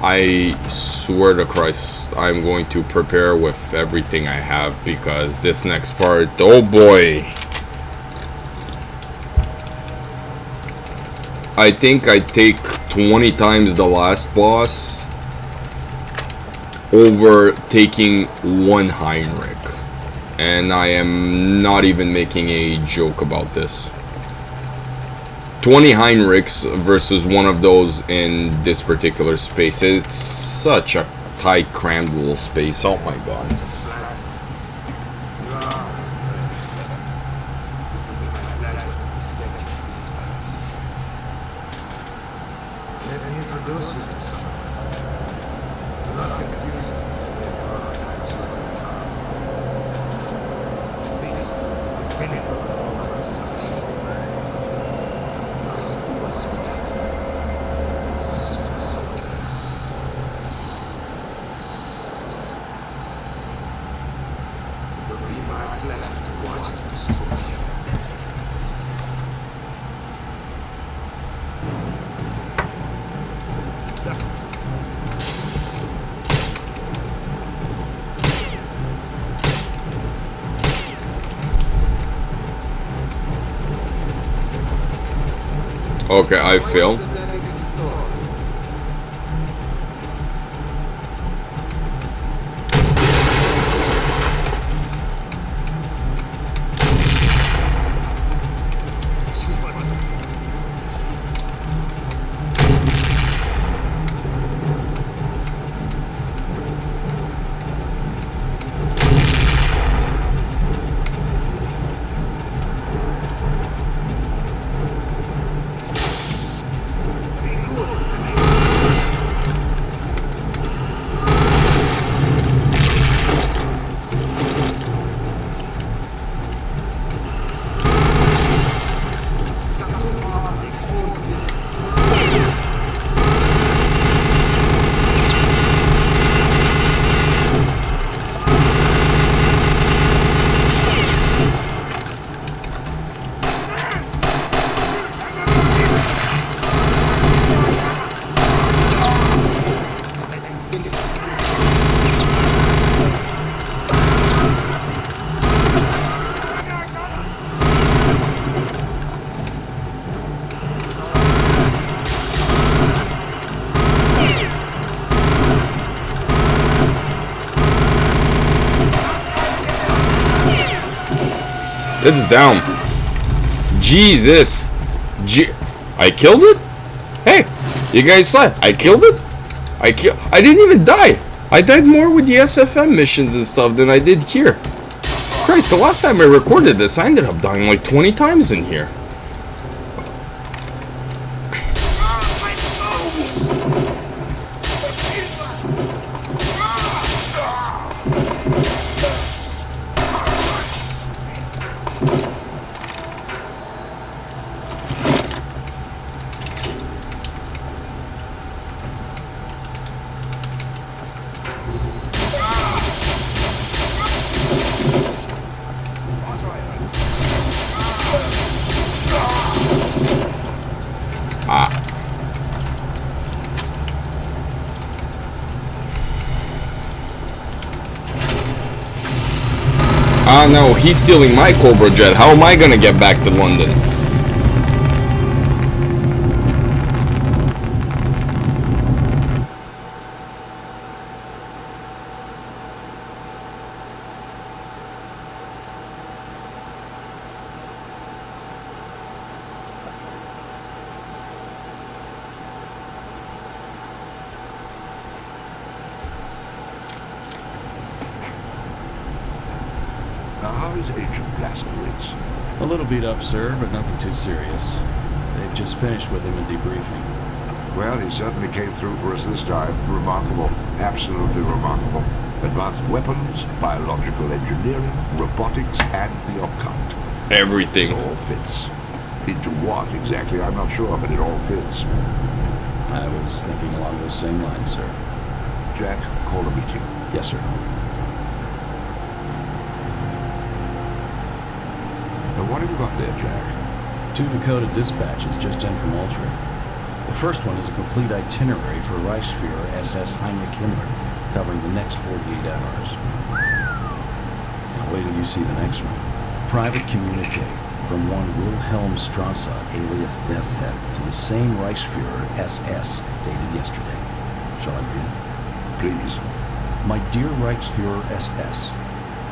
I swear to Christ, I'm going to prepare with everything I have because this next part, oh boy. I think I take 20 times the last boss over taking one Heinrich. And I am not even making a joke about this. 20 Heinrichs versus one of those in this particular space. It's such a tight, crammed little space. Oh my god. Okay, I failed. It's down. Jesus. I killed it? Hey, you guys saw it. I killed it? I didn't even die. I died more with the SFM missions and stuff than I did here. Christ, the last time I recorded this, I ended up dying like 20 times in here. Ah no, he's stealing my Cobra Jet. How am I gonna get back to London? How is Agent Blazkowicz? A little beat up, sir, but nothing too serious. They've just finished with him in debriefing. Well, he certainly came through for us this time. Remarkable. Absolutely remarkable. Advanced weapons, biological engineering, robotics, and the occult. Everything. It all fits. Into what exactly, I'm not sure, but it all fits. I was thinking along those same lines, sir. Jack, call a meeting. Yes, sir. Now, what have you got there, Jack? 2 decoded dispatches just in from Ultra. The first one is a complete itinerary for Reichsfuhrer SS Heinrich Himmler, covering the next 48 hours. Now wait till you see the next one. Private communique from one Wilhelm Strasse, alias Deshead, to the same Reichsfuhrer SS, dated yesterday. Shall I read it? Please. My dear Reichsfuhrer SS,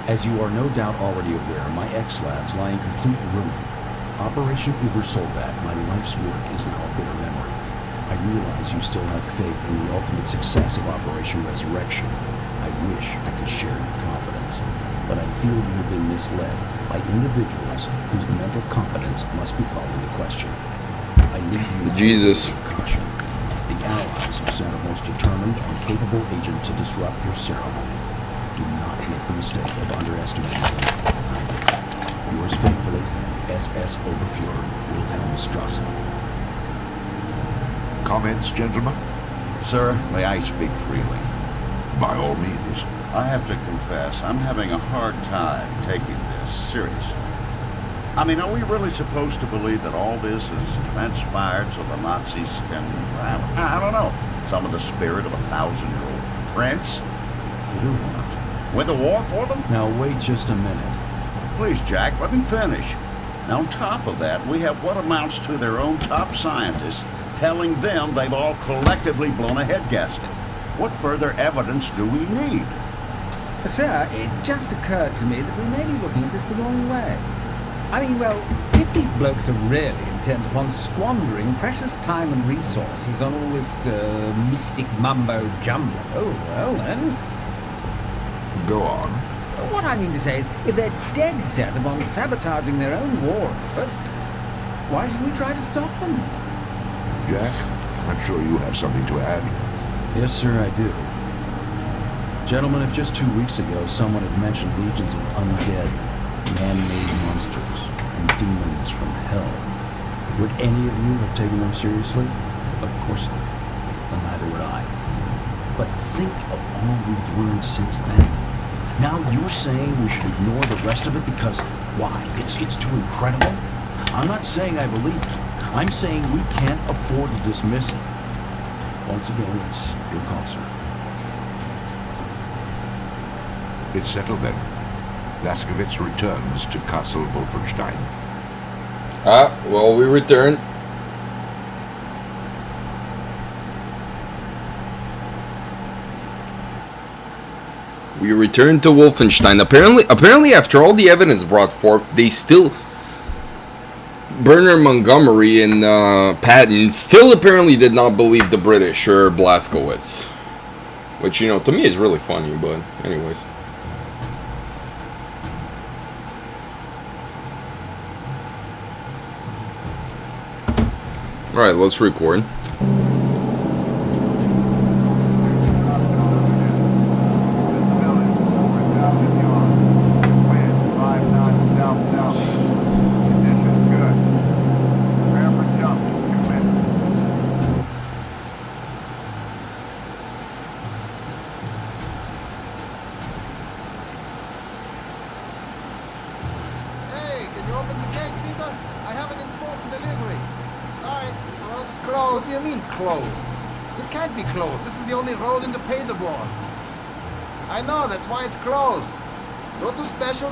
as you are no doubt already aware, my X-Labs lie in complete ruin. Operation Uber Soldat, my life's work, is now a bitter memory. I realize you still have faith in the ultimate success of Operation Resurrection. I wish I could share your confidence, but I feel you have been misled by individuals whose mental competence must be called into question. I leave you Jesus. caution. The Allies have sent a most determined and capable agent to disrupt your ceremony. Do not make the mistake of underestimating them. Yours faithfully, SS Oberfuhrer Wilhelm Strasse. Comments, gentlemen? Sir, may I speak freely? By all means. I have to confess, I'm having a hard time taking this seriously. I mean, are we really supposed to believe that all this has transpired so the Nazis can, I don't know, summon the spirit of a 1,000-year-old prince? Do what? Win the war for them? Now wait just a minute. Please, Jack, let me finish. Now, on top of that, we have what amounts to their own top scientists telling them they've all collectively blown a head gasket. What further evidence do we need? Sir, it just occurred to me that we may be looking at this the wrong way. I mean, well, if these blokes are really intent upon squandering precious time and resources on all this mystic mumbo-jumbo, well then... Go on. What I mean to say is, if they're dead set upon sabotaging their own war effort, why should we try to stop them? Jack, I'm sure you have something to add. Yes, sir, I do. Gentlemen, if just 2 weeks ago someone had mentioned legions of undead, man-made monsters, and demons from hell, would any of you have taken them seriously? Of course not. And neither would I. But think of all we've learned since then. Now you're saying we should ignore the rest of it because, why? It's too incredible? I'm not saying I believe it. I'm saying we can't afford to dismiss it. Once again, it's your call, sir. It's settled then. Blazkowicz returns to Castle Wolfenstein. Well, we return. We return to Wolfenstein. Apparently, after all the evidence brought forth, they still... Bernard Montgomery and Patton still apparently did not believe the British or Blazkowicz. Which, you know, to me is really funny, but anyways. Alright, let's record.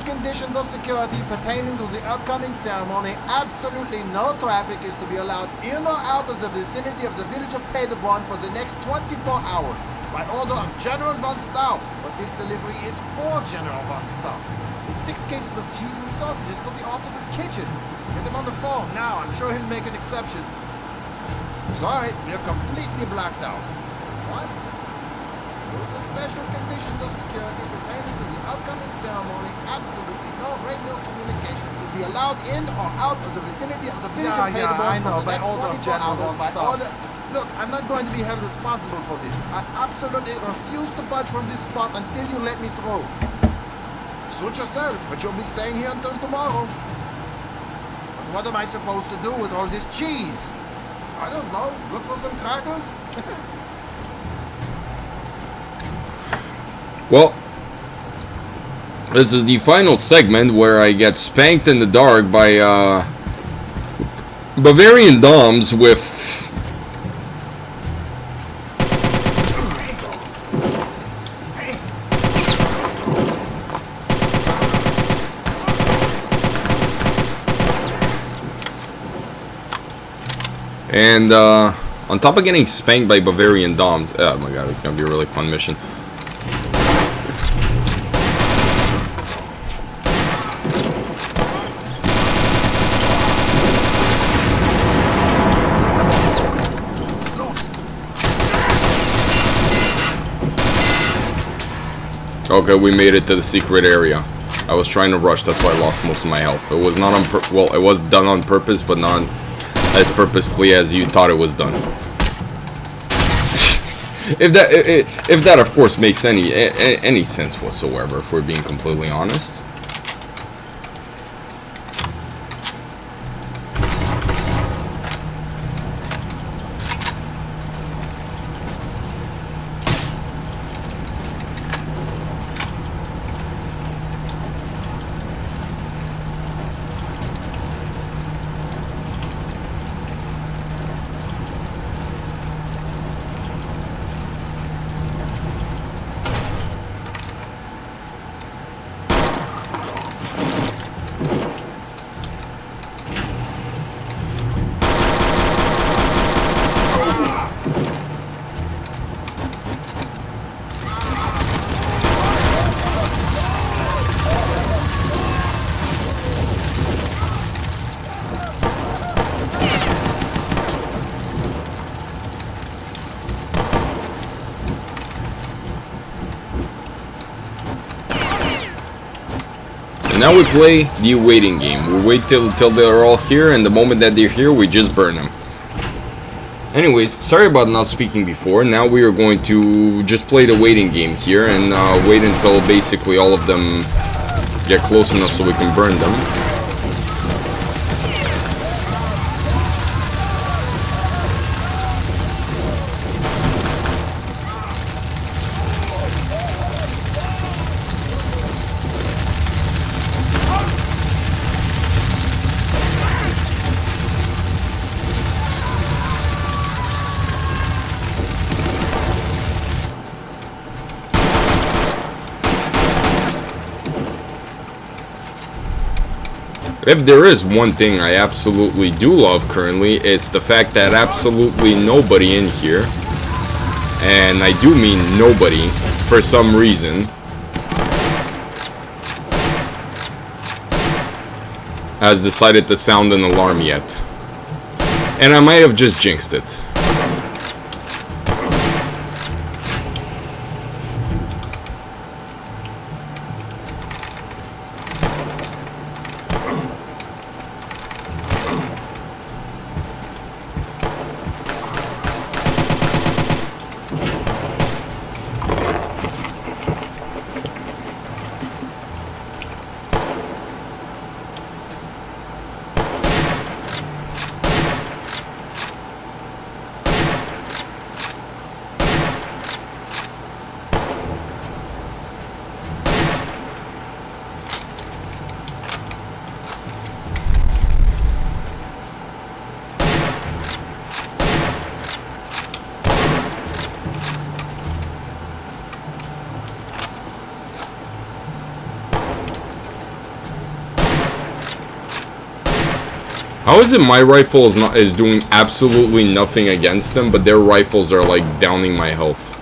Conditions of security pertaining to the upcoming ceremony. Absolutely no traffic is to be allowed in or out of the vicinity of the village of Paderborn for the next 24 hours by order of General von Stauff. But this delivery is for General von Stauff. 6 cases of cheese and sausages for the officer's kitchen. Get him on the phone now. I'm sure he'll make an exception. Sorry, you're completely blacked out. What? The special conditions of security pertaining to the upcoming ceremony, absolutely no radio communications will be allowed in or out of the vicinity of the village of Paderborn for the next 24 hours by order. Look, I'm not going to be held responsible for this. I absolutely refuse to budge from this spot until you let me through. Suit yourself, but you'll be staying here until tomorrow. But what am I supposed to do with all this cheese? I don't know. Look for some crackers? Well, this is the final segment where I get spanked in the dark by Bavarian Doms with and on top of getting spanked by Bavarian Doms, oh my god, it's gonna be a really fun mission. Okay, we made it to the secret area. I was trying to rush, that's why I lost most of my health. It was not on well, it was done on purpose, but not as purposefully as you thought it was done. if that of course makes any sense whatsoever, if we're being completely honest. Now we play the waiting game. We wait till they're all here, and the moment that they're here, we just burn them. Anyways, sorry about not speaking before. Now we are going to just play the waiting game here and wait until basically all of them get close enough so we can burn them. If there is one thing I absolutely do love currently, it's the fact that absolutely nobody in here, and I do mean nobody, for some reason, has decided to sound an alarm yet. And I might have just jinxed it. How is it my rifle is doing absolutely nothing against them, but their rifles are like downing my health?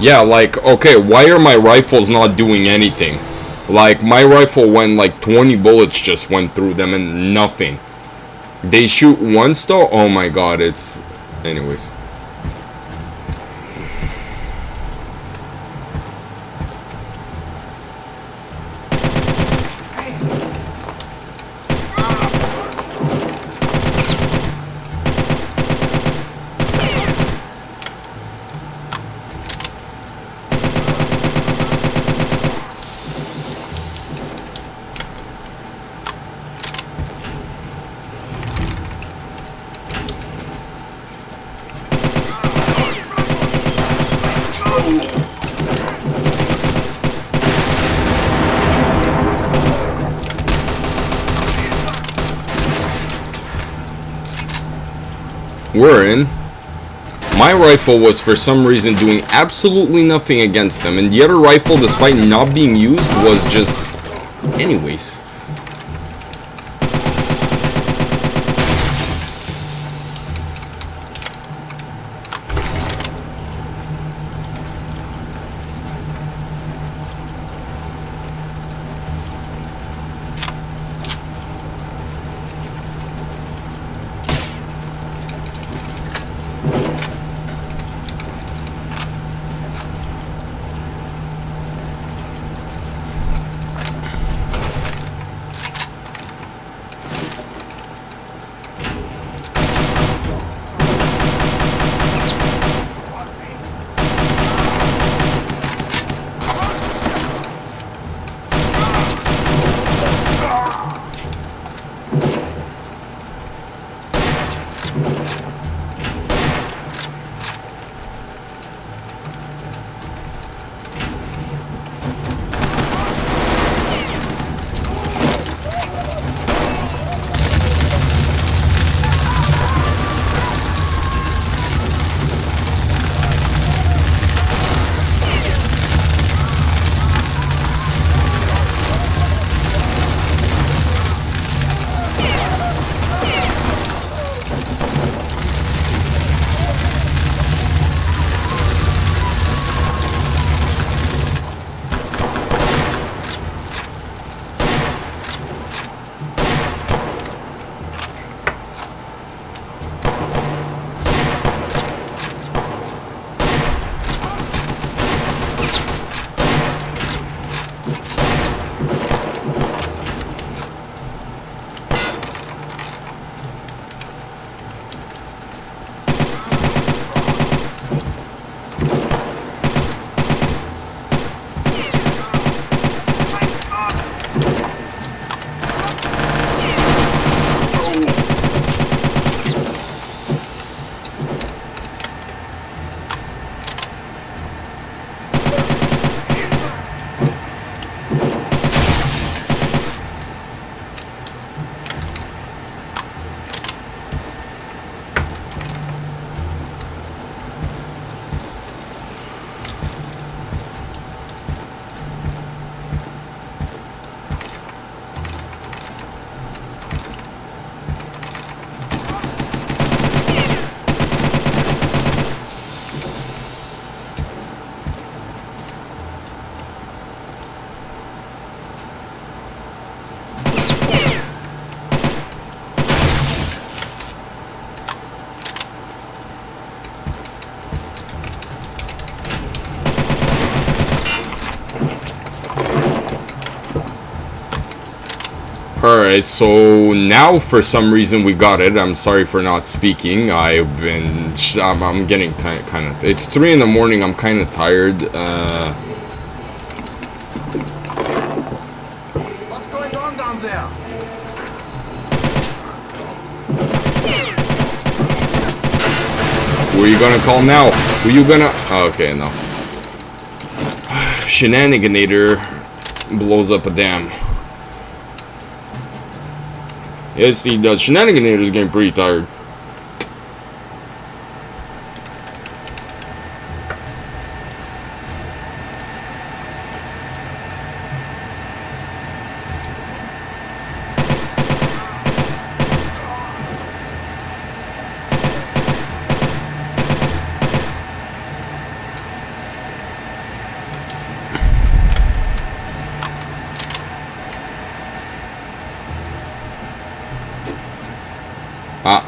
Yeah, like, okay, why are my rifles not doing anything? Like, my rifle went like 20 bullets just went through them and nothing. They shoot once though? Oh my god, it's... Anyways. We're in. My rifle was for some reason doing absolutely nothing against them, and the other rifle, despite not being used, was just... Anyways. Alright, so now for some reason we got it. I'm sorry for not speaking. I'm getting kind of... It's 3 in the morning. I'm kind of tired. What's going on down there? Who are you gonna call now? Who are you gonna... Oh, okay, no. Shenaniganator blows up a dam. Yes, he does. Shenaniganator is getting pretty tired. Ah.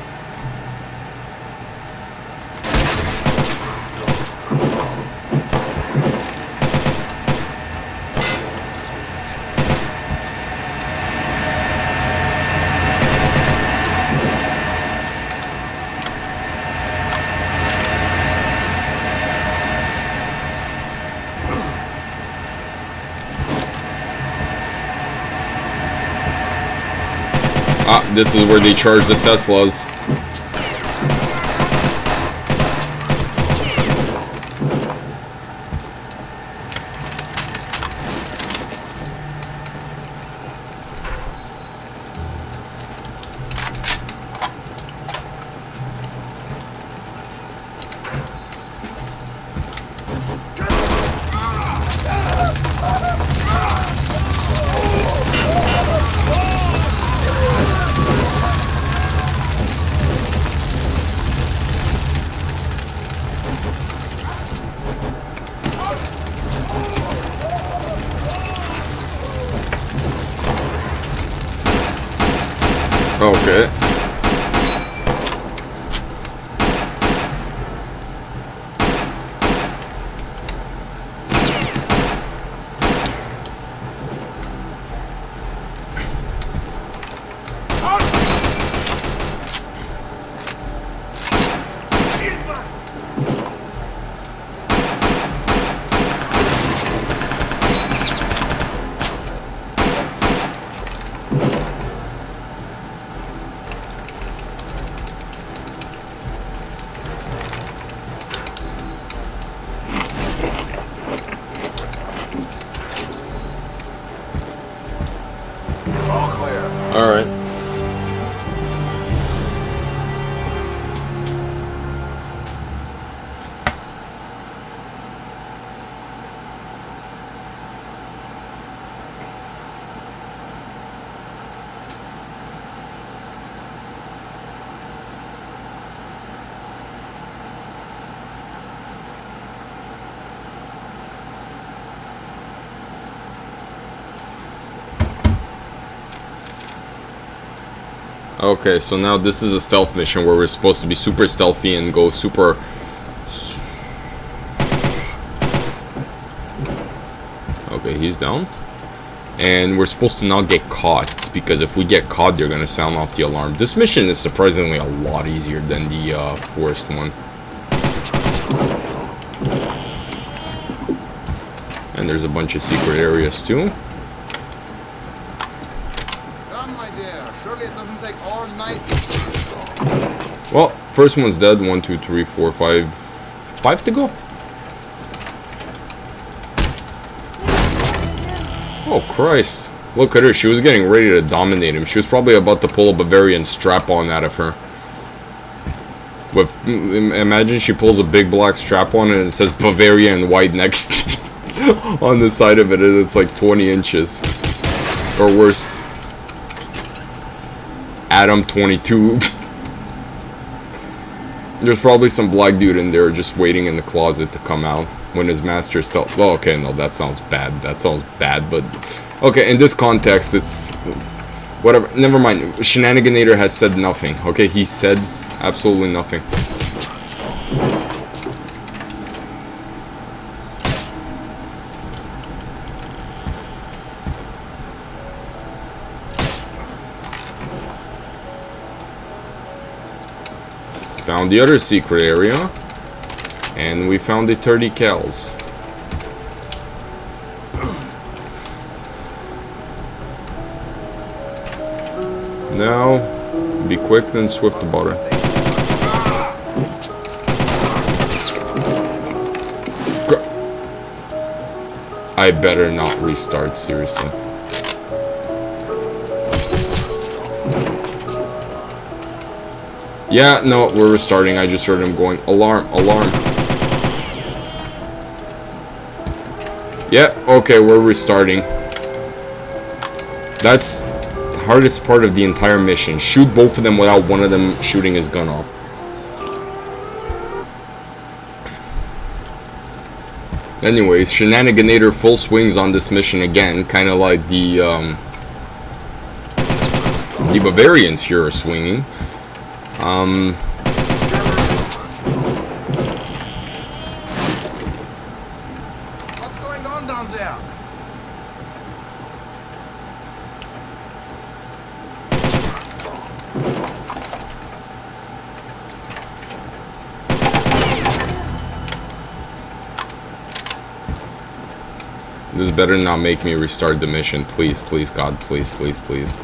Ah, this is where they charge the Teslas. Okay. Alright. Okay, so now this is a stealth mission where we're supposed to be super stealthy and go super... Okay, he's down. And we're supposed to not get caught, because if we get caught, they're gonna sound off the alarm. This mission is surprisingly a lot easier than the forest one. And there's a bunch of secret areas too. Surely it doesn't take all night. Well, first one's dead. 1, 2, 3, 4, 5. 5 to go. Oh, Christ. Look at her. She was getting ready to dominate him. She was probably about to pull a Bavarian strap-on out of her. With, imagine she pulls a big black strap-on and it says Bavarian white next on the side of it, and it's like 20 inches. Or worst. Adam 22. There's probably some black dude in there just waiting in the closet to come out when his master's still... Oh, okay, no, that sounds bad. That sounds bad, but... Okay, in this context, it's... Whatever, never mind. Shenaniganator has said nothing, okay? He said absolutely nothing. found the other secret area. And we found the 30 cals. Now, be quick and swift about it. I better not restart, seriously. Yeah, no, we're restarting. I just heard him going, alarm, alarm. Yeah, okay, we're restarting. That's the hardest part of the entire mission. Shoot both of them without one of them shooting his gun off. Anyways, Shenaniganator full swings on this mission again, kind of like the Bavarians here are swinging. What's going on down there? This better not make me restart the mission. Please, please, God, please, please, please.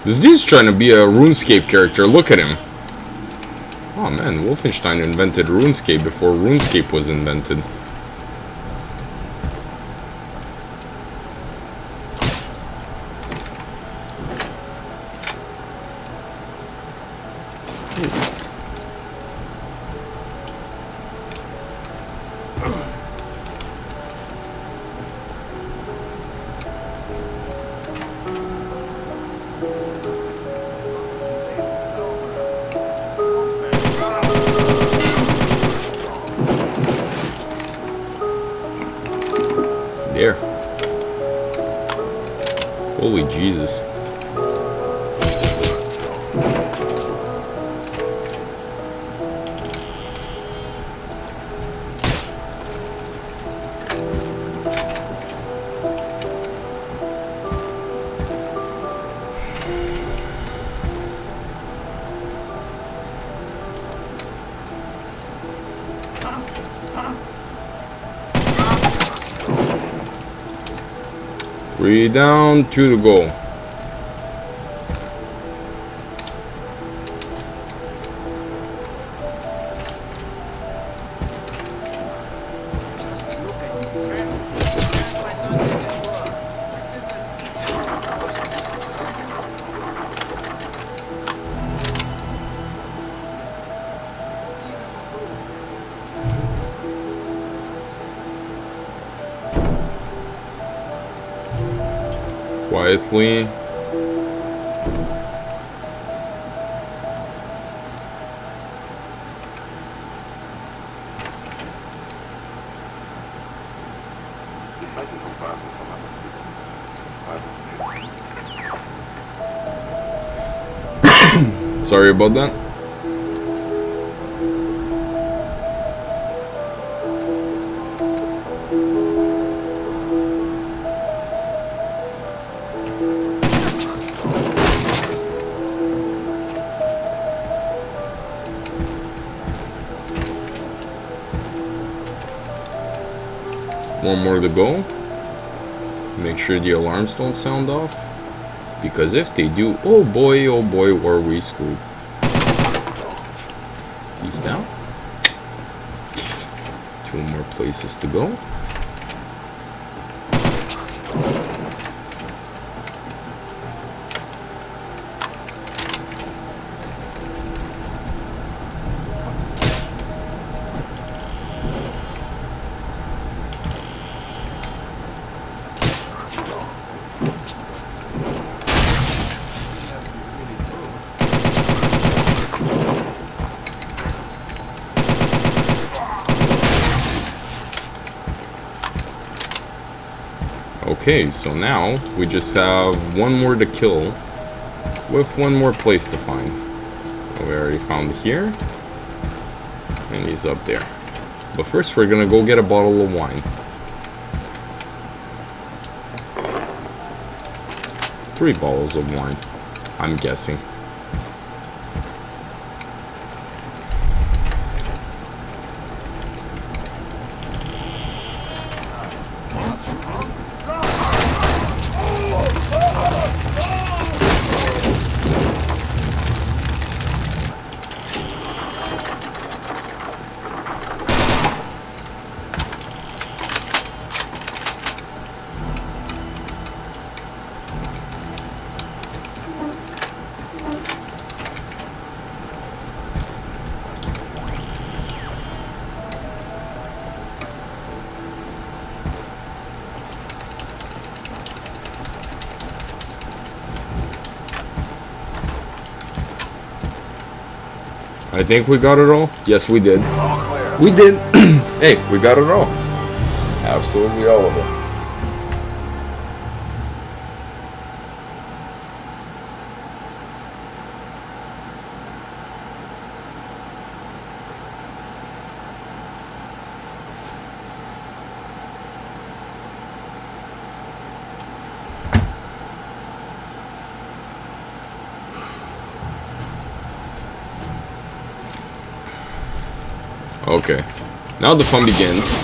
This dude's trying to be a RuneScape character. Look at him. Oh man, Wolfenstein invented RuneScape before RuneScape was invented. There. Holy Jesus. Three down, 2 to go. Quietly. Sorry about that. One more to go. Make sure the alarms don't sound off. Because if they do, oh boy, were we screwed. He's down. 2 more places to go. Okay, so now we just have one more to kill with one more place to find. We already found here, and he's up there. But first we're gonna go get a bottle of wine. 3 bottles of wine, I'm guessing. I think we got it all. Yes, we did. We did. Hey, we got it all. Absolutely all of it. Okay, now the fun begins.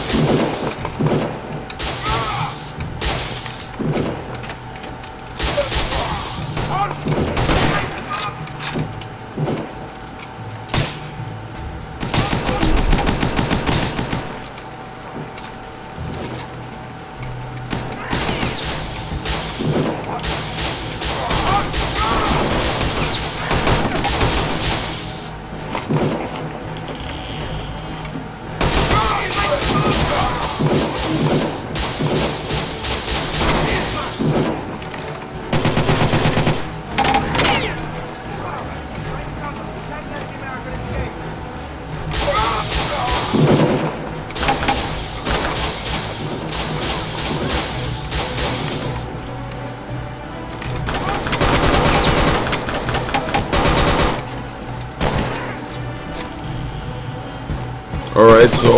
Alright, so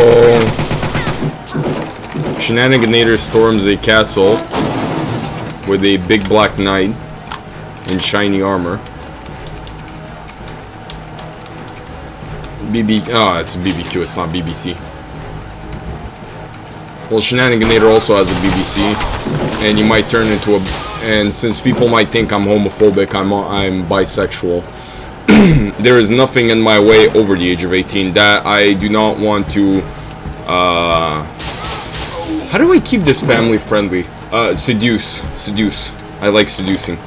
Shenaniganator storms a castle with a big black knight in shiny armor. It's a BBQ, it's not BBC. Well, Shenaniganator also has a BBC, and you might turn into a... And since people might think I'm homophobic, I'm bisexual. There is nothing in my way over the age of 18 that I do not want to, how do I keep this family friendly? Seduce. I like seducing.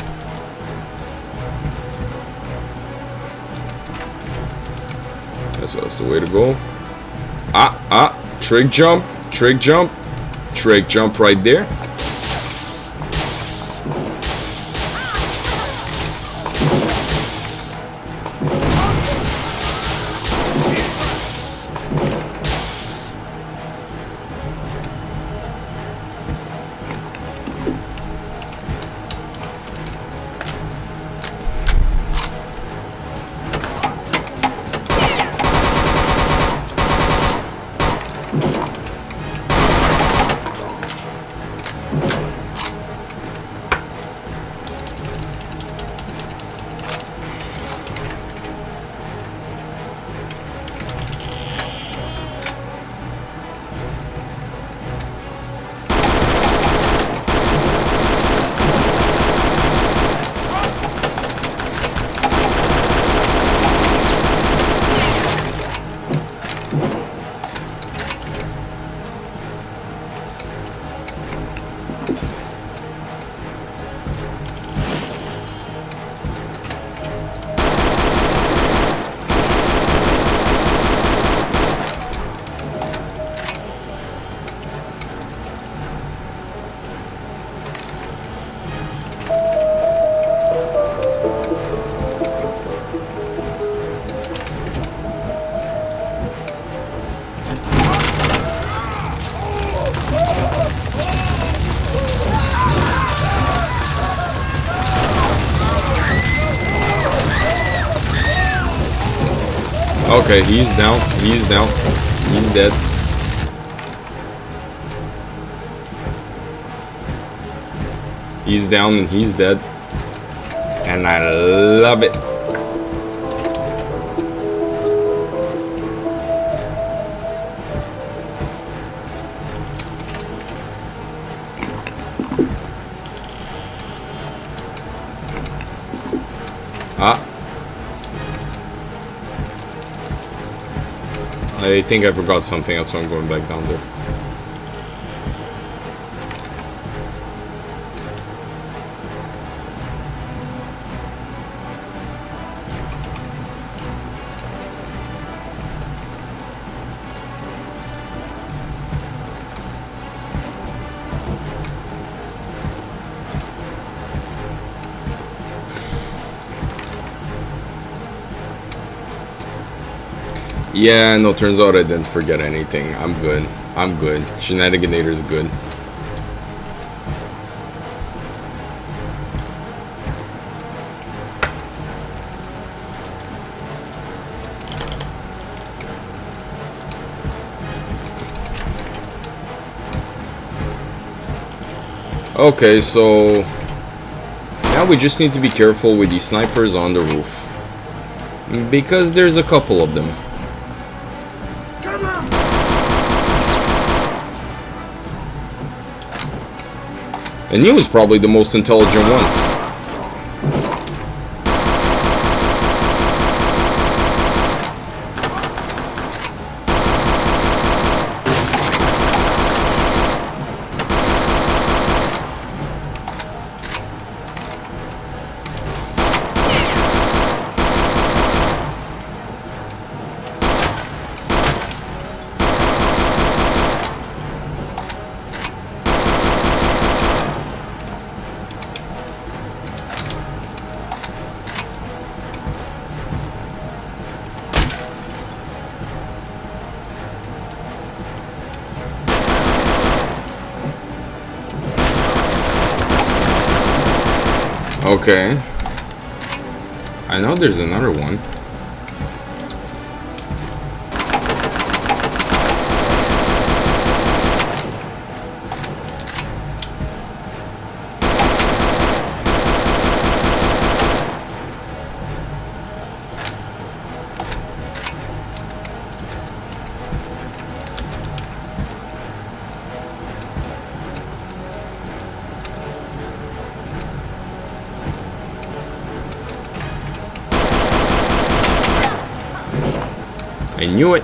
So that's the way to go. Trig jump right there. Okay, he's down. He's down. He's dead. He's down and he's dead. And I love it. I think I forgot something, that's why I'm going back down there. Yeah, no, turns out I didn't forget anything. I'm good. I'm good. Shenaniganator's good. Okay, so now we just need to be careful with these snipers on the roof, because there's a couple of them. And he was probably the most intelligent one. Okay. I know there's another one. I knew it.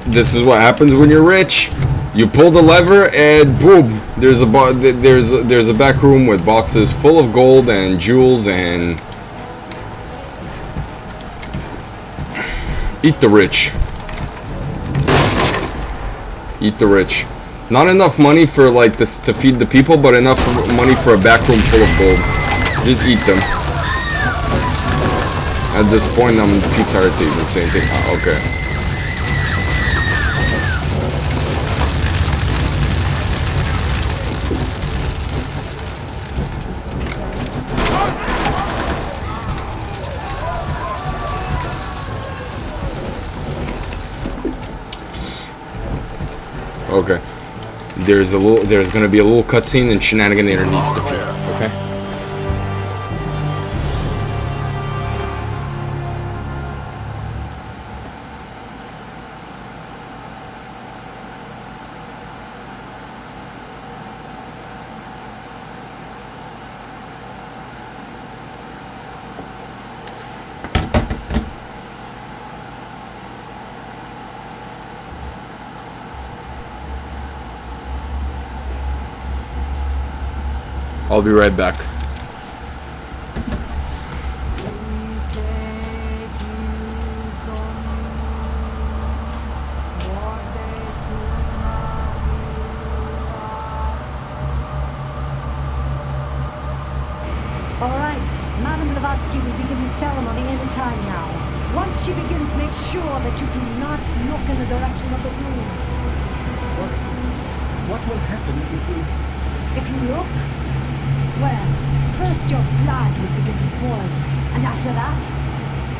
This is what happens when you're rich. You pull the lever and boom, there's a back room with boxes full of gold and jewels and eat the rich. Eat the rich. Not enough money for like this to feed the people, but enough money for a back room full of gold. Just eat them. At this point, I'm too tired to even say anything. Okay. Okay. There's gonna be a little cutscene and Shenaniganator needs to appear, okay? I'll be right back. All right, Madame Blavatsky will begin the ceremony any time now. Once she begins, make sure that you do not look in the direction of the ruins. What will happen if we... If you look, well, first your blood will begin to boil, and after that,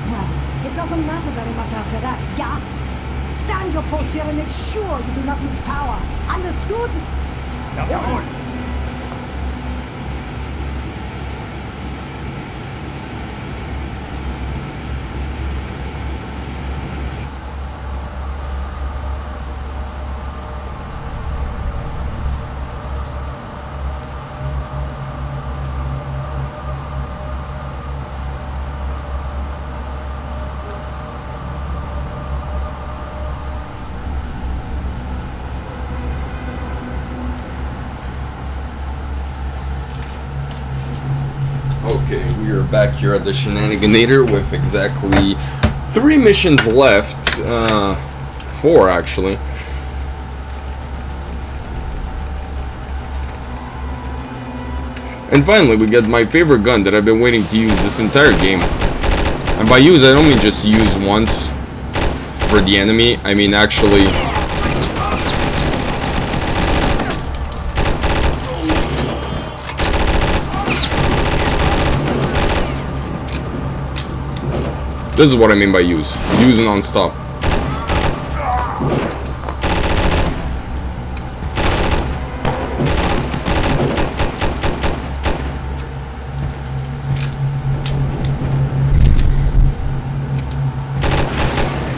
well, it doesn't matter very much after that, yeah? Stand your post here and make sure you do not lose power. Understood? Jawohl. Okay, we are back here at the Shenaniganator with exactly 3 missions left. 4 actually. And finally, we got my favorite gun that I've been waiting to use this entire game. And by use, I don't mean just use once for the enemy. I mean actually... This is what I mean by use. Use non-stop.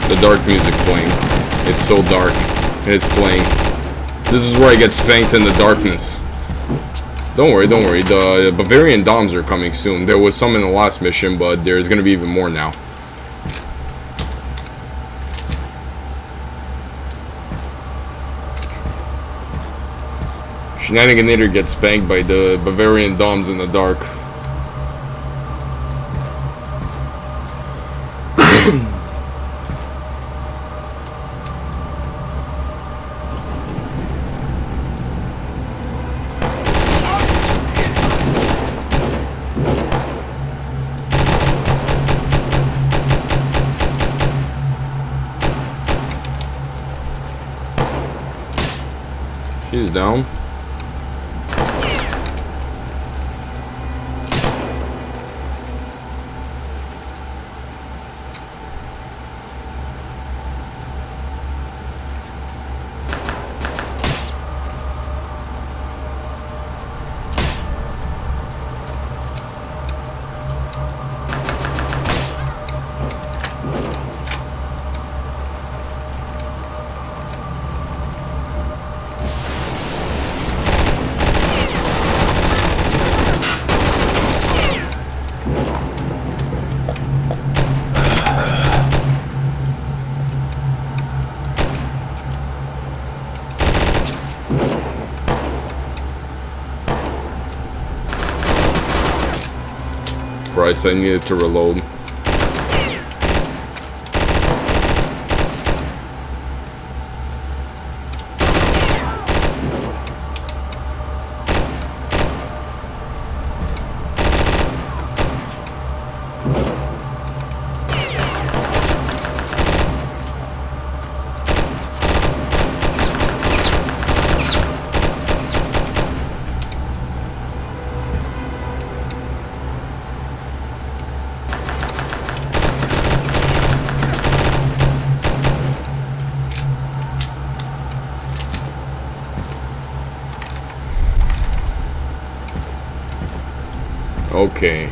The dark music playing. It's so dark. And it's playing. This is where I get spanked in the darkness. Don't worry, don't worry. The Bavarian Doms are coming soon. There was some in the last mission, but there's gonna be even more now. Shenaniganator gets spanked by the Bavarian Doms in the dark. She's down. Christ, I needed to reload. Okay.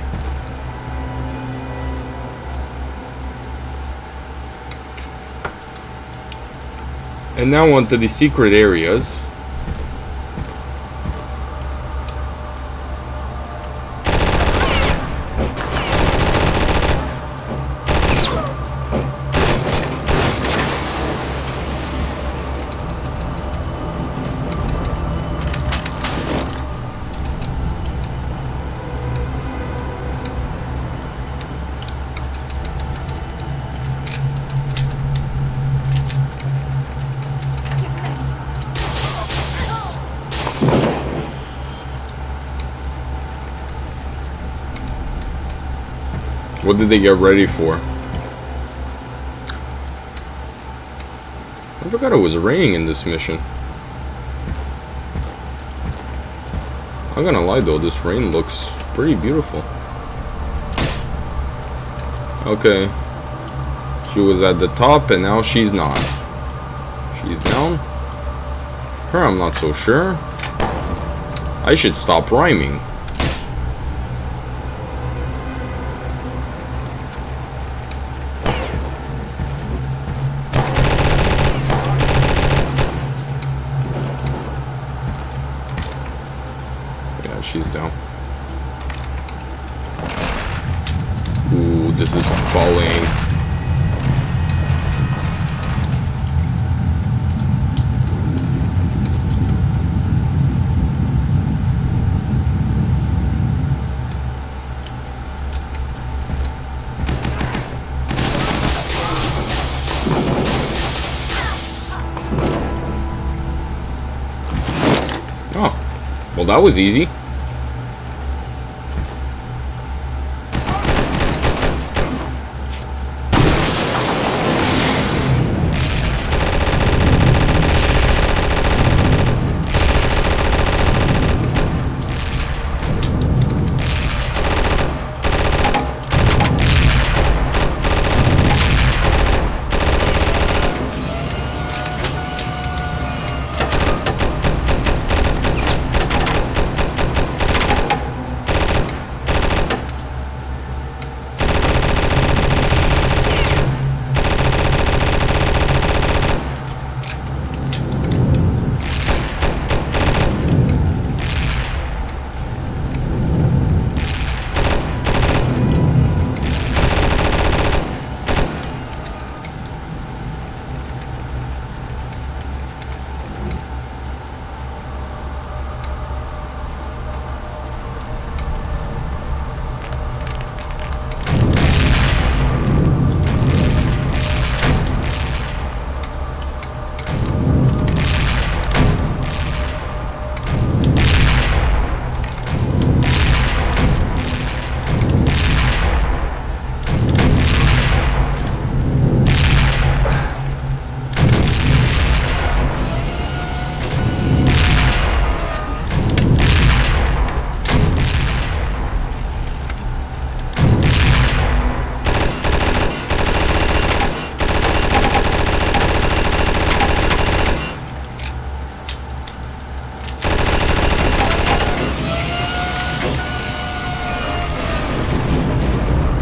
And now on to the secret areas. What did they get ready for? I forgot it was raining in this mission. I'm gonna lie though, this rain looks pretty beautiful. Okay. She was at the top and now she's not. She's down. Her, I'm not so sure. I should stop rhyming. Yeah, she's down. Ooh, this is falling. Well, that was easy.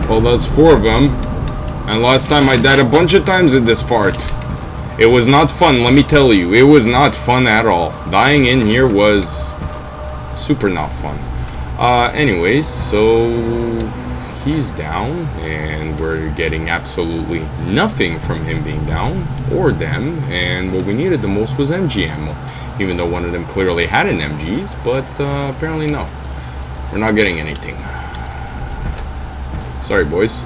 Well, that's 4 of them. And last time I died a bunch of times in this part. It was not fun, let me tell you. It was not fun at all. Dying in here was super not fun. Anyways, so he's down, and we're getting absolutely nothing from him being down, or them, and what we needed the most was MG ammo. Even though one of them clearly had an MGs, but apparently no. We're not getting anything. Sorry, boys.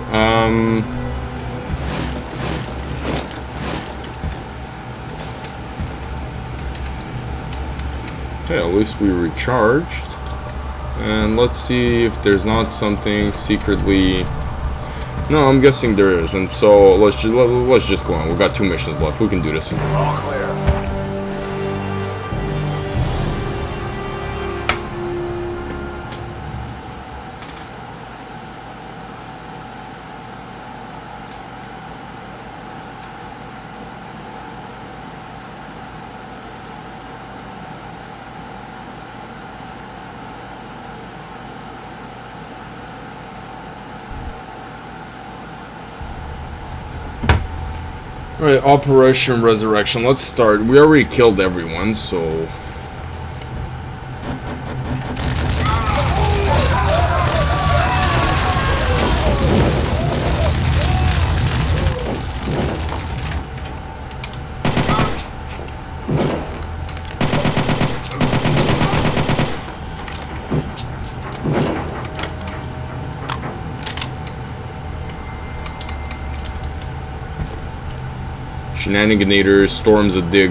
Okay, at least we recharged. And let's see if there's not something secretly... No, I'm guessing there is. And so let's just go on. We've got 2 missions left. We can do this. All clear. Alright, Operation Resurrection. Let's start. We already killed everyone, so... Shenaniganator storms a dig.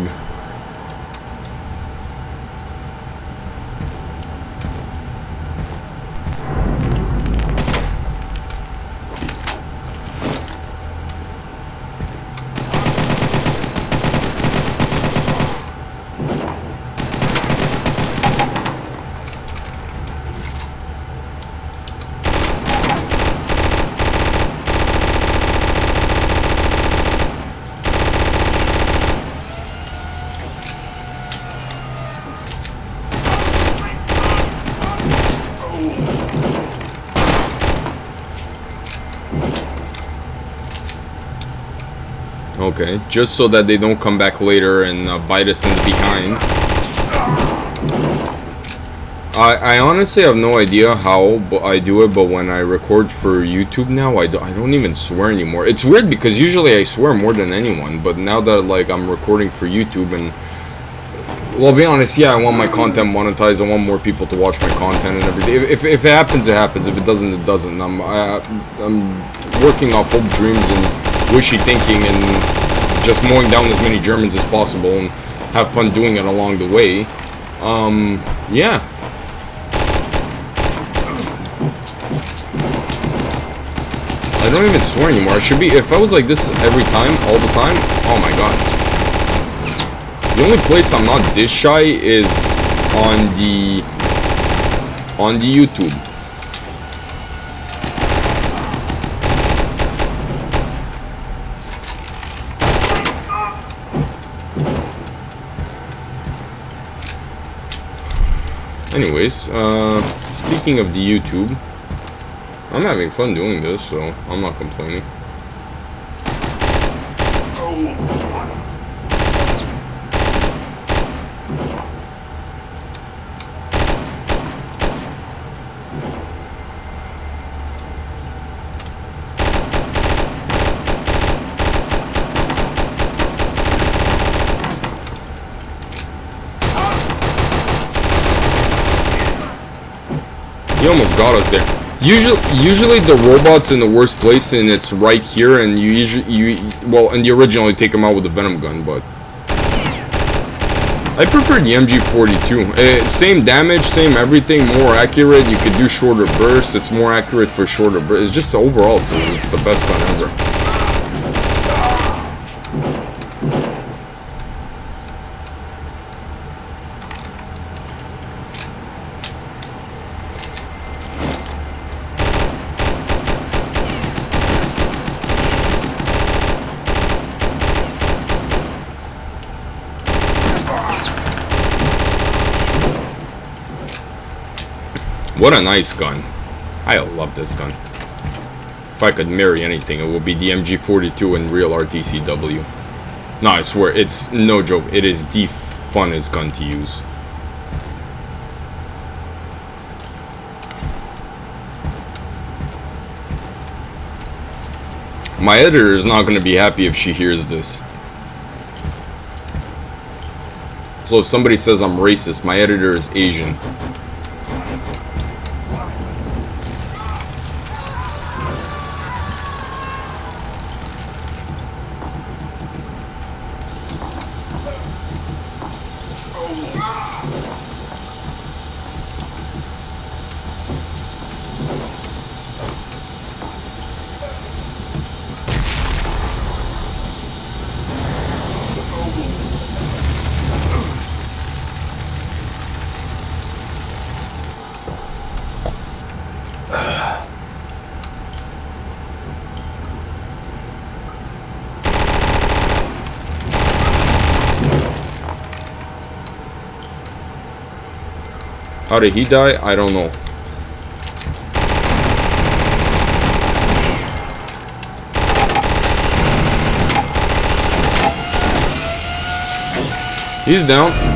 Okay, just so that they don't come back later and bite us in the behind. I honestly have no idea how I do it, but when I record for YouTube now, I don't even swear anymore. It's weird because usually I swear more than anyone, but now that like I'm recording for YouTube and, well, I'll be honest, yeah, I want my content monetized. I want more people to watch my content and everything. If it happens, it happens. If it doesn't, it doesn't. I'm working off hope, dreams, and wishy thinking, and just mowing down as many Germans as possible and have fun doing it along the way. Yeah. I don't even swear anymore. I should be, if I was like this every time, all the time, oh my god. The only place I'm not this shy is on the YouTube. Anyways, speaking of the YouTube, I'm having fun doing this, so I'm not complaining. He almost got us there. Usually the robot's in the worst place, and it's right here, and well, in the original you take him out with the venom gun, but I prefer the MG42. Same damage, same everything, more accurate. You could do shorter bursts. It's more accurate for shorter bursts. It's just overall, it's the best gun ever. What a nice gun. I love this gun. If I could marry anything, it would be the MG42 in RealRTCW. No, I swear, it's no joke. It is the funnest gun to use. My editor is not going to be happy if she hears this. So if somebody says I'm racist, my editor is Asian. How did he die? I don't know. He's down.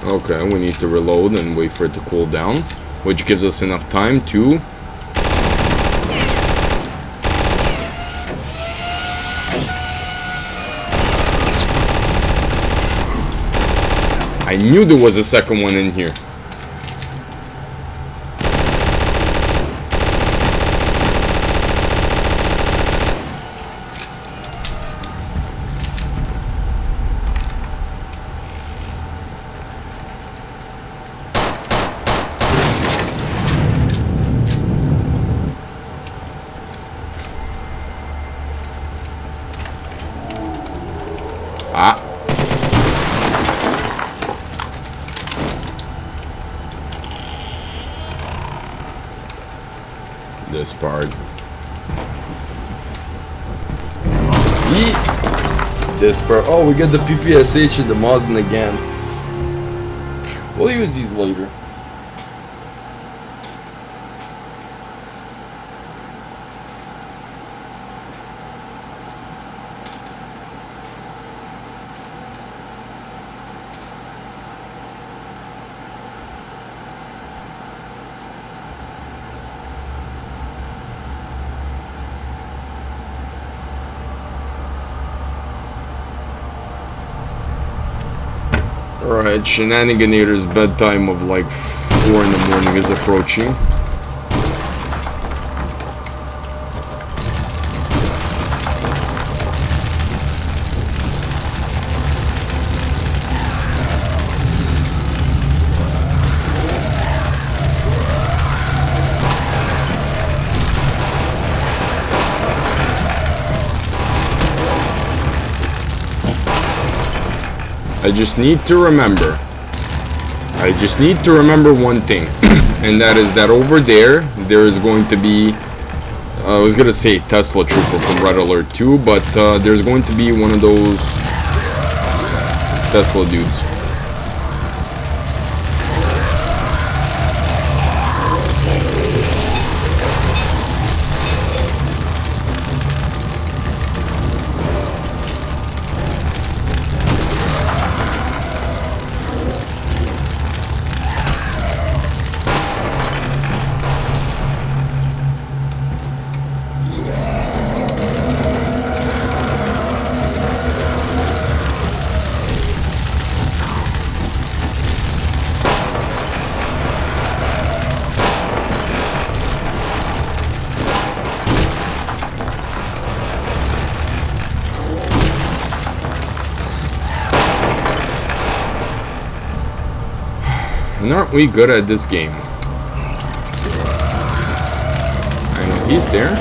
Okay, we need to reload and wait for it to cool down, which gives us enough time to... I knew there was a second one in here. this part. Yeet. This part. Oh, we got the PPSH and the Mosin again. We'll use these later. Alright, Shenaniganator's bedtime of like 4 in the morning is approaching. I just need to remember one thing, and that is that over there is going to be, I was gonna say Tesla Trooper from Red Alert 2, but there's going to be one of those Tesla dudes. And aren't we good at this game? I know he's there.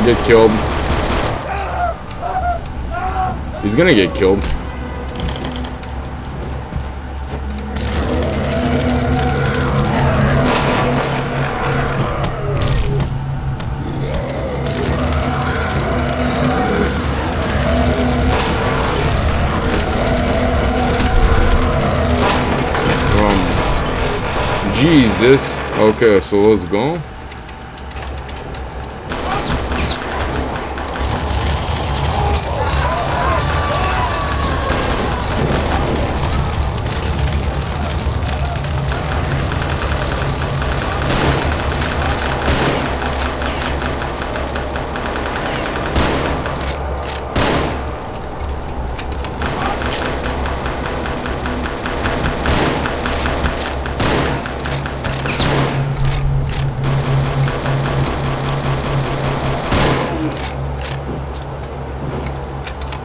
Get killed. He's gonna get killed. Jesus. Okay, so let's go.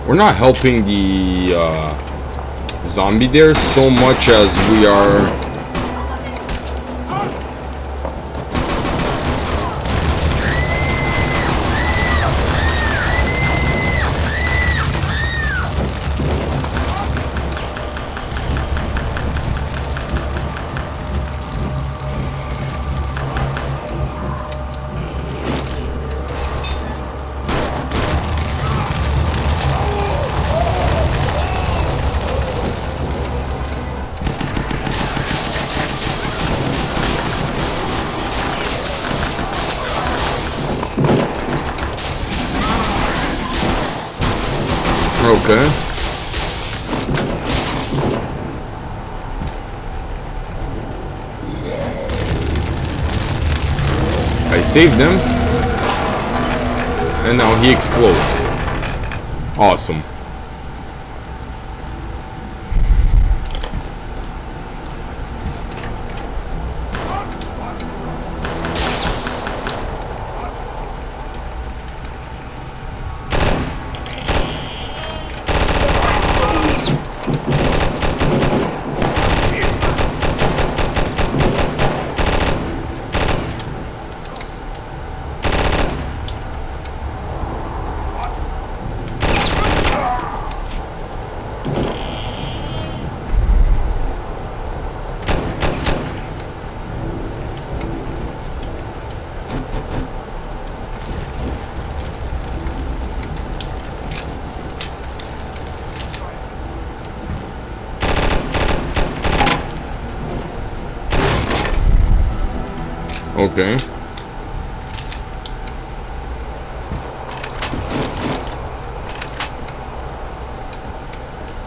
We're not helping the zombie there so much as we are. Okay. I saved him. And now he explodes. Awesome. Okay.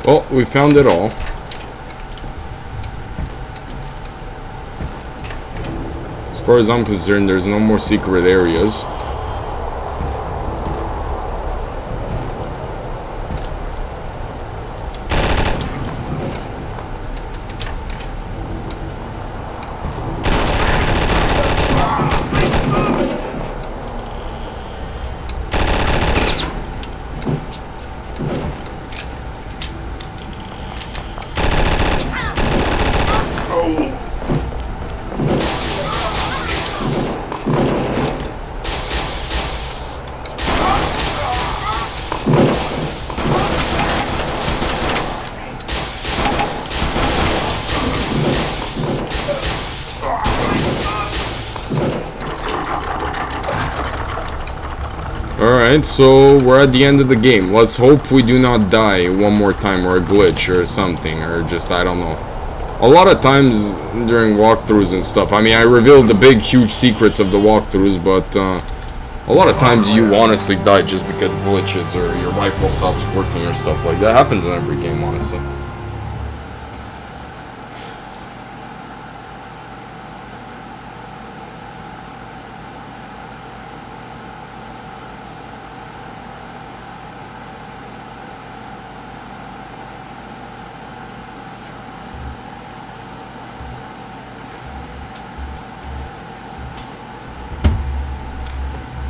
Well, we found it all. As far as I'm concerned, there's no more secret areas. Alright, so we're at the end of the game. Let's hope we do not die one more time, or a glitch or something, or just, I don't know. A lot of times during walkthroughs and stuff, I mean, I revealed the big, huge secrets of the walkthroughs, but a lot of times you honestly die just because glitches or your rifle stops working or stuff like that. Happens in every game, honestly.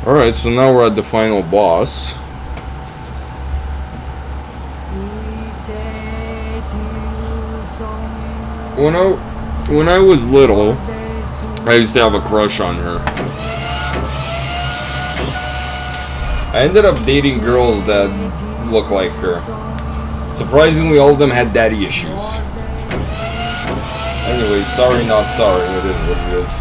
Alright, so now we're at the final boss. When I was little, I used to have a crush on her. I ended up dating girls that look like her. Surprisingly, all of them had daddy issues. Anyways, sorry not sorry, it is what it is.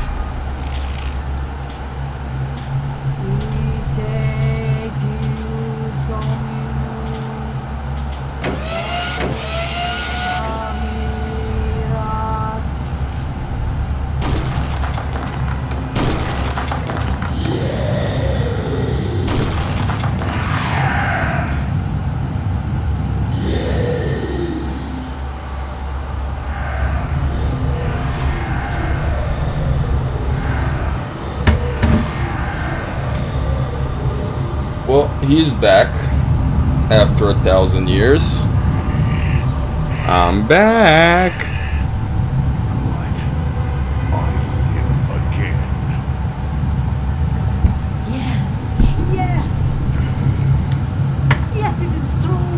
Well, he's back after 1,000 years. I'm back. What? I live again. Yes, yes. Yes, it is true.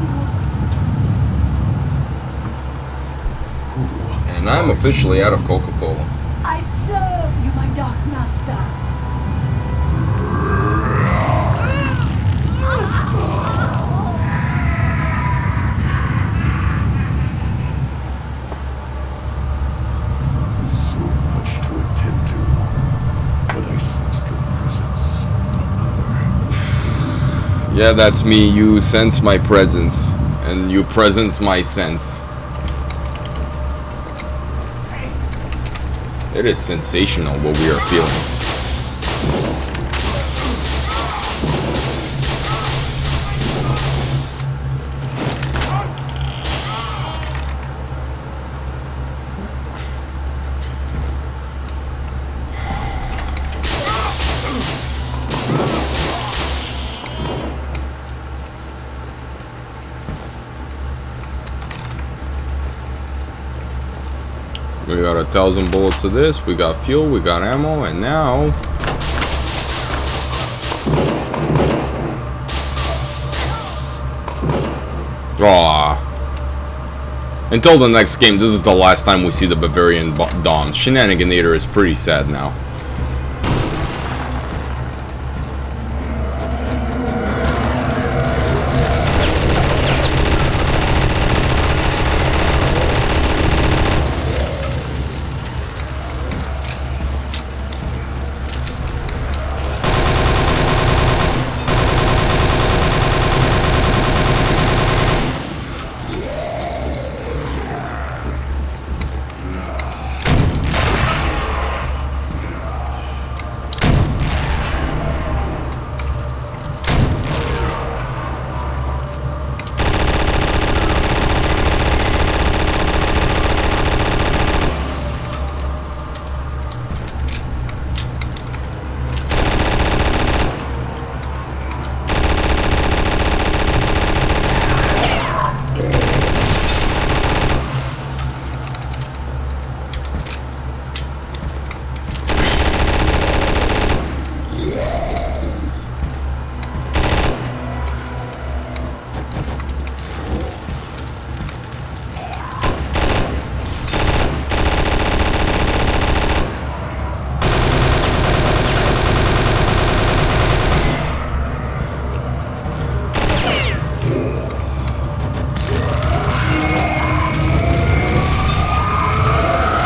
And I'm officially out of Coca-Cola. I serve you, my dark master. Yeah, that's me. You sense my presence, and you presence my sense. It is sensational what we are feeling. We got 1,000 bullets of this, we got fuel, we got ammo, and now... Aww. Until the next game, this is the last time we see the Bavarian Doms. Shenaniganator is pretty sad now.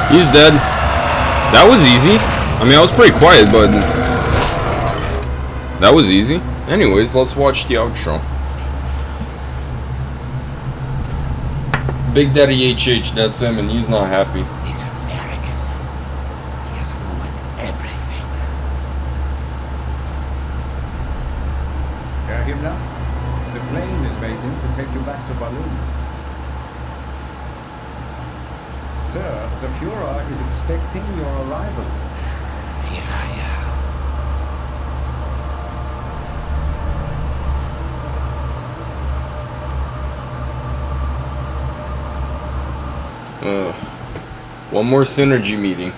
He's dead. That was easy. I mean, I was pretty quiet, but that was easy. Anyways, let's watch the outro. Big Daddy HH, that's him, and he's not happy. He's American. He has ruined everything. Hear him now? The plane is waiting to take you back to Balloon. Sir, the Führer is expecting your arrival. Yeah. One more synergy meeting.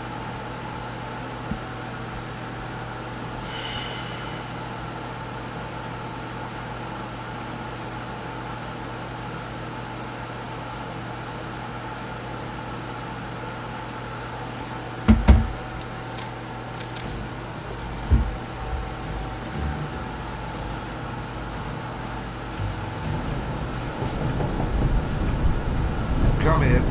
Come in.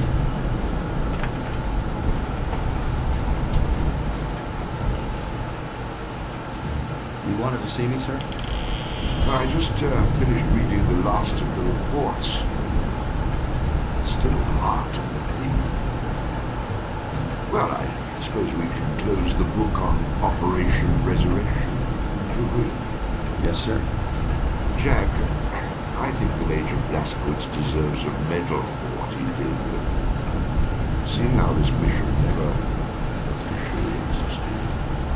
You wanted to see me, sir? I just finished reading the last of the reports. It's still hard to believe. Well, I suppose we can close the book on Operation Resurrection. Do you agree? Yes, sir. Jack, I think the Major Blazkowicz deserves a medal for what he did. Seeing how this mission never officially existed.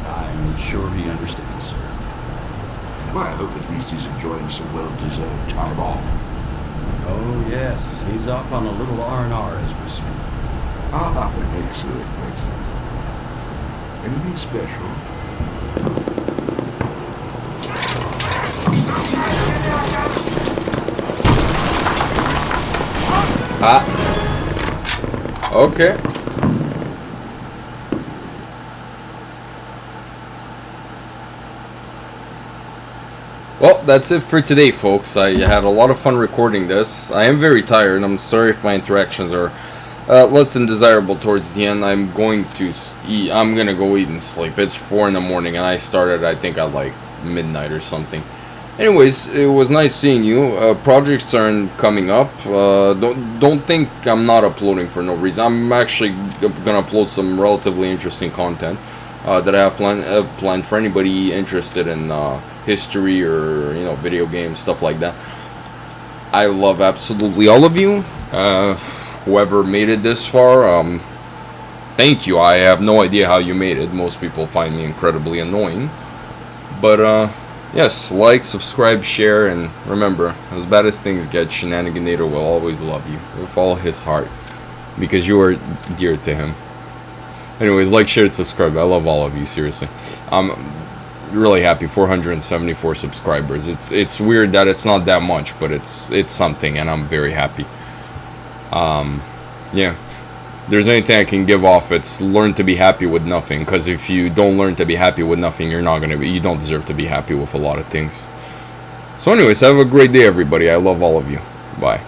I'm sure he understands, sir. Well, I hope at least he's enjoying some well-deserved time off. Oh, yes. He's off on a little R&R as we speak. Ah, excellent. Anything special? Okay. Well, that's it for today, folks. I had a lot of fun recording this. I am very tired. I'm sorry if my interactions are less than desirable towards the end. I'm going to eat. I'm gonna go eat and sleep. It's 4 in the morning, and I started, I think, at like midnight or something. Anyways, it was nice seeing you. Projects are coming up. Don't think I'm not uploading for no reason. I'm actually gonna upload some relatively interesting content that I have planned for anybody interested in history or video games, stuff like that. I love absolutely all of you. Whoever made it this far, thank you. I have no idea how you made it. Most people find me incredibly annoying, but yes, like, subscribe, share, and remember, as bad as things get, Shenaniganator will always love you with all his heart, because you are dear to him. Anyways, like, share, subscribe. I love all of you, seriously. I'm really happy. 474 subscribers. It's weird that it's not that much, but it's something, and I'm very happy. Yeah. If there's anything I can give off, it's learn to be happy with nothing. Because if you don't learn to be happy with nothing, you don't deserve to be happy with a lot of things. So anyways, have a great day, everybody. I love all of you. Bye.